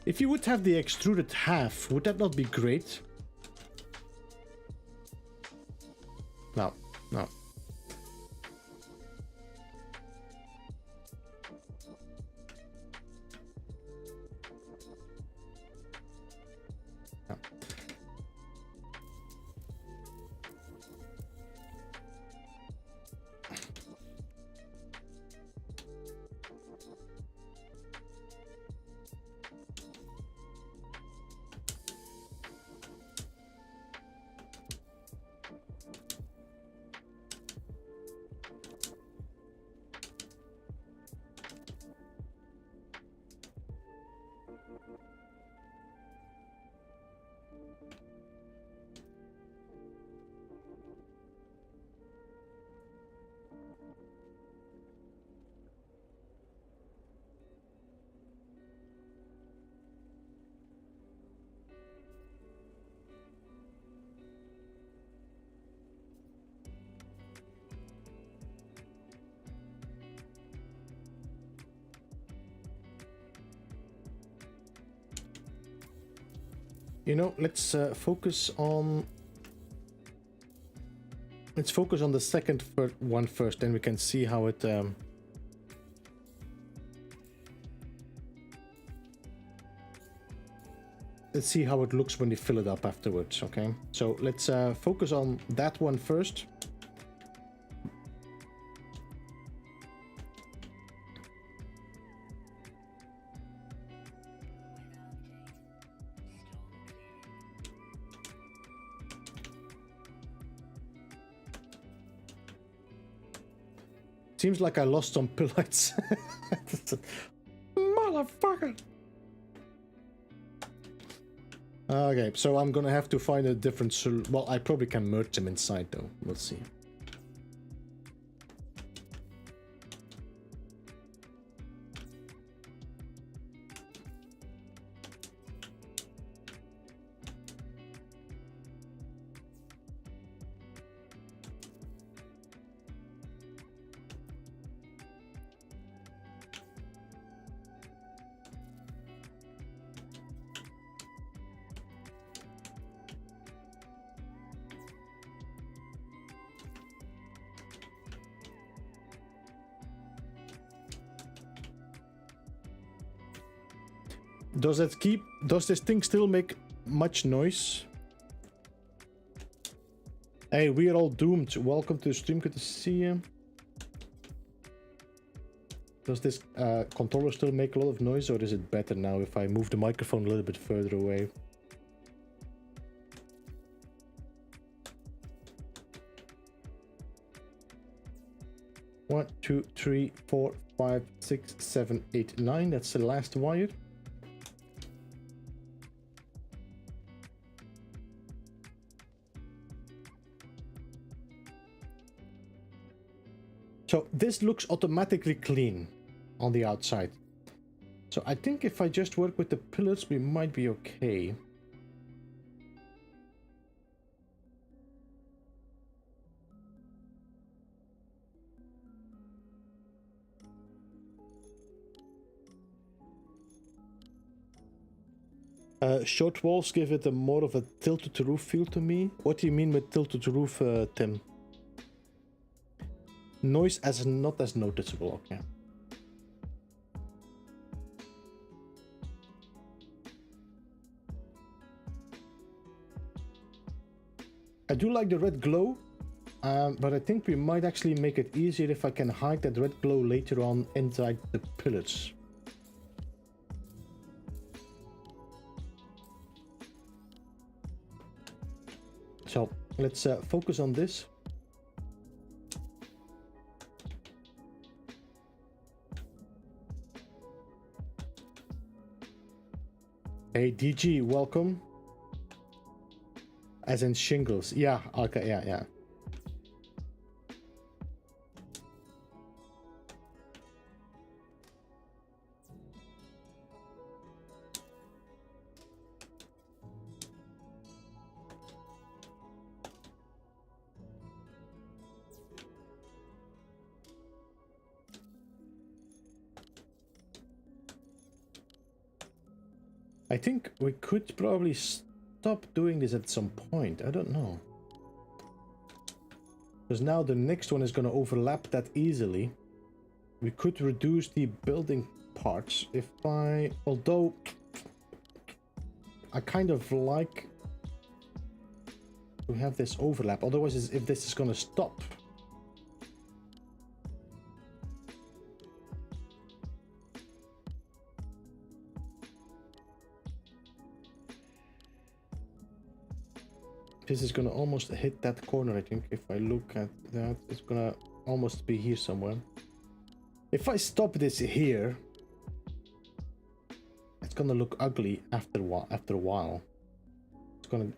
If you would have the extruded half, would that not be great? No, no. No. You know, let's focus on... Let's focus on the second one first, then we can see how it... Let's see how it looks when you fill it up afterwards, okay? So let's focus on that one first. Seems like I lost some pillets. Motherfucker! Okay, so I'm gonna have to find a different well, I probably can merge them inside though. We'll see. Does this thing still make much noise? Hey, we are all doomed. Welcome to the stream, good to see you. Does this controller still make a lot of noise, or is it better now if I move the microphone a little bit further away? One, two, three, 4, 5, 6, 7, 8, 9. That's the last wire. So this looks automatically clean on the outside. So I think if I just work with the pillars, we might be okay. Short walls give it a more of a tilted roof feel to me. What do you mean with tilted roof, Tim? Noise as not as noticeable, okay. I do like the red glow, but I think we might actually make it easier if I can hide that red glow later on inside the pillars. So let's focus on this. Hey DG, welcome. As in shingles. Yeah, okay, yeah. I think we could probably stop doing this at some point. I don't know. Because now the next one is going to overlap that easily. We could reduce the building parts if although I kind of like to have this overlap. Otherwise, if this is going to stop. This is gonna almost hit that corner, I think. If I look at that, it's gonna almost be here somewhere. If I stop this here, it's gonna look ugly after a while.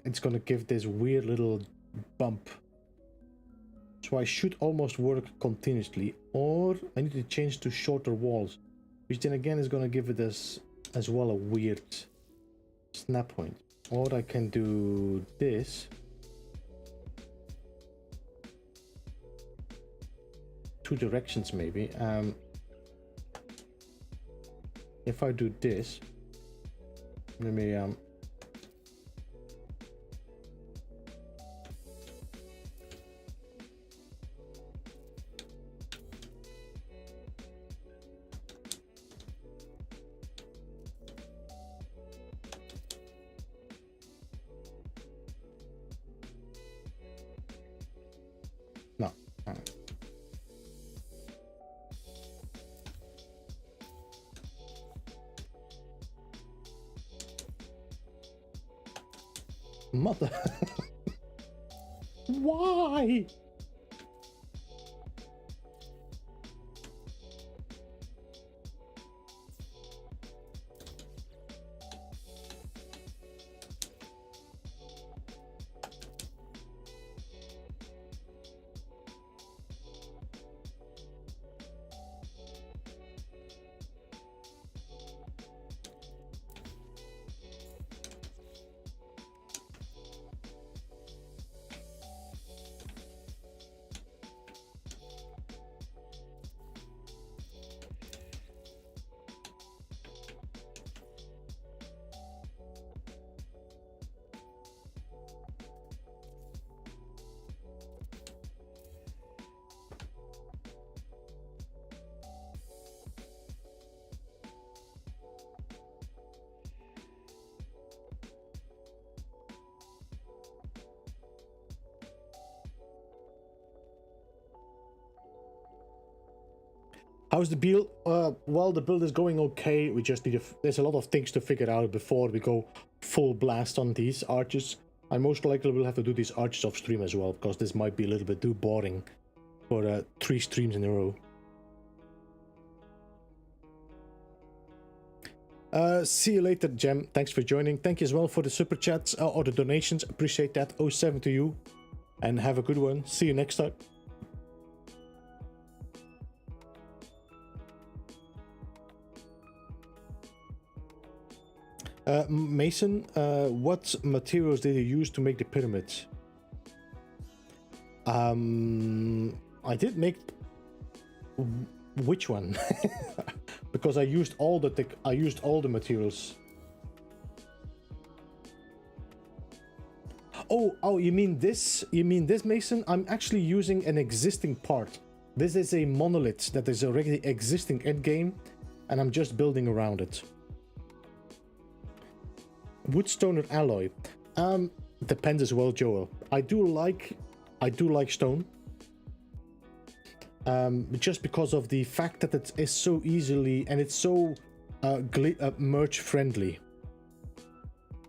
It's gonna give this weird little bump. So I should almost work continuously, or I need to change to shorter walls, which then again is gonna give it as well a weird snap point. Or I can do this. Two directions maybe. If I do this, let me Mother. Why? How's the build? Well, the build is going okay. We just need there's a lot of things to figure out before we go full blast on these arches. I most likely will have to do these arches off stream as well, because this might be a little bit too boring for 3 streams in a row. See you later, Jem. Thanks for joining. Thank you as well for the super chats or the donations. Appreciate that. 07 to you. And have a good one. See you next time. Mason, what materials did you use to make the pyramids? I did make... Which one? Because I used all the materials. Oh, you mean this? You mean this, Mason? I'm actually using an existing part. This is a monolith that is already existing endgame, and I'm just building around it. Wood, stone, or alloy? Depends as well, Joel. I do like stone. Just because of the fact that it is so easily and it's so merge friendly.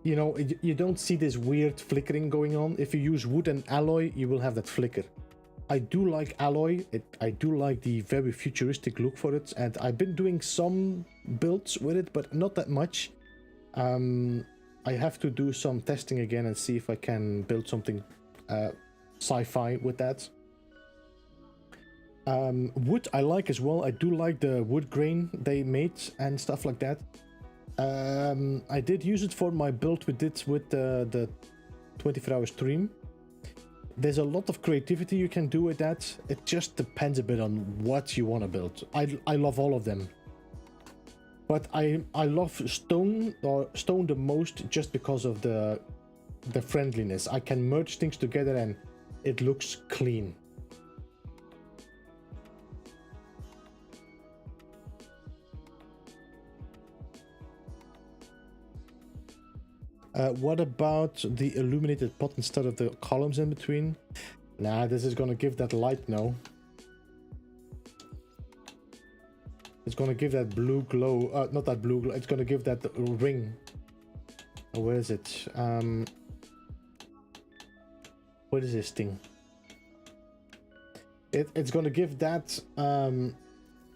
You know, you don't see this weird flickering going on. If you use wood and alloy, you will have that flicker. I do like alloy. I do like the very futuristic look for it, and I've been doing some builds with it, but not that much. I have to do some testing again and see if I can build something sci-fi with that. Wood I like as well. I do like the wood grain they made and stuff like that. I did use it for my build we did with the 24-hour stream. There's a lot of creativity you can do with that. It just depends a bit on what you want to build. I love all of them. But I love stone the most just because of the friendliness. I can merge things together and it looks clean. What about the illuminated pot instead of the columns in between? Nah, this is gonna give that light now. It's gonna give that blue glow, not that blue glow, it's gonna give that ring. Oh, where is it? What is this thing? It's gonna give that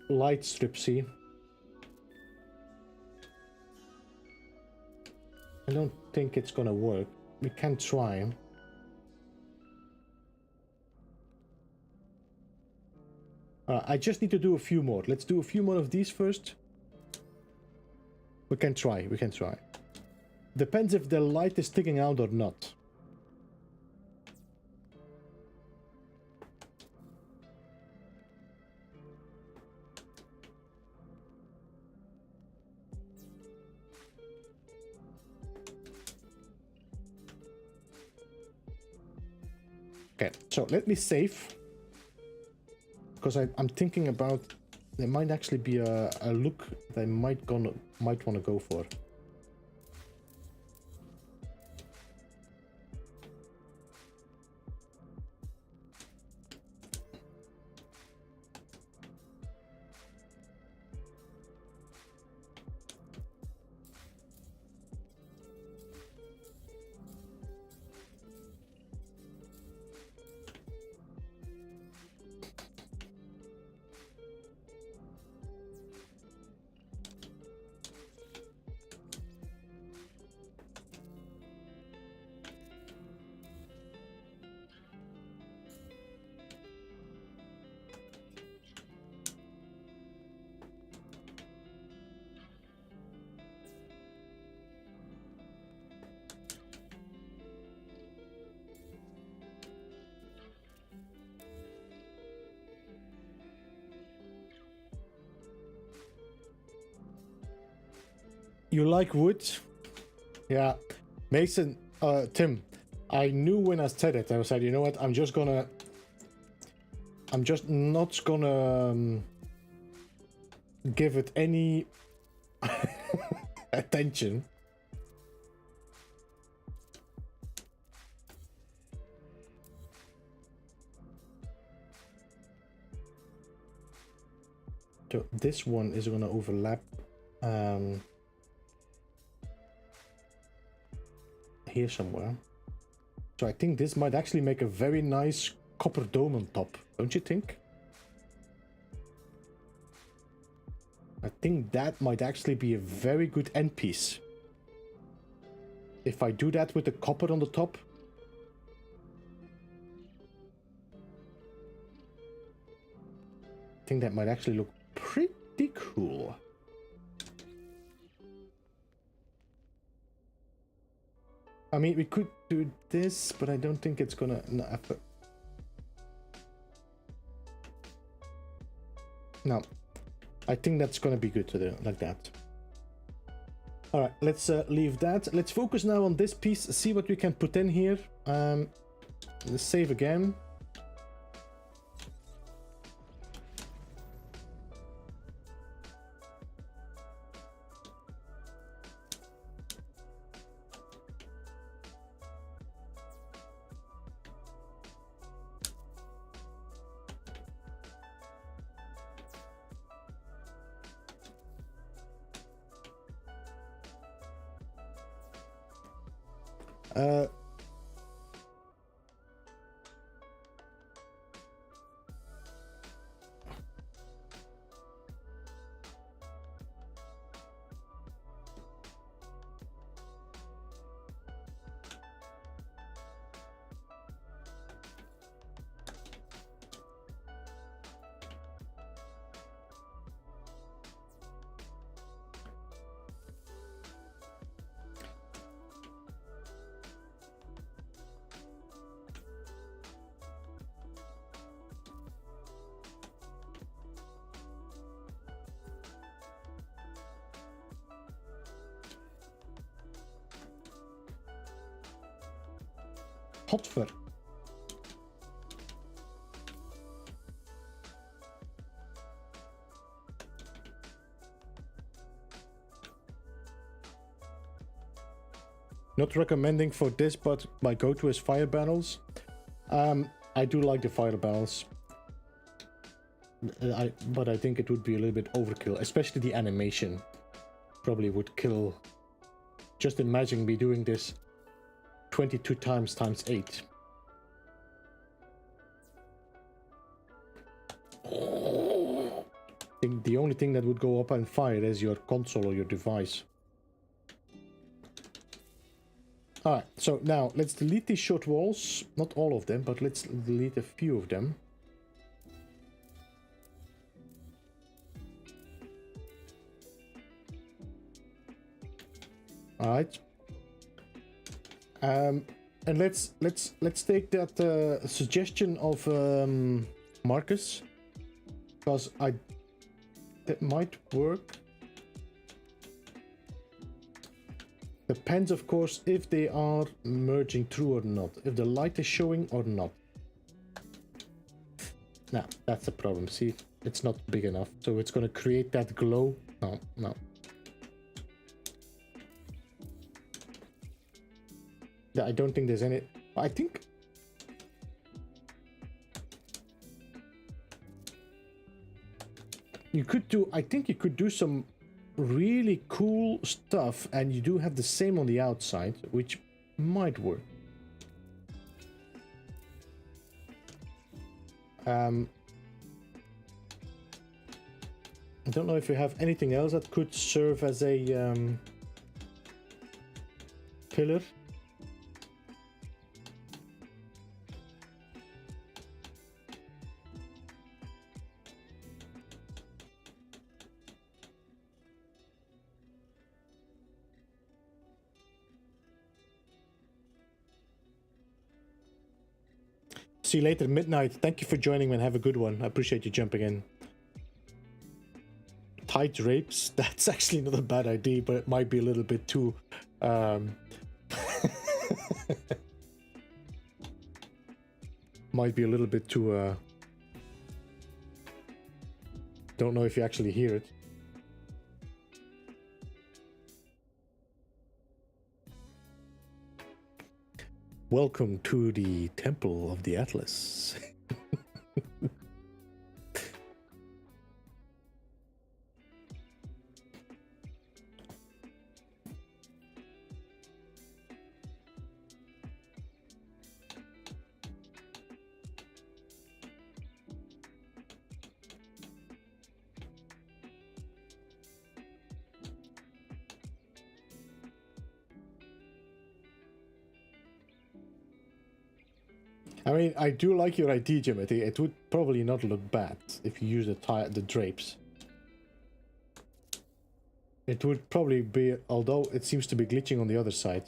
light strip, see? I don't think it's gonna work. We can try. I just need to do a few more. Let's do a few more of these first. We can try. Depends if the light is sticking out or not. Okay, so let me save. Because I'm thinking about there might actually be a look that I might want to go for. You like wood? Yeah. Mason, Tim, I knew when I said it, I said, you know what, I'm just not gonna give it any attention. So this one is gonna overlap here somewhere. So I think this might actually make a very nice copper dome on top, don't you think? I think that might actually be a very good end piece. If I do that with the copper on the top. I think that might actually look pretty cool. I mean, we could do this, but I don't think it's gonna... No. I think that's gonna be good to do like that. Alright, let's leave that. Let's focus now on this piece, see what we can put in here. Let's save again. Potver. Not recommending for this, but my go-to is fire barrels. I do like the fire barrels. But I think it would be a little bit overkill, especially the animation. Probably would kill. Just imagine me doing this 22 times 8. I think the only thing that would go up on fire is your console or your device. Alright, so now let's delete these short walls. Not all of them, but let's delete a few of them. Alright. And let's take that suggestion of Marcus, because that might work. Depends, of course, if they are merging through or not, if the light is showing or not. Now that's the problem. See, it's not big enough, so it's going to create that glow. No. I don't think there's any. I think you could do. I think you could do some really cool stuff, and you do have the same on the outside, which might work. I don't know if you have anything else that could serve as a pillar. See you later, midnight. Thank you for joining, man. Have a good one. I appreciate you jumping in. tie drapes. That's actually not a bad idea, but it might be a little bit too might be a little bit too don't know if you actually hear it. Welcome to the Temple of the Atlas. I mean, I do like your idea, Jimmy. It would probably not look bad if you use the drapes. It would probably be, although it seems to be glitching on the other side.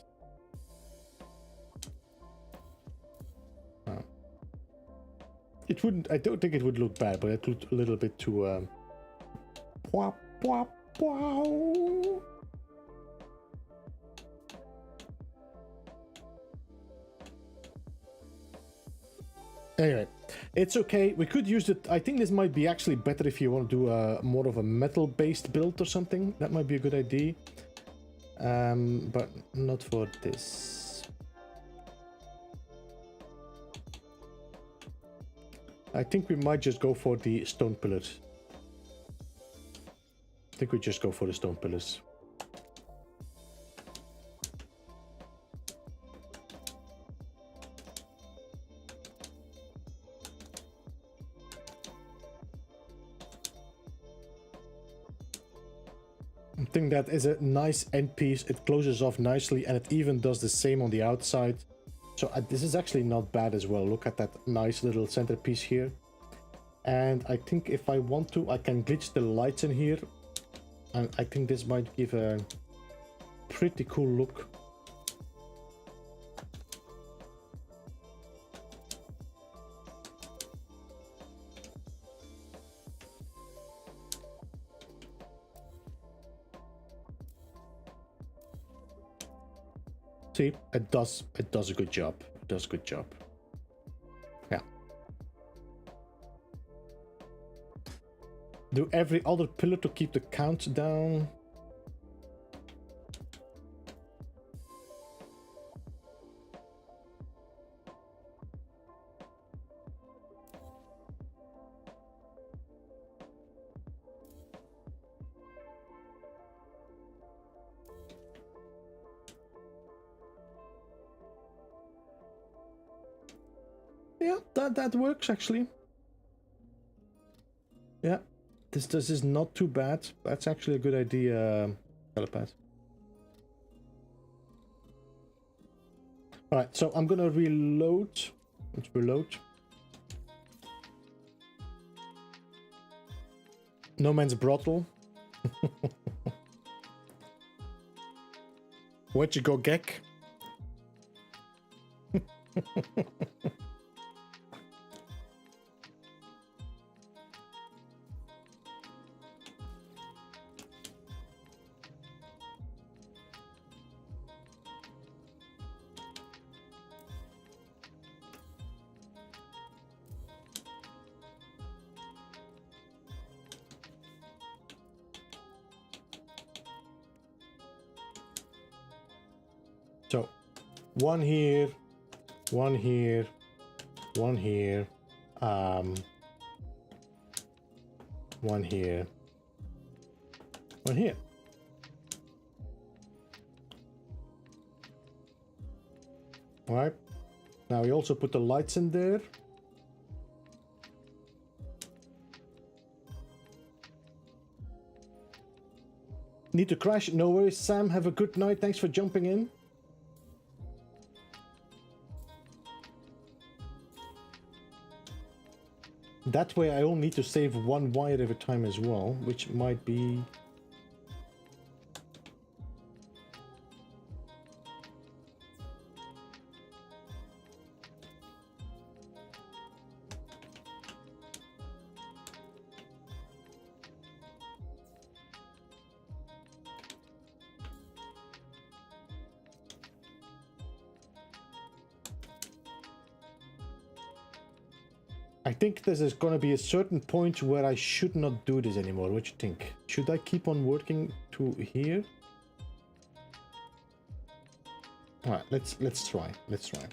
It wouldn't, I don't think it would look bad, but it looked a little bit too, pwop, pwop, wow. Anyway, it's okay. We could use it. I think this might be actually better if you want to do more of a metal-based build or something. That might be a good idea. But not for this. I think we might just go for the stone pillars. I think we just go for the stone pillars. I think that is a nice end piece. It closes off nicely and it even does the same on the outside. So this is actually not bad as well. Look at that nice little centerpiece here. And I think if I want to, I can glitch the lights in here. And I think this might give a pretty cool look. See, it does a good job. It does a good job. Yeah. Do every other pillar to keep the count down. Yeah, that works actually. Yeah, this is not too bad. That's actually a good idea, Telepath. All right, so I'm gonna reload. Let's reload. No man's brothel. Where'd you go, Gek? So, one here, one here, one here, one here, one here. All right. Now we also put the lights in there. Need to crash? No worries, Sam. Have a good night. Thanks for jumping in. That way I only need to save one wire every time as well, which might be... I think this is gonna be a certain point where I should not do this anymore. What do you think? Should I keep on working to here? Alright, let's try. Let's try.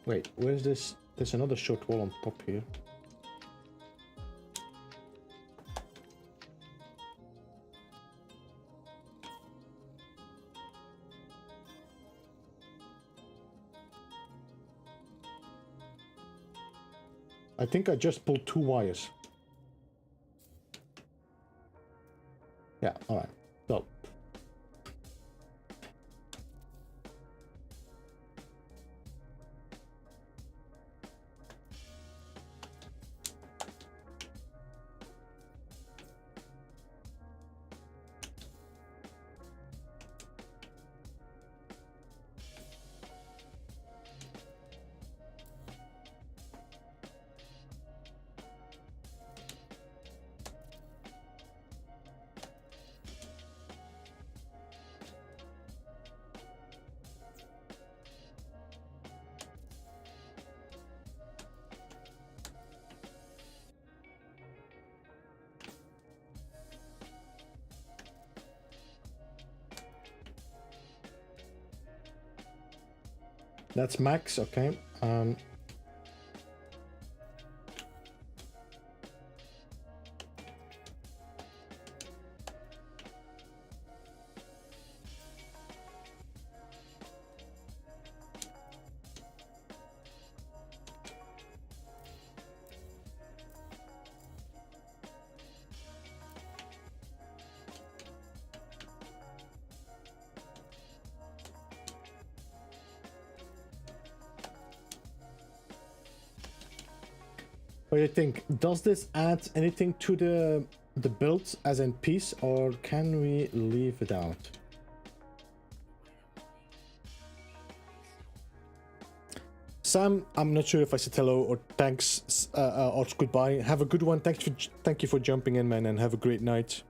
Wait, where's this? There's another short wall on top here. I think I just pulled 2 wires. Yeah, alright. So. That's max, okay. What do you think? Does this add anything to the build as in piece, or can we leave it out? Sam, I'm not sure if I said hello or thanks or goodbye. Have a good one. Thank you for jumping in, man, and have a great night.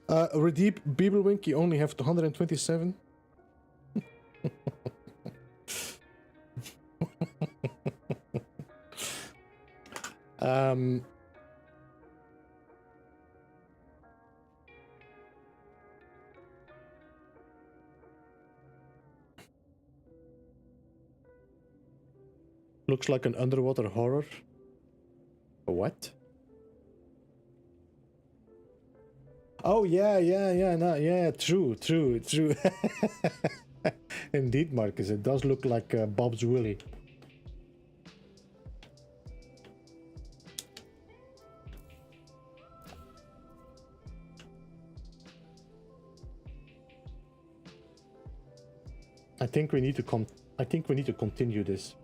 Redeep Beeblewink, you only have 127. Looks like an underwater horror. What? Oh yeah, no, yeah, true. Indeed, Marcus, it does look like Bob's Willie. I think we need to continue this.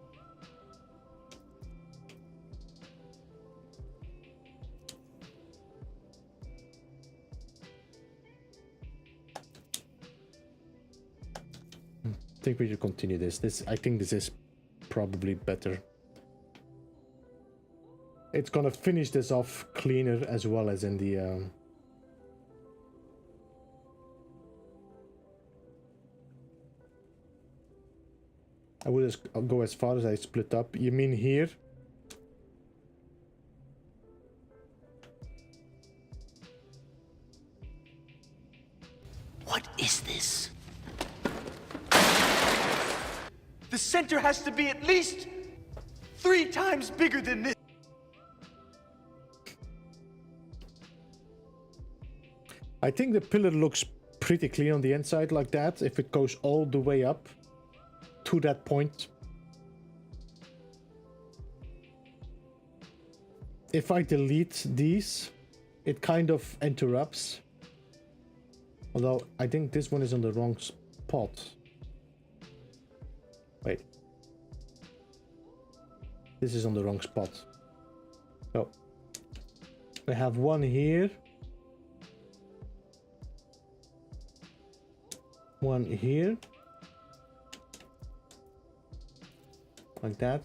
I think we should continue this. I think this is probably better. It's gonna finish this off cleaner as well as in the I would just go as far as I split up. You mean here? What is this? The center has to be at least 3 times bigger than this. I think the pillar looks pretty clean on the inside like that, if it goes all the way up to that point. If I delete these, it kind of interrupts. Although, I think this one is on the wrong spot. Wait. This is on the wrong spot. So, we have one here. One here. Like that.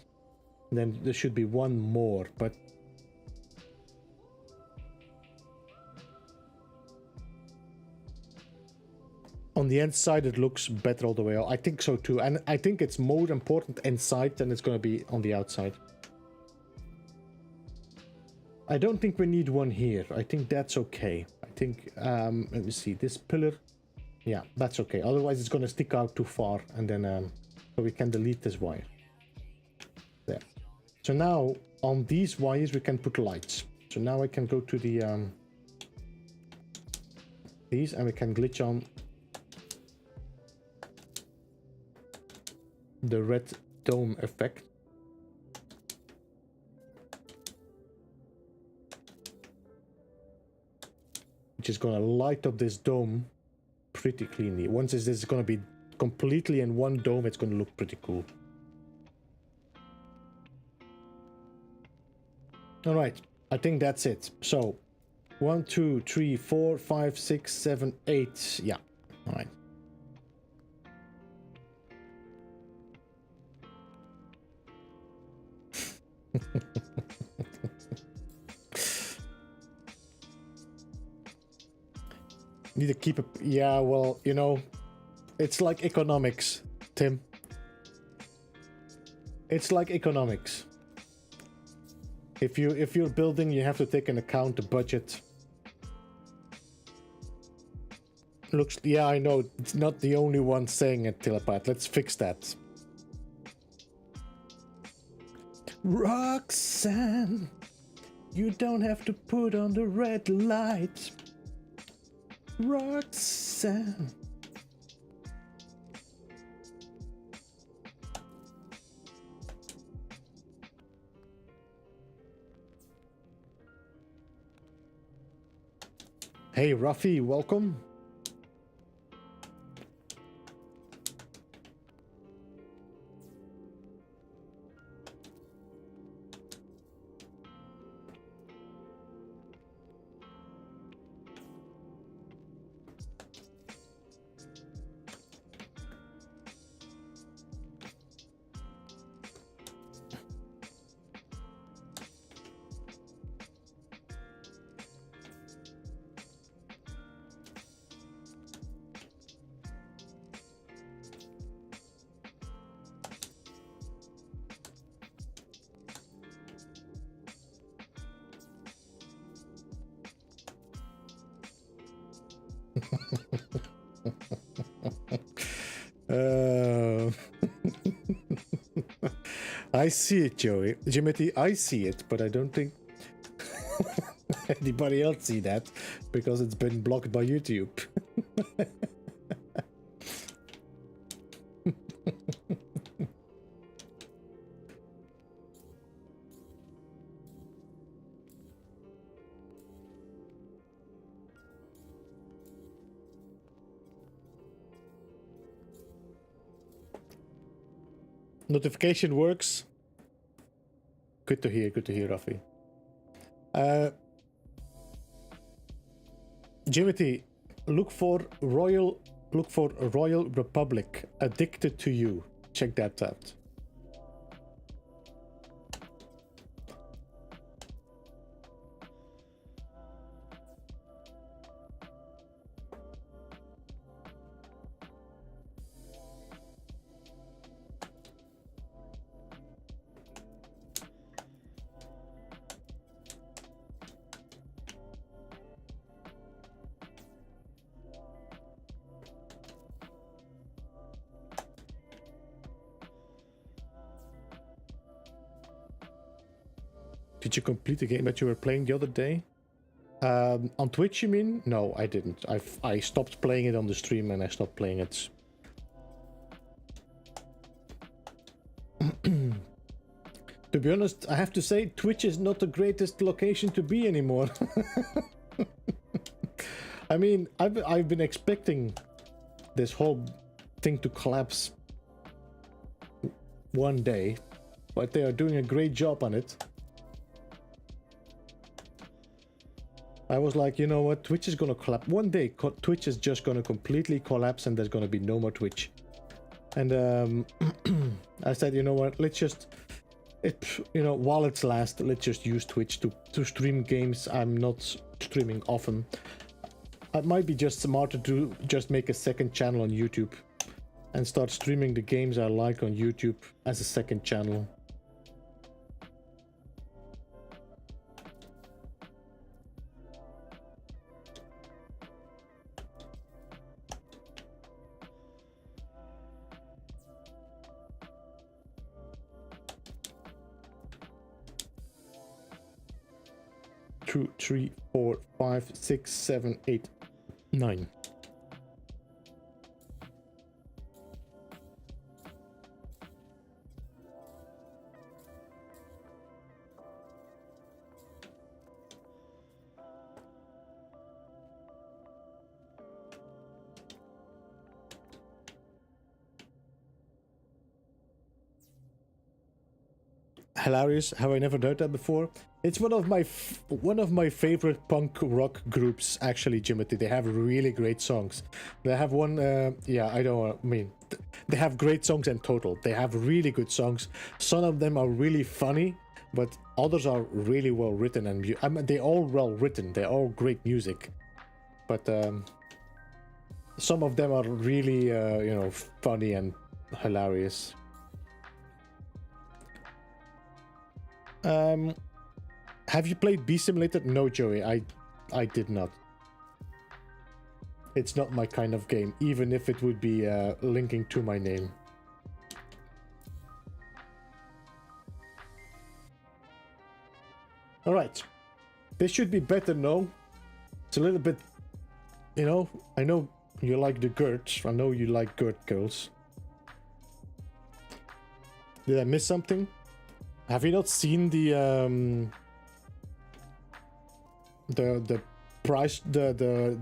And then there should be one more, but on the inside, it looks better all the way. I think so too, and I think it's more important inside than it's going to be on the outside. I don't think we need one here. I think that's okay. I think, let me see, this pillar. Yeah, that's okay. Otherwise, it's going to stick out too far, and then so we can delete this wire. There. So now on these wires we can put lights. So now I can go to the these, and we can glitch on the red dome effect. Which is going to light up this dome pretty cleanly. Once this is going to be completely in one dome, it's going to look pretty cool. All right, I think that's it. So 1, 2, 3, 4, 5, 6, 7, 8. Yeah, all right. Need to keep it. Yeah, well, you know, it's like economics, Tim. It's like economics. If you're building, you have to take into account the budget. Looks, yeah, I know it's not the only one saying it, Telepath. Let's fix that. Roxanne, you don't have to put on the red light. Roxanne. Hey, Worfie, welcome. I see it, Joey. Jimothy, I see it, but I don't think anybody else see that because it's been blocked by YouTube. Notification works. Good to hear, Worfie. Jimothy, look for Royal Republic, Addicted to You. Check that out. Did you complete the game that you were playing the other day? On Twitch, you mean? No, I didn't. I stopped playing it on the stream and I stopped playing it. To be honest, I have to say Twitch is not the greatest location to be anymore. I mean, I've been expecting this whole thing to collapse one day, but they are doing a great job on it. I was like, you know what, Twitch is gonna collapse. One day, Twitch is just gonna completely collapse and there's gonna be no more Twitch. And I said, you know what, let's just, while it's last, let's just use Twitch to stream games. I'm not streaming often. It might be just smarter to just make a second channel on YouTube and start streaming the games I like on YouTube as a second channel. Two, 3, 4, 5, 6, 7, 8, 9. Hilarious. Have I never done that before? It's one of my favorite punk rock groups, actually, Jimothy. They have really great songs. They have one, they have great songs in total. They have really good songs. Some of them are really funny, but others are really well written, and I mean, they're all well written. They're all great music, but some of them are really, funny and hilarious. Have you played Bee Simulator? No, Joey, I did not. It's not my kind of game, even if it would be linking to my name. All right, this should be better, no? It's a little bit, I know you like the GERT. I know you like GERT girls. Did I miss something? Have you not seen the price, the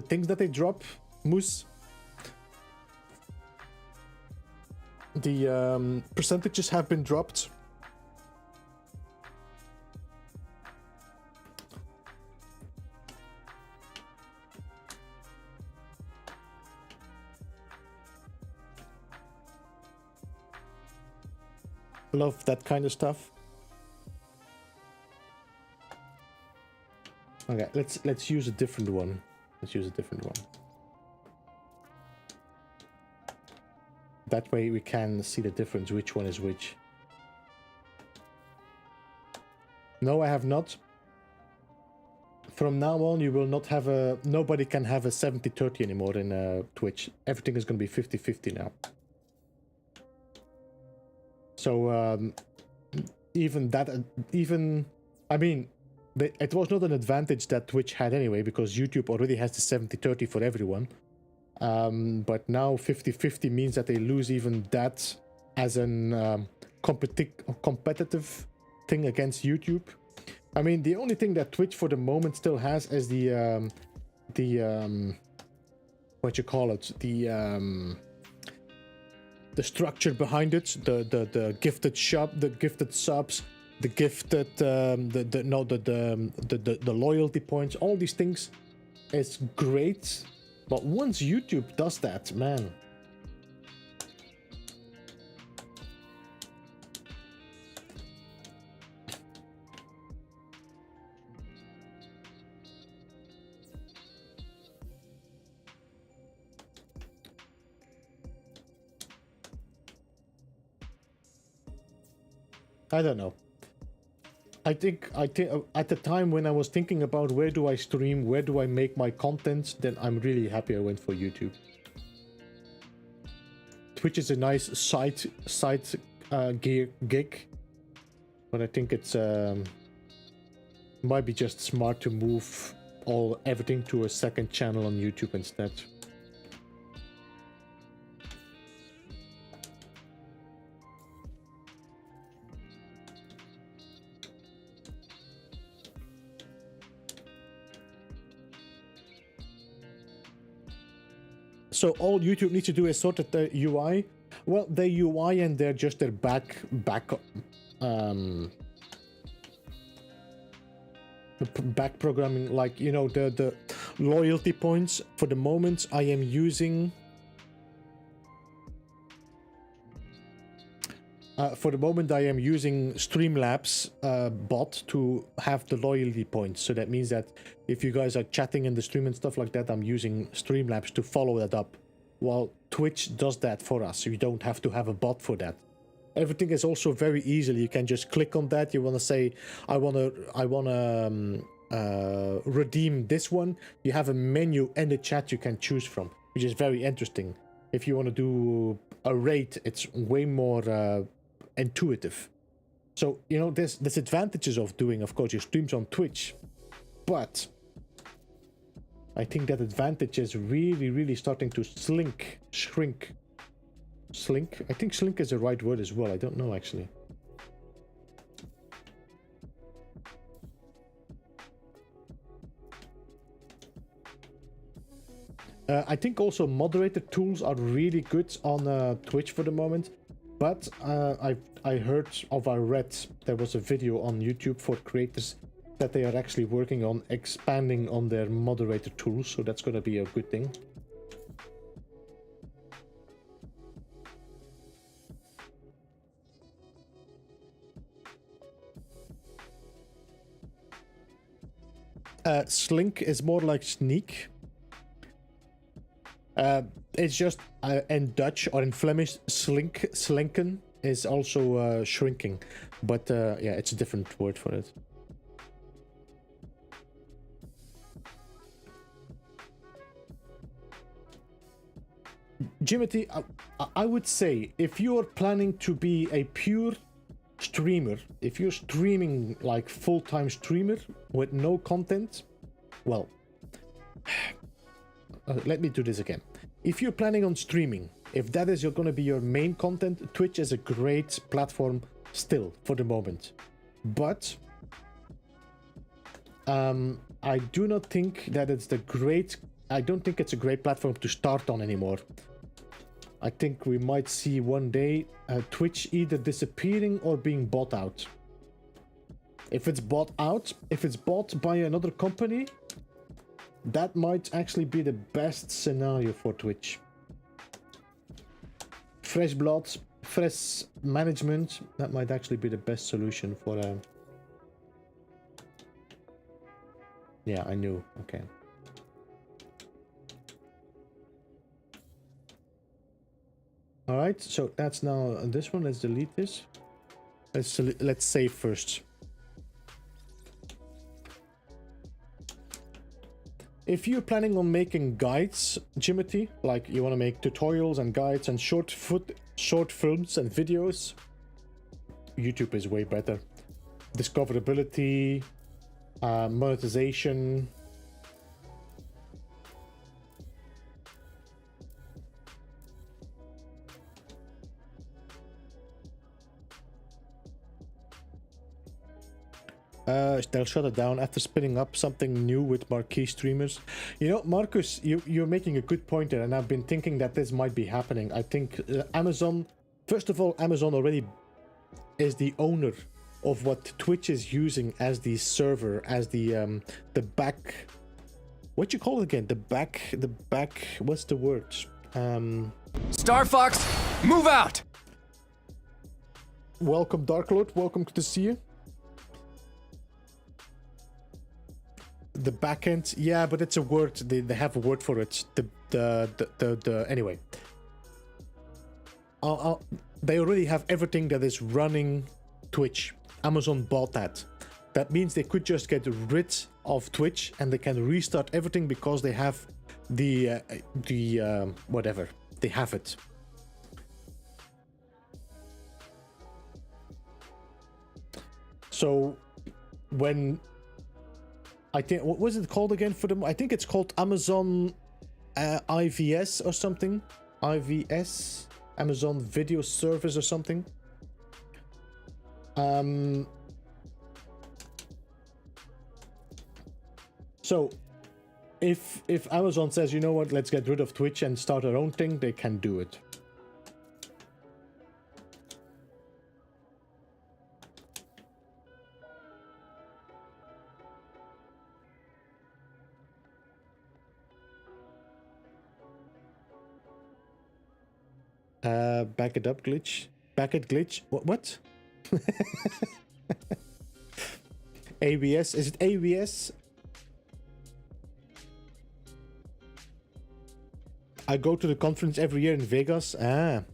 things that they drop, Moose? The percentages have been dropped. Love that kind of stuff. Okay, let's use a different one. Let's use a different one. That way we can see the difference, which one is which. No, I have not. From now on, you will not have a... Nobody can have a 70-30 anymore in Twitch. Everything is going to be 50-50 now. So even that, I mean, it was not an advantage that Twitch had anyway, because YouTube already has the 70-30 for everyone. But now 50-50 means that they lose even that as an competitive thing against YouTube. I mean, the only thing that Twitch for the moment still has is the what you call it, the structure behind it, the gifted shop, the gifted subs, the gifted the loyalty points, all these things is great, but once YouTube does that, man, I don't know. I think at the time when I was thinking about where do I stream, where do I make my content, then I'm really happy I went for YouTube. Twitch is a nice side gig, but I think it's might be just smart to move everything to a second channel on YouTube instead. So all YouTube needs to do is sort of the UI. Well, the UI and their back programming, like, you know, the loyalty points. For the moment, I am using For the moment, I am using Streamlabs bot to have the loyalty points. So that means that if you guys are chatting in the stream and stuff like that, I'm using Streamlabs to follow that up. While Twitch does that for us, so you don't have to have a bot for that. Everything is also very easily. You can just click on that. You want to say, I want to redeem this one. You have a menu in the chat you can choose from, which is very interesting. If you want to do a rate, it's way more intuitive. So, you know, there's advantages of doing, of course, your streams on Twitch, but I think that advantage is really starting to shrink. Slink? I think slink is the right word as well. I don't know, actually. I think also moderator tools are really good on Twitch for the moment. But I heard of, I read, there was a video on YouTube for creators that they are actually working on expanding on their moderator tools. So that's going to be a good thing. Slink is more like sneak. It's just in Dutch or in Flemish, slinken is also shrinking, but yeah, it's a different word for it. Jimothy, I would say if you're planning to be a pure streamer, if you're streaming like full-time streamer with no content, well, let me do this again. If you're planning on streaming, if that is going to be your main content, Twitch is a great platform still for the moment. But I do not think that it's I don't think it's a great platform to start on anymore. I think we might see one day Twitch either disappearing or being bought out. If it's bought out, if it's bought by another company, that might actually be the best scenario for Twitch. Fresh blood, fresh management, that might actually be the best solution for yeah, I knew. Okay. All right, so that's now this one. Let's delete this. Let's save first. If you're planning on making guides, Jimothy, like you want to make tutorials and guides and short films and videos, YouTube is way better. Discoverability, monetization. They'll shut it down after spinning up something new with marquee streamers. You know, Marcus, you're making a good point there, and I've been thinking that this might be happening. I think Amazon, first of all, Amazon already is the owner of what Twitch is using as the server, as the back. What you call it again? The back. What's the word? Star Fox, move out! Welcome, Dark Lord. Welcome to see you. The backend, yeah, but it's a word. They have a word for it. Anyway. They already have everything that is running Twitch. Amazon bought that. That means they could just get rid of Twitch and they can restart everything because they have the whatever. They have it. So when I think, what was it called again for them? I think it's called Amazon IVS or something. IVS, Amazon Video Service or something. So if Amazon says, you know what, let's get rid of Twitch and start our own thing, they can do it. Back it up glitch. Packet glitch? What? ABS? Is it ABS? I go to the conference every year in Vegas. Ah.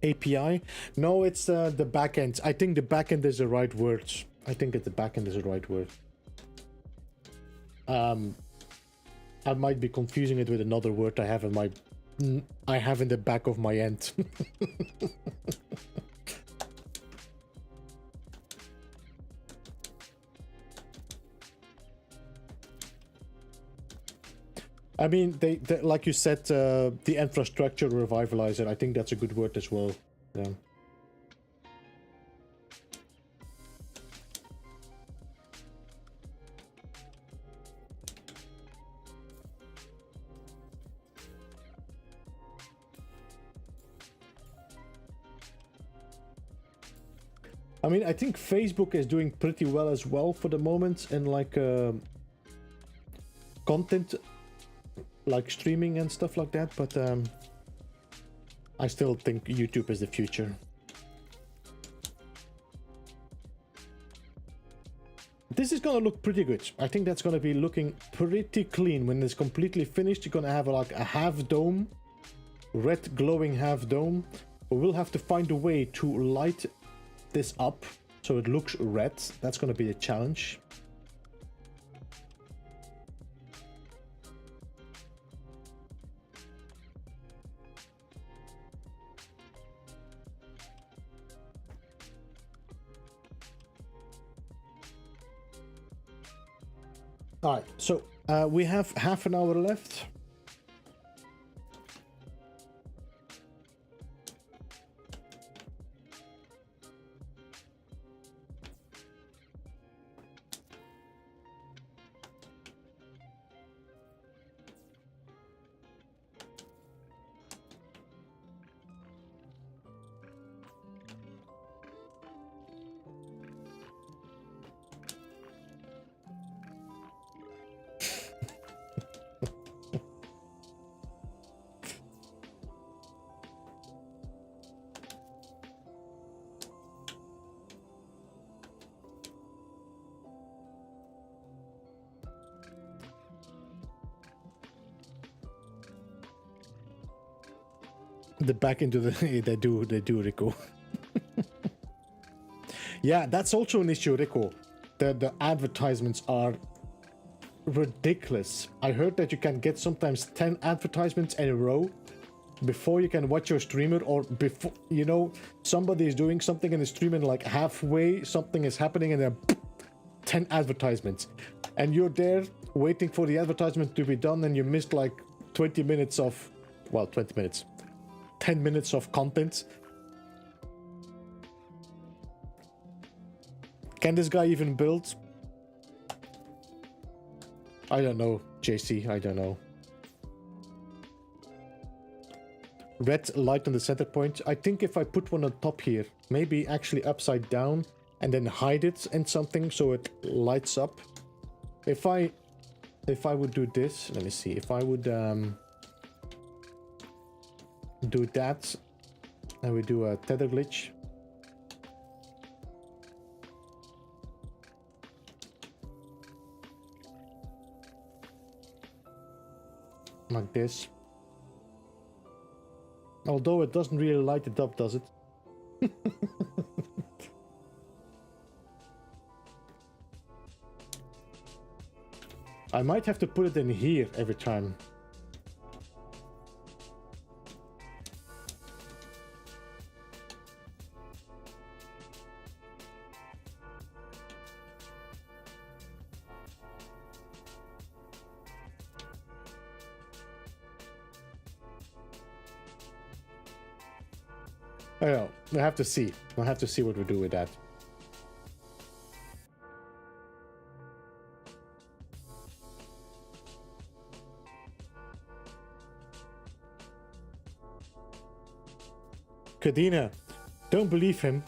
API? No, it's the backend. I think the backend is the right word. I think that the backend is the right word. I might be confusing it with another word I have in my... I have in the back of my end. I mean, they like you said, the infrastructure revitalizer. I think that's a good word as well. Yeah. I mean, I think Facebook is doing pretty well as well for the moment in like content, like streaming and stuff like that. But I still think YouTube is the future. This is gonna look pretty good. I think that's gonna be looking pretty clean when it's completely finished. You're gonna have like a half dome, red glowing half dome. But we'll have to find a way to light this up so it looks red. That's going to be a challenge. All right, so we have half an hour left. The back into the they do Rico. Yeah, that's also an issue, Rico. The advertisements are ridiculous. I heard that you can get sometimes 10 advertisements in a row before you can watch your streamer, or before, you know, somebody is doing something in the stream and like halfway something is happening and then 10 advertisements, and you're there waiting for the advertisement to be done, and you missed like 20 minutes of, well, 20 minutes. 10 minutes of content. Can this guy even build? I don't know, JC, I don't know. Red light on the center point. I think if I put one on top here, maybe actually upside down, and then hide it in something so it lights up. If I would do this, let me see, if I would do that, and we do a tether glitch. Like this. Although it doesn't really light it up, does it? I might have to put it in here every time. I don't know. We'll have to see. We'll have to see what we do with that. Kadena, don't believe him.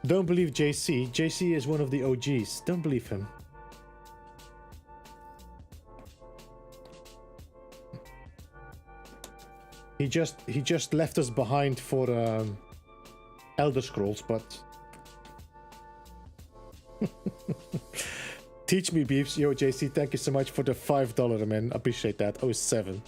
Don't believe JC. JC is one of the OGs. Don't believe him. He just left us behind for Elder Scrolls, but teach me, beefs. Yo, JC, thank you so much for the $5, man. Appreciate that. 07.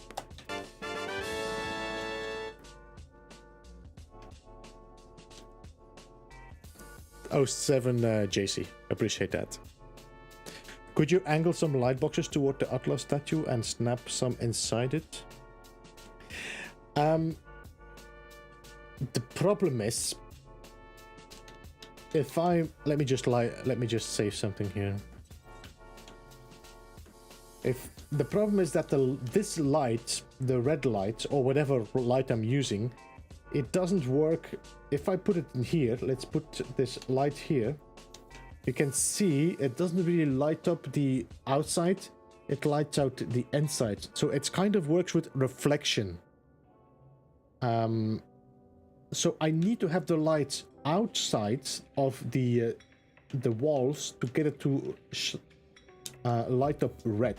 Oh, 07, JC. Appreciate that. Could you angle some light boxes toward the Atlas statue and snap some inside it? The problem is, if I let me just save something here. If the problem is that this light, the red light or whatever light I'm using, it doesn't work. If I put it in here, let's put this light here. You can see it doesn't really light up the outside. It lights out the inside. So it kind of works with reflection. So I need to have the light outside of the walls to get it to light up red.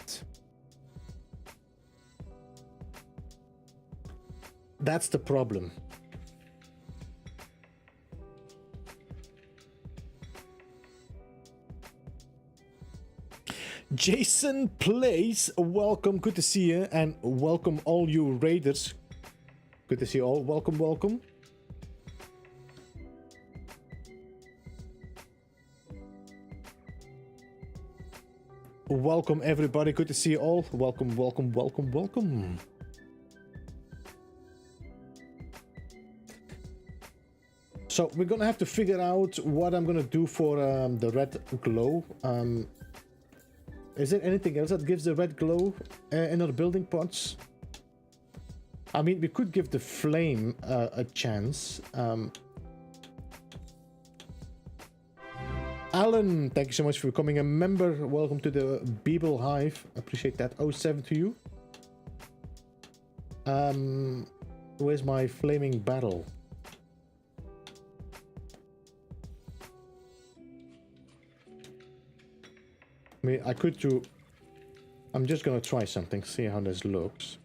That's the problem. JasonPlays, welcome, good to see you, and welcome all you raiders. Good to see you all. Welcome, welcome. Welcome everybody, good to see you all. Welcome, welcome, welcome, welcome. So we're gonna have to figure out what I'm gonna do for the red glow. Is there anything else that gives the red glow in our building parts? I mean, we could give the flame a chance. Alan, thank you so much for becoming a member. Welcome to the Beeble Hive. Appreciate that. 07 to you. Where's my flaming battle? I mean, I could do... I'm just gonna try something, see how this looks.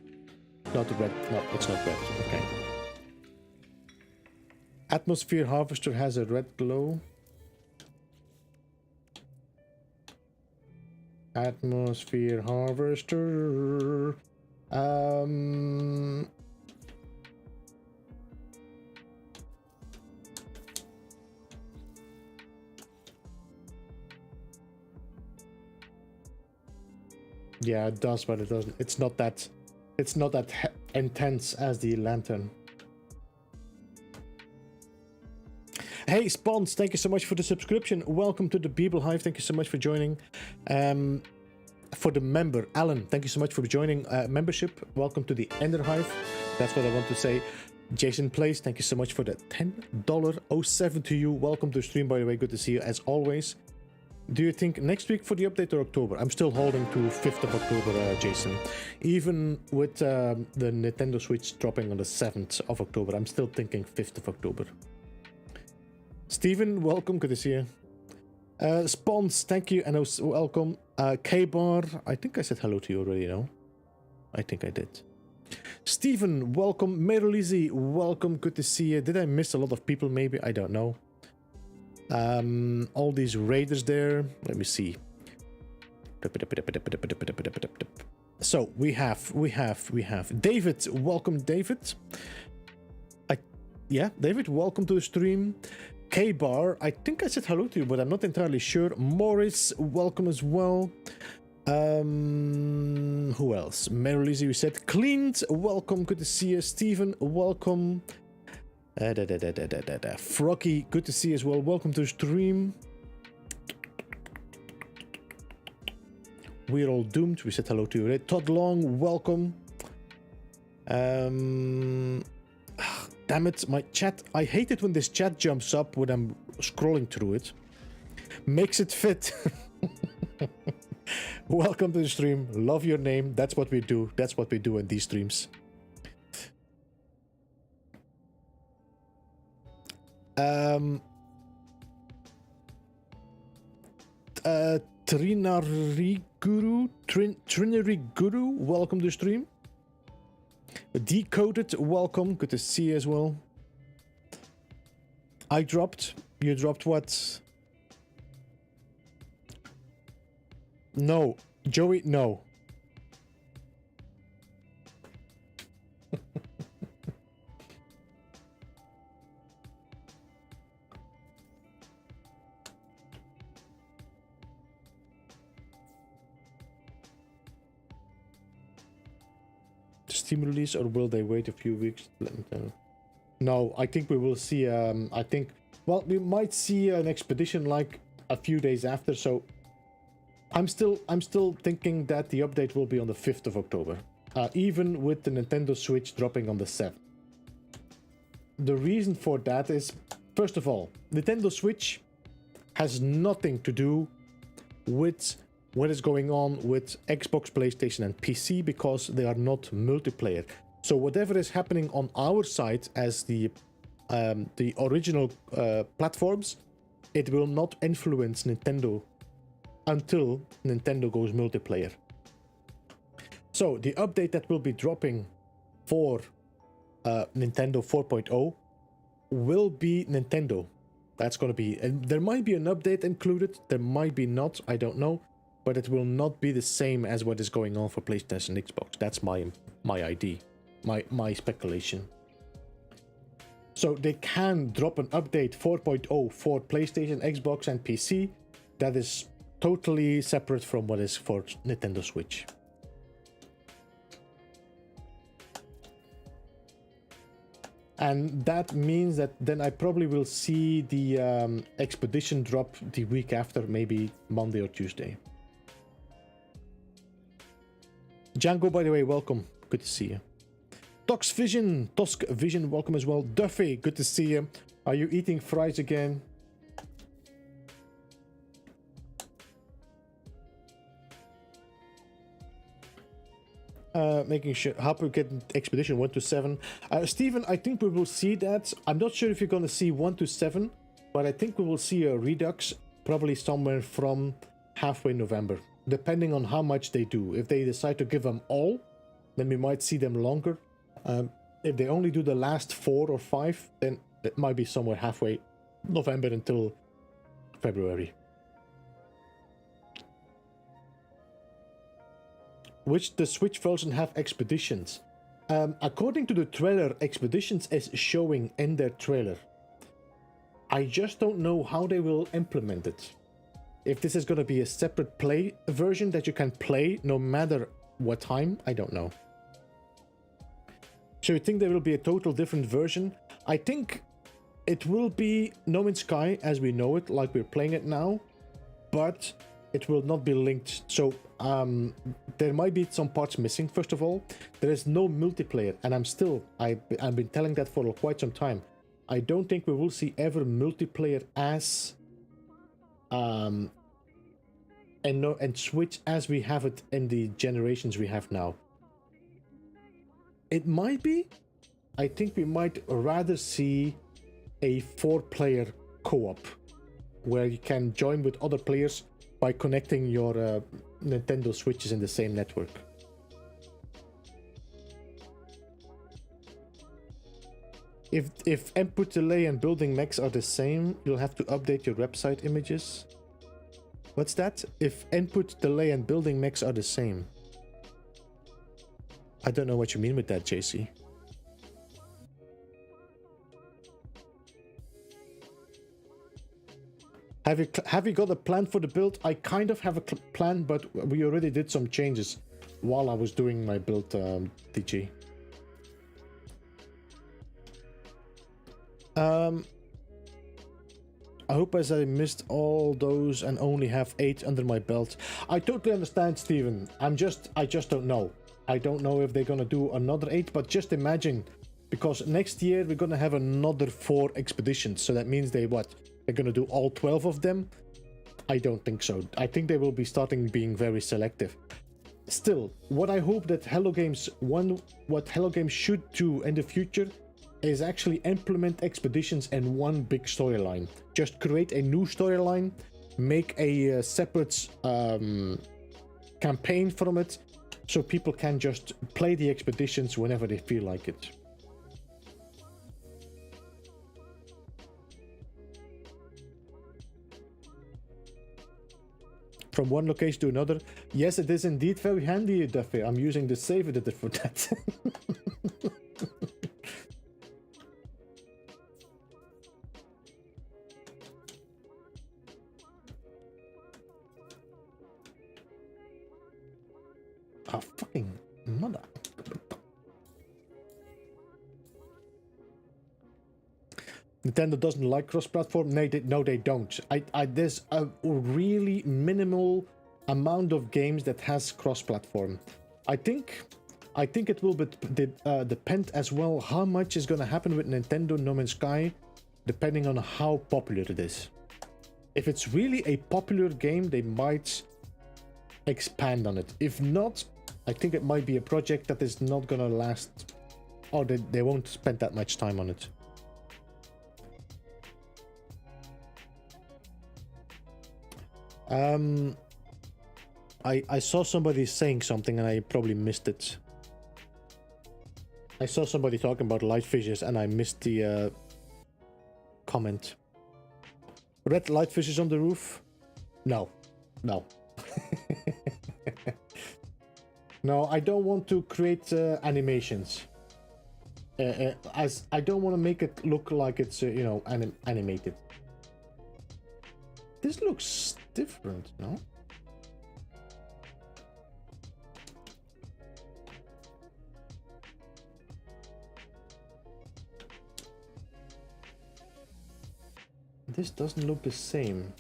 Not red. No, it's not red. Okay. Atmosphere Harvester has a red glow. Atmosphere Harvester. Yeah, it does, but it doesn't. It's not that intense as the lantern. Hey Spons, thank you so much for the subscription. Welcome to the Beeble Hive. Thank you so much for joining. For the member, Alan, thank you so much for joining membership. Welcome to the Ender Hive. That's what I want to say. JasonPlays, thank you so much for the $10. 07 to you. Welcome to the stream, by the way. Good to see you as always. Do you think next week for the update or October? I'm still holding to 5th of October, Jason. Even with the Nintendo Switch dropping on the 7th of October, I'm still thinking 5th of October. Steven, welcome. Good to see you. Spons, thank you, and welcome. K-Bar, I think I said hello to you already, no? I think I did. Steven, welcome. Merlizzi, welcome. Good to see you. Did I miss a lot of people, maybe? I don't know. All these raiders there. Let me see. So we have David. Welcome, David. Yeah, David, welcome to the stream. K-Bar, I think I said hello to you, but I'm not entirely sure. Morris, welcome as well. Who else? Merlizzi, we said. Cleaned, welcome. Good to see you. Steven, welcome. Froggy, good to see you as well. Welcome to the stream. We're all doomed. We said hello to you, right? Todd Long, welcome. Damn it, my chat. I hate it when this chat jumps up when I'm scrolling through it. Makes it fit. Welcome to the stream. Love your name. That's what we do. That's what we do in these streams. Trinary Guru, welcome to the stream. Decoded, welcome. Good to see you as well. I dropped. You dropped what? No. Joey, no. Steam release, or will they wait a few weeks? No, I think we will see. I think, well, we might see an expedition like a few days after. So I'm still thinking that the update will be on the 5th of October, even with the Nintendo Switch dropping on the 7th. The reason for that is, first of all, Nintendo Switch has nothing to do with what is going on with Xbox, PlayStation, and PC, because they are not multiplayer. So whatever is happening on our side as the original platforms, it will not influence Nintendo until Nintendo goes multiplayer. So the update that will be dropping for Nintendo 4.0 will be Nintendo. That's going to be, and there might be an update included, there might be not, I don't know. But it will not be the same as what is going on for PlayStation and Xbox. That's my idea, my speculation. So they can drop an update 4.0 for PlayStation, Xbox, and PC. That is totally separate from what is for Nintendo Switch. And that means that then I probably will see the expedition drop the week after, maybe Monday or Tuesday. Django, by the way, welcome. Good to see you. Tosk Vision, welcome as well. Duffy, good to see you. Are you eating fries again? Making sure how we get expedition 1 to 7. Steven, I think we will see that. I'm not sure if you're going to see 1 to 7, but I think we will see a redux probably somewhere from halfway November, depending on how much they do. If they decide to give them all, then we might see them longer. If they only do the last 4 or 5, then it might be somewhere halfway November until February. Which the Switch version have expeditions? According to the trailer, expeditions is showing in their trailer. I just don't know how they will implement it. If this is going to be a separate play version that you can play no matter what time, I don't know. So you think there will be a total different version? I think it will be No Man's Sky as we know it, like we're playing it now, but it will not be linked. So there might be some parts missing. First of all, there is no multiplayer, and I've been telling that for quite some time. I don't think we will see ever multiplayer as and Switch as we have it in the generations we have now. It might be. I think we might rather see a 4-player co-op where you can join with other players by connecting your Nintendo Switches in the same network. If input delay and building mechs are the same, you'll have to update your website images. What's that? If input delay and building mechs are the same. I don't know what you mean with that, JC. Have you got a plan for the build? I kind of have a plan, but we already did some changes while I was doing my build, DG. I hope as I missed all those and only have 8 under my belt. I totally understand, Steven. I just don't know. I don't know if they're gonna do another 8, but just imagine, because next year we're gonna have another 4 expeditions. So that means they're gonna do all 12 of them? I don't think so. I think they will be starting being very selective. Still, what I hope that what Hello Games should do in the future is actually implement expeditions in one big storyline. Just create a new storyline, make a separate campaign from it, so people can just play the expeditions whenever they feel like it. from one location to another. Yes, it is indeed very handy, Duffy. I'm using the save editor for that. Oh, fucking mother. Nintendo doesn't like cross-platform. No, they don't. There's a really minimal amount of games that has cross-platform. I think it will depend as well how much is going to happen with Nintendo No Man's Sky, depending on how popular it is. If it's really a popular game, they might expand on it. If not, I think it might be a project that is not going to last, or they won't spend that much time on it. I saw somebody saying something and I probably missed it. I saw somebody talking about light fishes and I missed the comment. Red light fishes on the roof? No. No. No, I don't want to create animations. As I don't want to make it look like it's, you know, animated. This looks different, no? This doesn't look the same.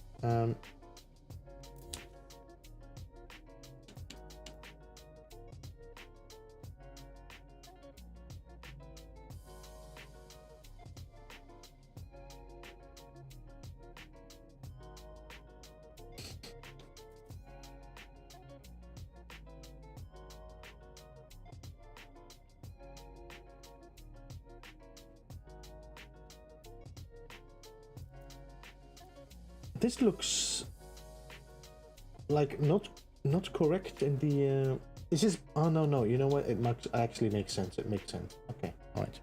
This looks like not correct in the this is, oh no, you know what, it actually makes sense. It makes sense. Okay, all right.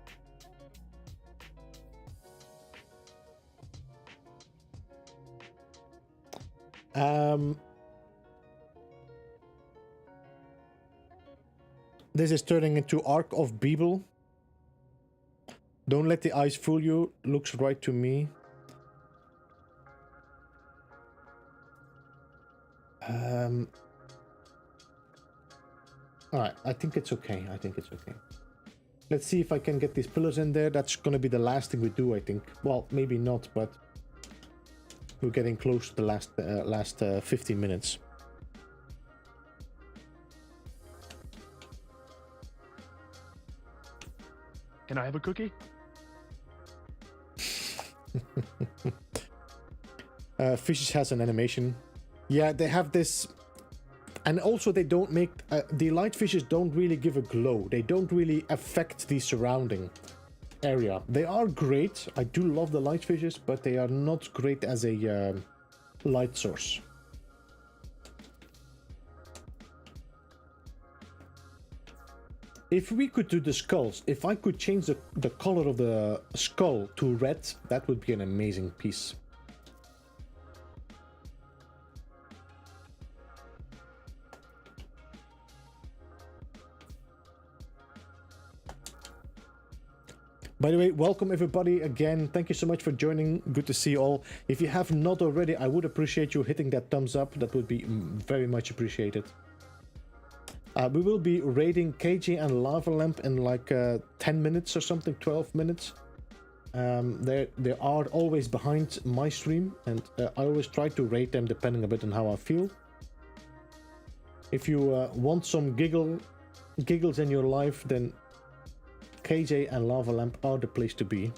This is turning into Ark of Beeble. Don't let the eyes fool you. Looks right to me. Alright, I think it's okay. Let's see if I can get these pillars in there. That's gonna be the last thing we do, I think. Well, maybe not, but we're getting close to the last 15 minutes. Can I have a cookie? Fishes has an animation. Yeah, they have this, and also they don't make the light fishes don't really give a glow. They don't really affect the surrounding area. They are great. I do love the light fishes, but they are not great as a light source. If we could do the skulls, if I could change the color of the skull to red, that would be an amazing piece. By the way, welcome everybody again. Thank you so much for joining. Good to see you all. If you have not already, I would appreciate you hitting that thumbs up. That would be very much appreciated. We will be raiding KJ and Lava Lamp in like 10 minutes or something, 12 minutes. They are always behind my stream, and I always try to raid them depending a bit on how I feel. If you want some giggles in your life, then KJ and Lava Lamp are the place to be.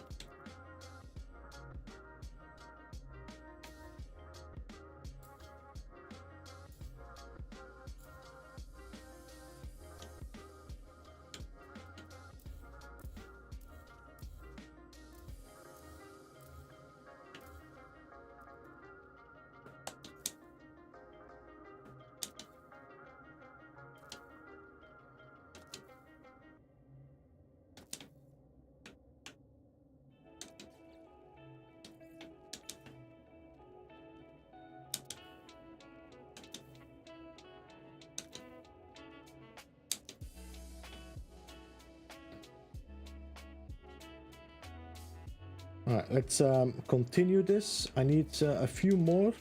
Alright, let's continue this. I need a few more.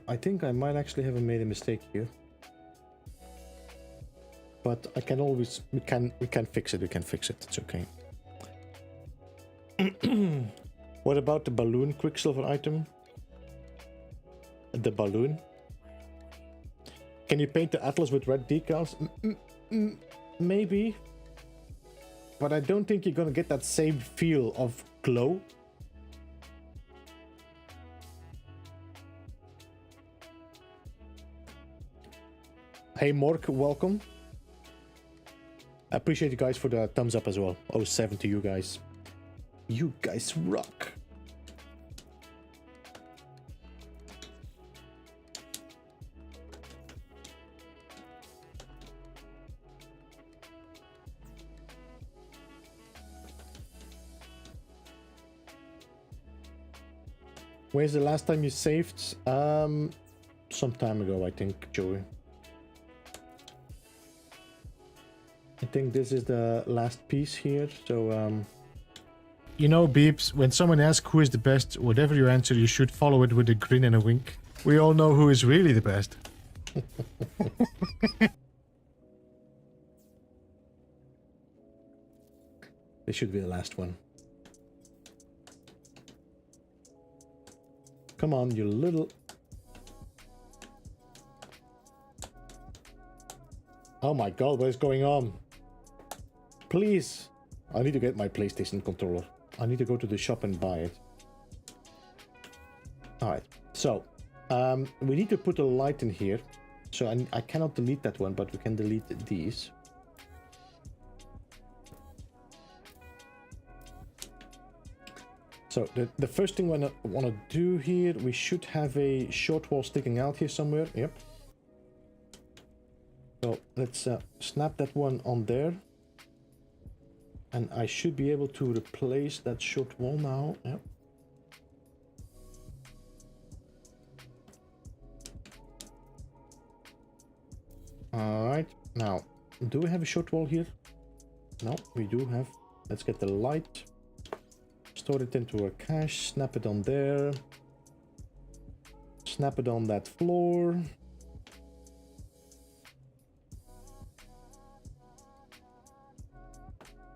I think I might actually have made a mistake here. But I can always, we can fix it, it's okay. What about the balloon Quicksilver item? The balloon? Can you paint the Atlas with red decals? Maybe. But I don't think you're gonna get that same feel of glow. Hey Mork, welcome. I appreciate you guys for the thumbs up as well. 07 to you guys. You guys rock. Where's the last time you saved? Some time ago, I think, Joey. I think this is the last piece here, so You know, Beeps, when someone asks who is the best, whatever you answer, you should follow it with a grin and a wink. We all know who is really the best. This should be the last one. Come on, you little... Oh my god, what is going on? Please! I need to get my PlayStation controller. I need to go to the shop and buy it. Alright, so... we need to put a light in here. So I cannot delete that one, but we can delete these. So the first thing I want to do here, we should have a short wall sticking out here somewhere. Yep. So let's snap that one on there. And I should be able to replace that short wall now. Yep. Alright, now, do we have a short wall here? No, we do have. Let's get the light. Store it into our cache, snap it on there. Snap it on that floor.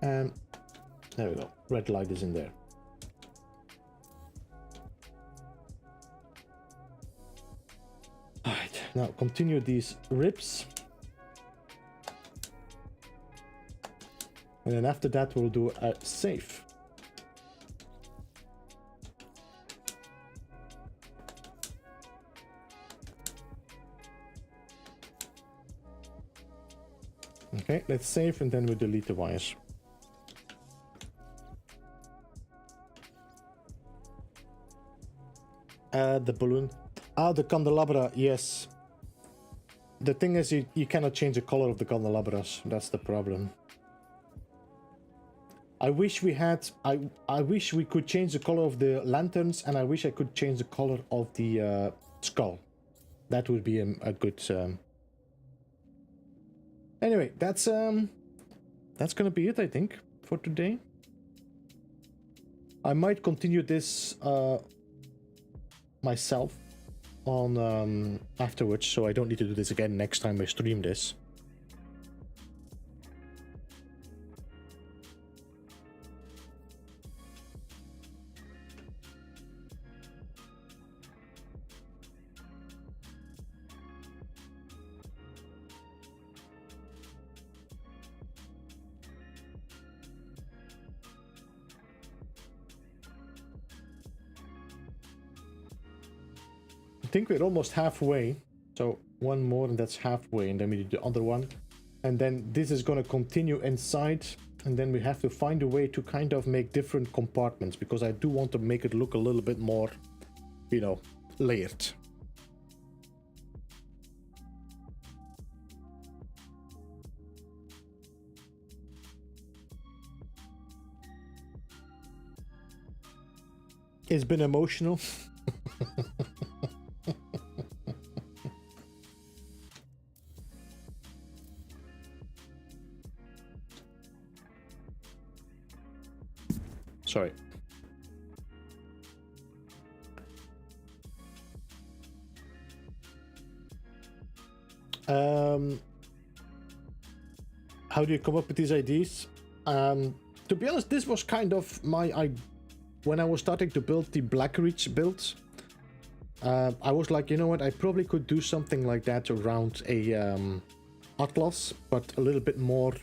And there we go, red light is in there. Alright, now continue these ribs. And then after that we'll do a safe. Okay, let's save and then we delete the wires. The balloon. Ah, the candelabra, yes. The thing is, you cannot change the color of the candelabras. That's the problem. I wish we had... I wish we could change the color of the lanterns, and I wish I could change the color of the skull. That would be a good... Anyway, that's gonna be it, I think, for today. I might continue this myself on afterwards, so I don't need to do this again next time I stream this. I think we're almost halfway, so one more and that's halfway, and then we do the other one, and then this is going to continue inside, and then we have to find a way to kind of make different compartments, because I do want to make it look a little bit more you know, layered. It's been emotional. Sorry. How do you come up with these ideas? To be honest, this was kind of when I was starting to build the Blackreach build. I was like, you know what, I probably could do something like that around a Atlas, but a little bit more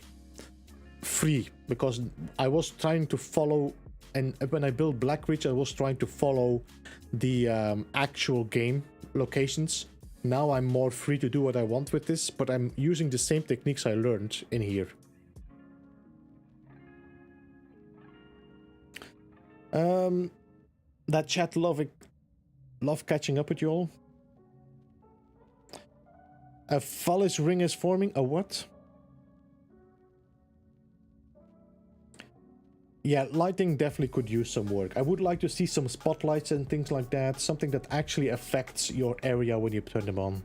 free, because I was trying to follow, and when I built Blackreach, I was trying to follow the actual game locations. Now I'm more free to do what I want with this, but I'm using the same techniques I learned in here. That chat love catching up with you all. A phallus ring is forming. A what? Yeah, lighting definitely could use some work. I would like to see some spotlights and things like that. Something that actually affects your area when you turn them on.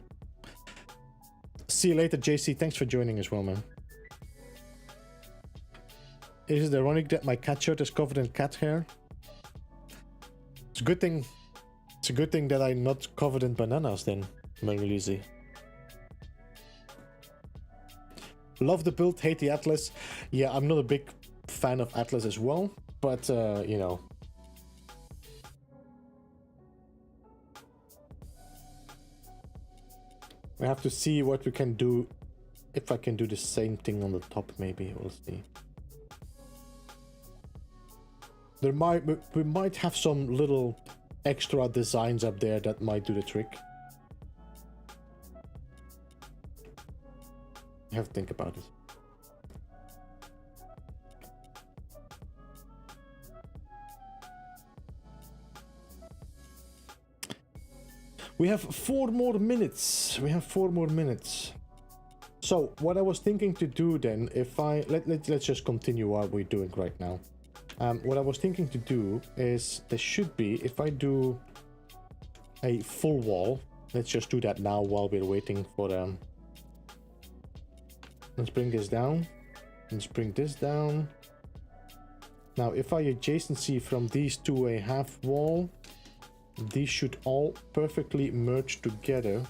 See you later, JC. Thanks for joining as well, man. Is it ironic that my cat shirt is covered in cat hair? It's a good thing. It's a good thing that I'm not covered in bananas then, Marilise. Love the build, hate the Atlas. Yeah, I'm not a big fan of Atlas as well, but you know. We have to see what we can do. If I can do the same thing on the top, maybe we'll see. We might have some little extra designs up there that might do the trick. I have to think about it. We have 4 more minutes. We have 4 more minutes. So what I was thinking to do then, if I let's just continue what we're doing right now. What I was thinking to do is there should be, if I do a full wall, let's just do that now while we're waiting for them. Let's bring this down. Let's bring this down. Now, if I adjacency from these to a half wall, these should all perfectly merge together.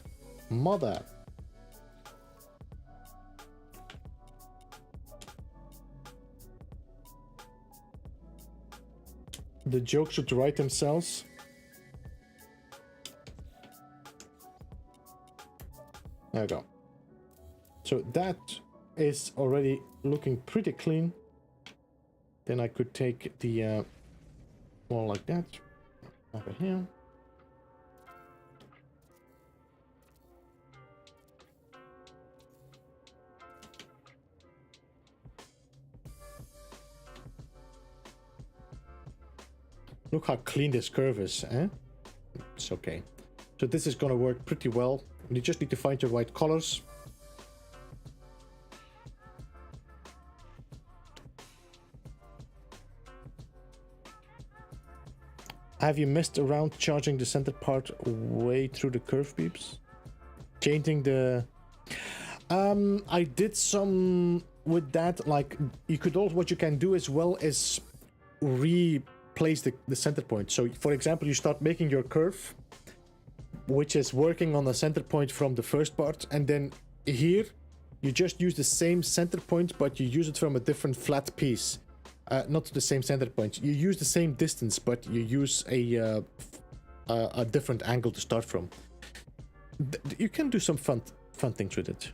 Mother. The jokes should write themselves. There we go. So that is already looking pretty clean. Then I could take the wall like that over here. Look how clean this curve is, eh? It's okay. So this is gonna work pretty well. You just need to find your right colors. Have you messed around charging the center part way through the curve beeps? Changing the... I did some with that, like, you could also, what you can do as well is replace the center point. So, for example, you start making your curve, which is working on the center point from the first part, and then here, you just use the same center point, but you use it from a different flat piece. Not the same center point. You use the same distance, but you use a different angle to start from. You can do some fun things with it.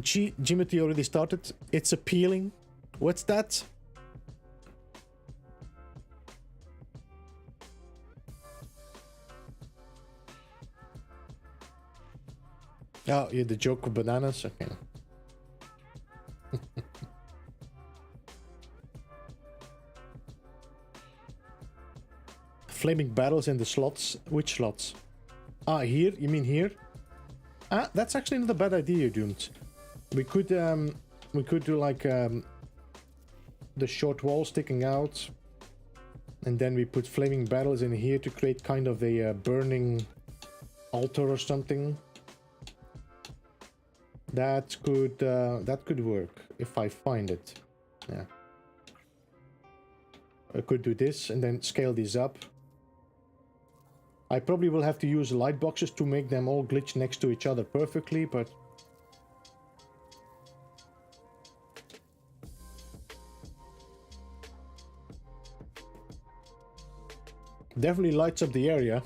Geometry already started. It's appealing. What's that? Oh, yeah, the joke of bananas. Okay. flaming barrels in the slots. Which slots? Ah, here? You mean here? Ah, that's actually not a bad idea, Doomed. We could do like the short wall sticking out, and then we put flaming barrels in here to create kind of a burning altar or something. That could work if I find it. Yeah. I could do this and then scale these up. I probably will have to use light boxes to make them all glitch next to each other perfectly, but definitely lights up the area.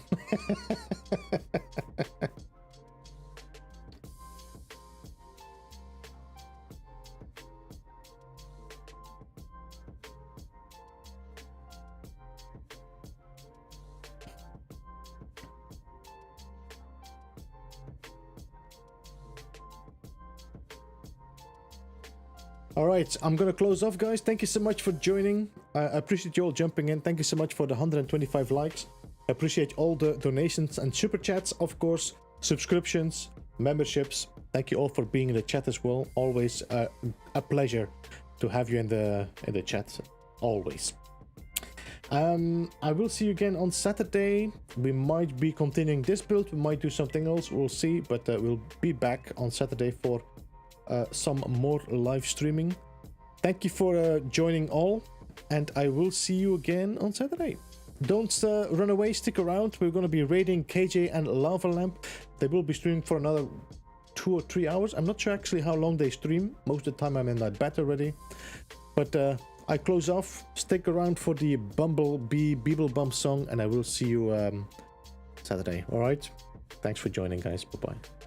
Alright, I'm gonna close off, guys. Thank you so much for joining. I appreciate you all jumping in. Thank you so much for the 125 likes. I appreciate all the donations and super chats, of course, subscriptions, memberships. Thank you all for being in the chat as well. Always a pleasure to have you in the chat. Always. I will see you again on Saturday. We might be continuing this build. We might do something else. We'll see. But we'll be back on Saturday for some more live streaming. Thank you for joining all, and I will see you again on Saturday. Don't run away, stick around. We're going to be raiding KJ and Lava Lamp. They will be streaming for another 2 or 3 hours. I'm not sure actually how long they stream. Most of the time I'm in that beta already. But I close off. Stick around for the Bumblebee Beeblebum song, and I will see you Saturday. All right? Thanks for joining, guys. Bye-bye.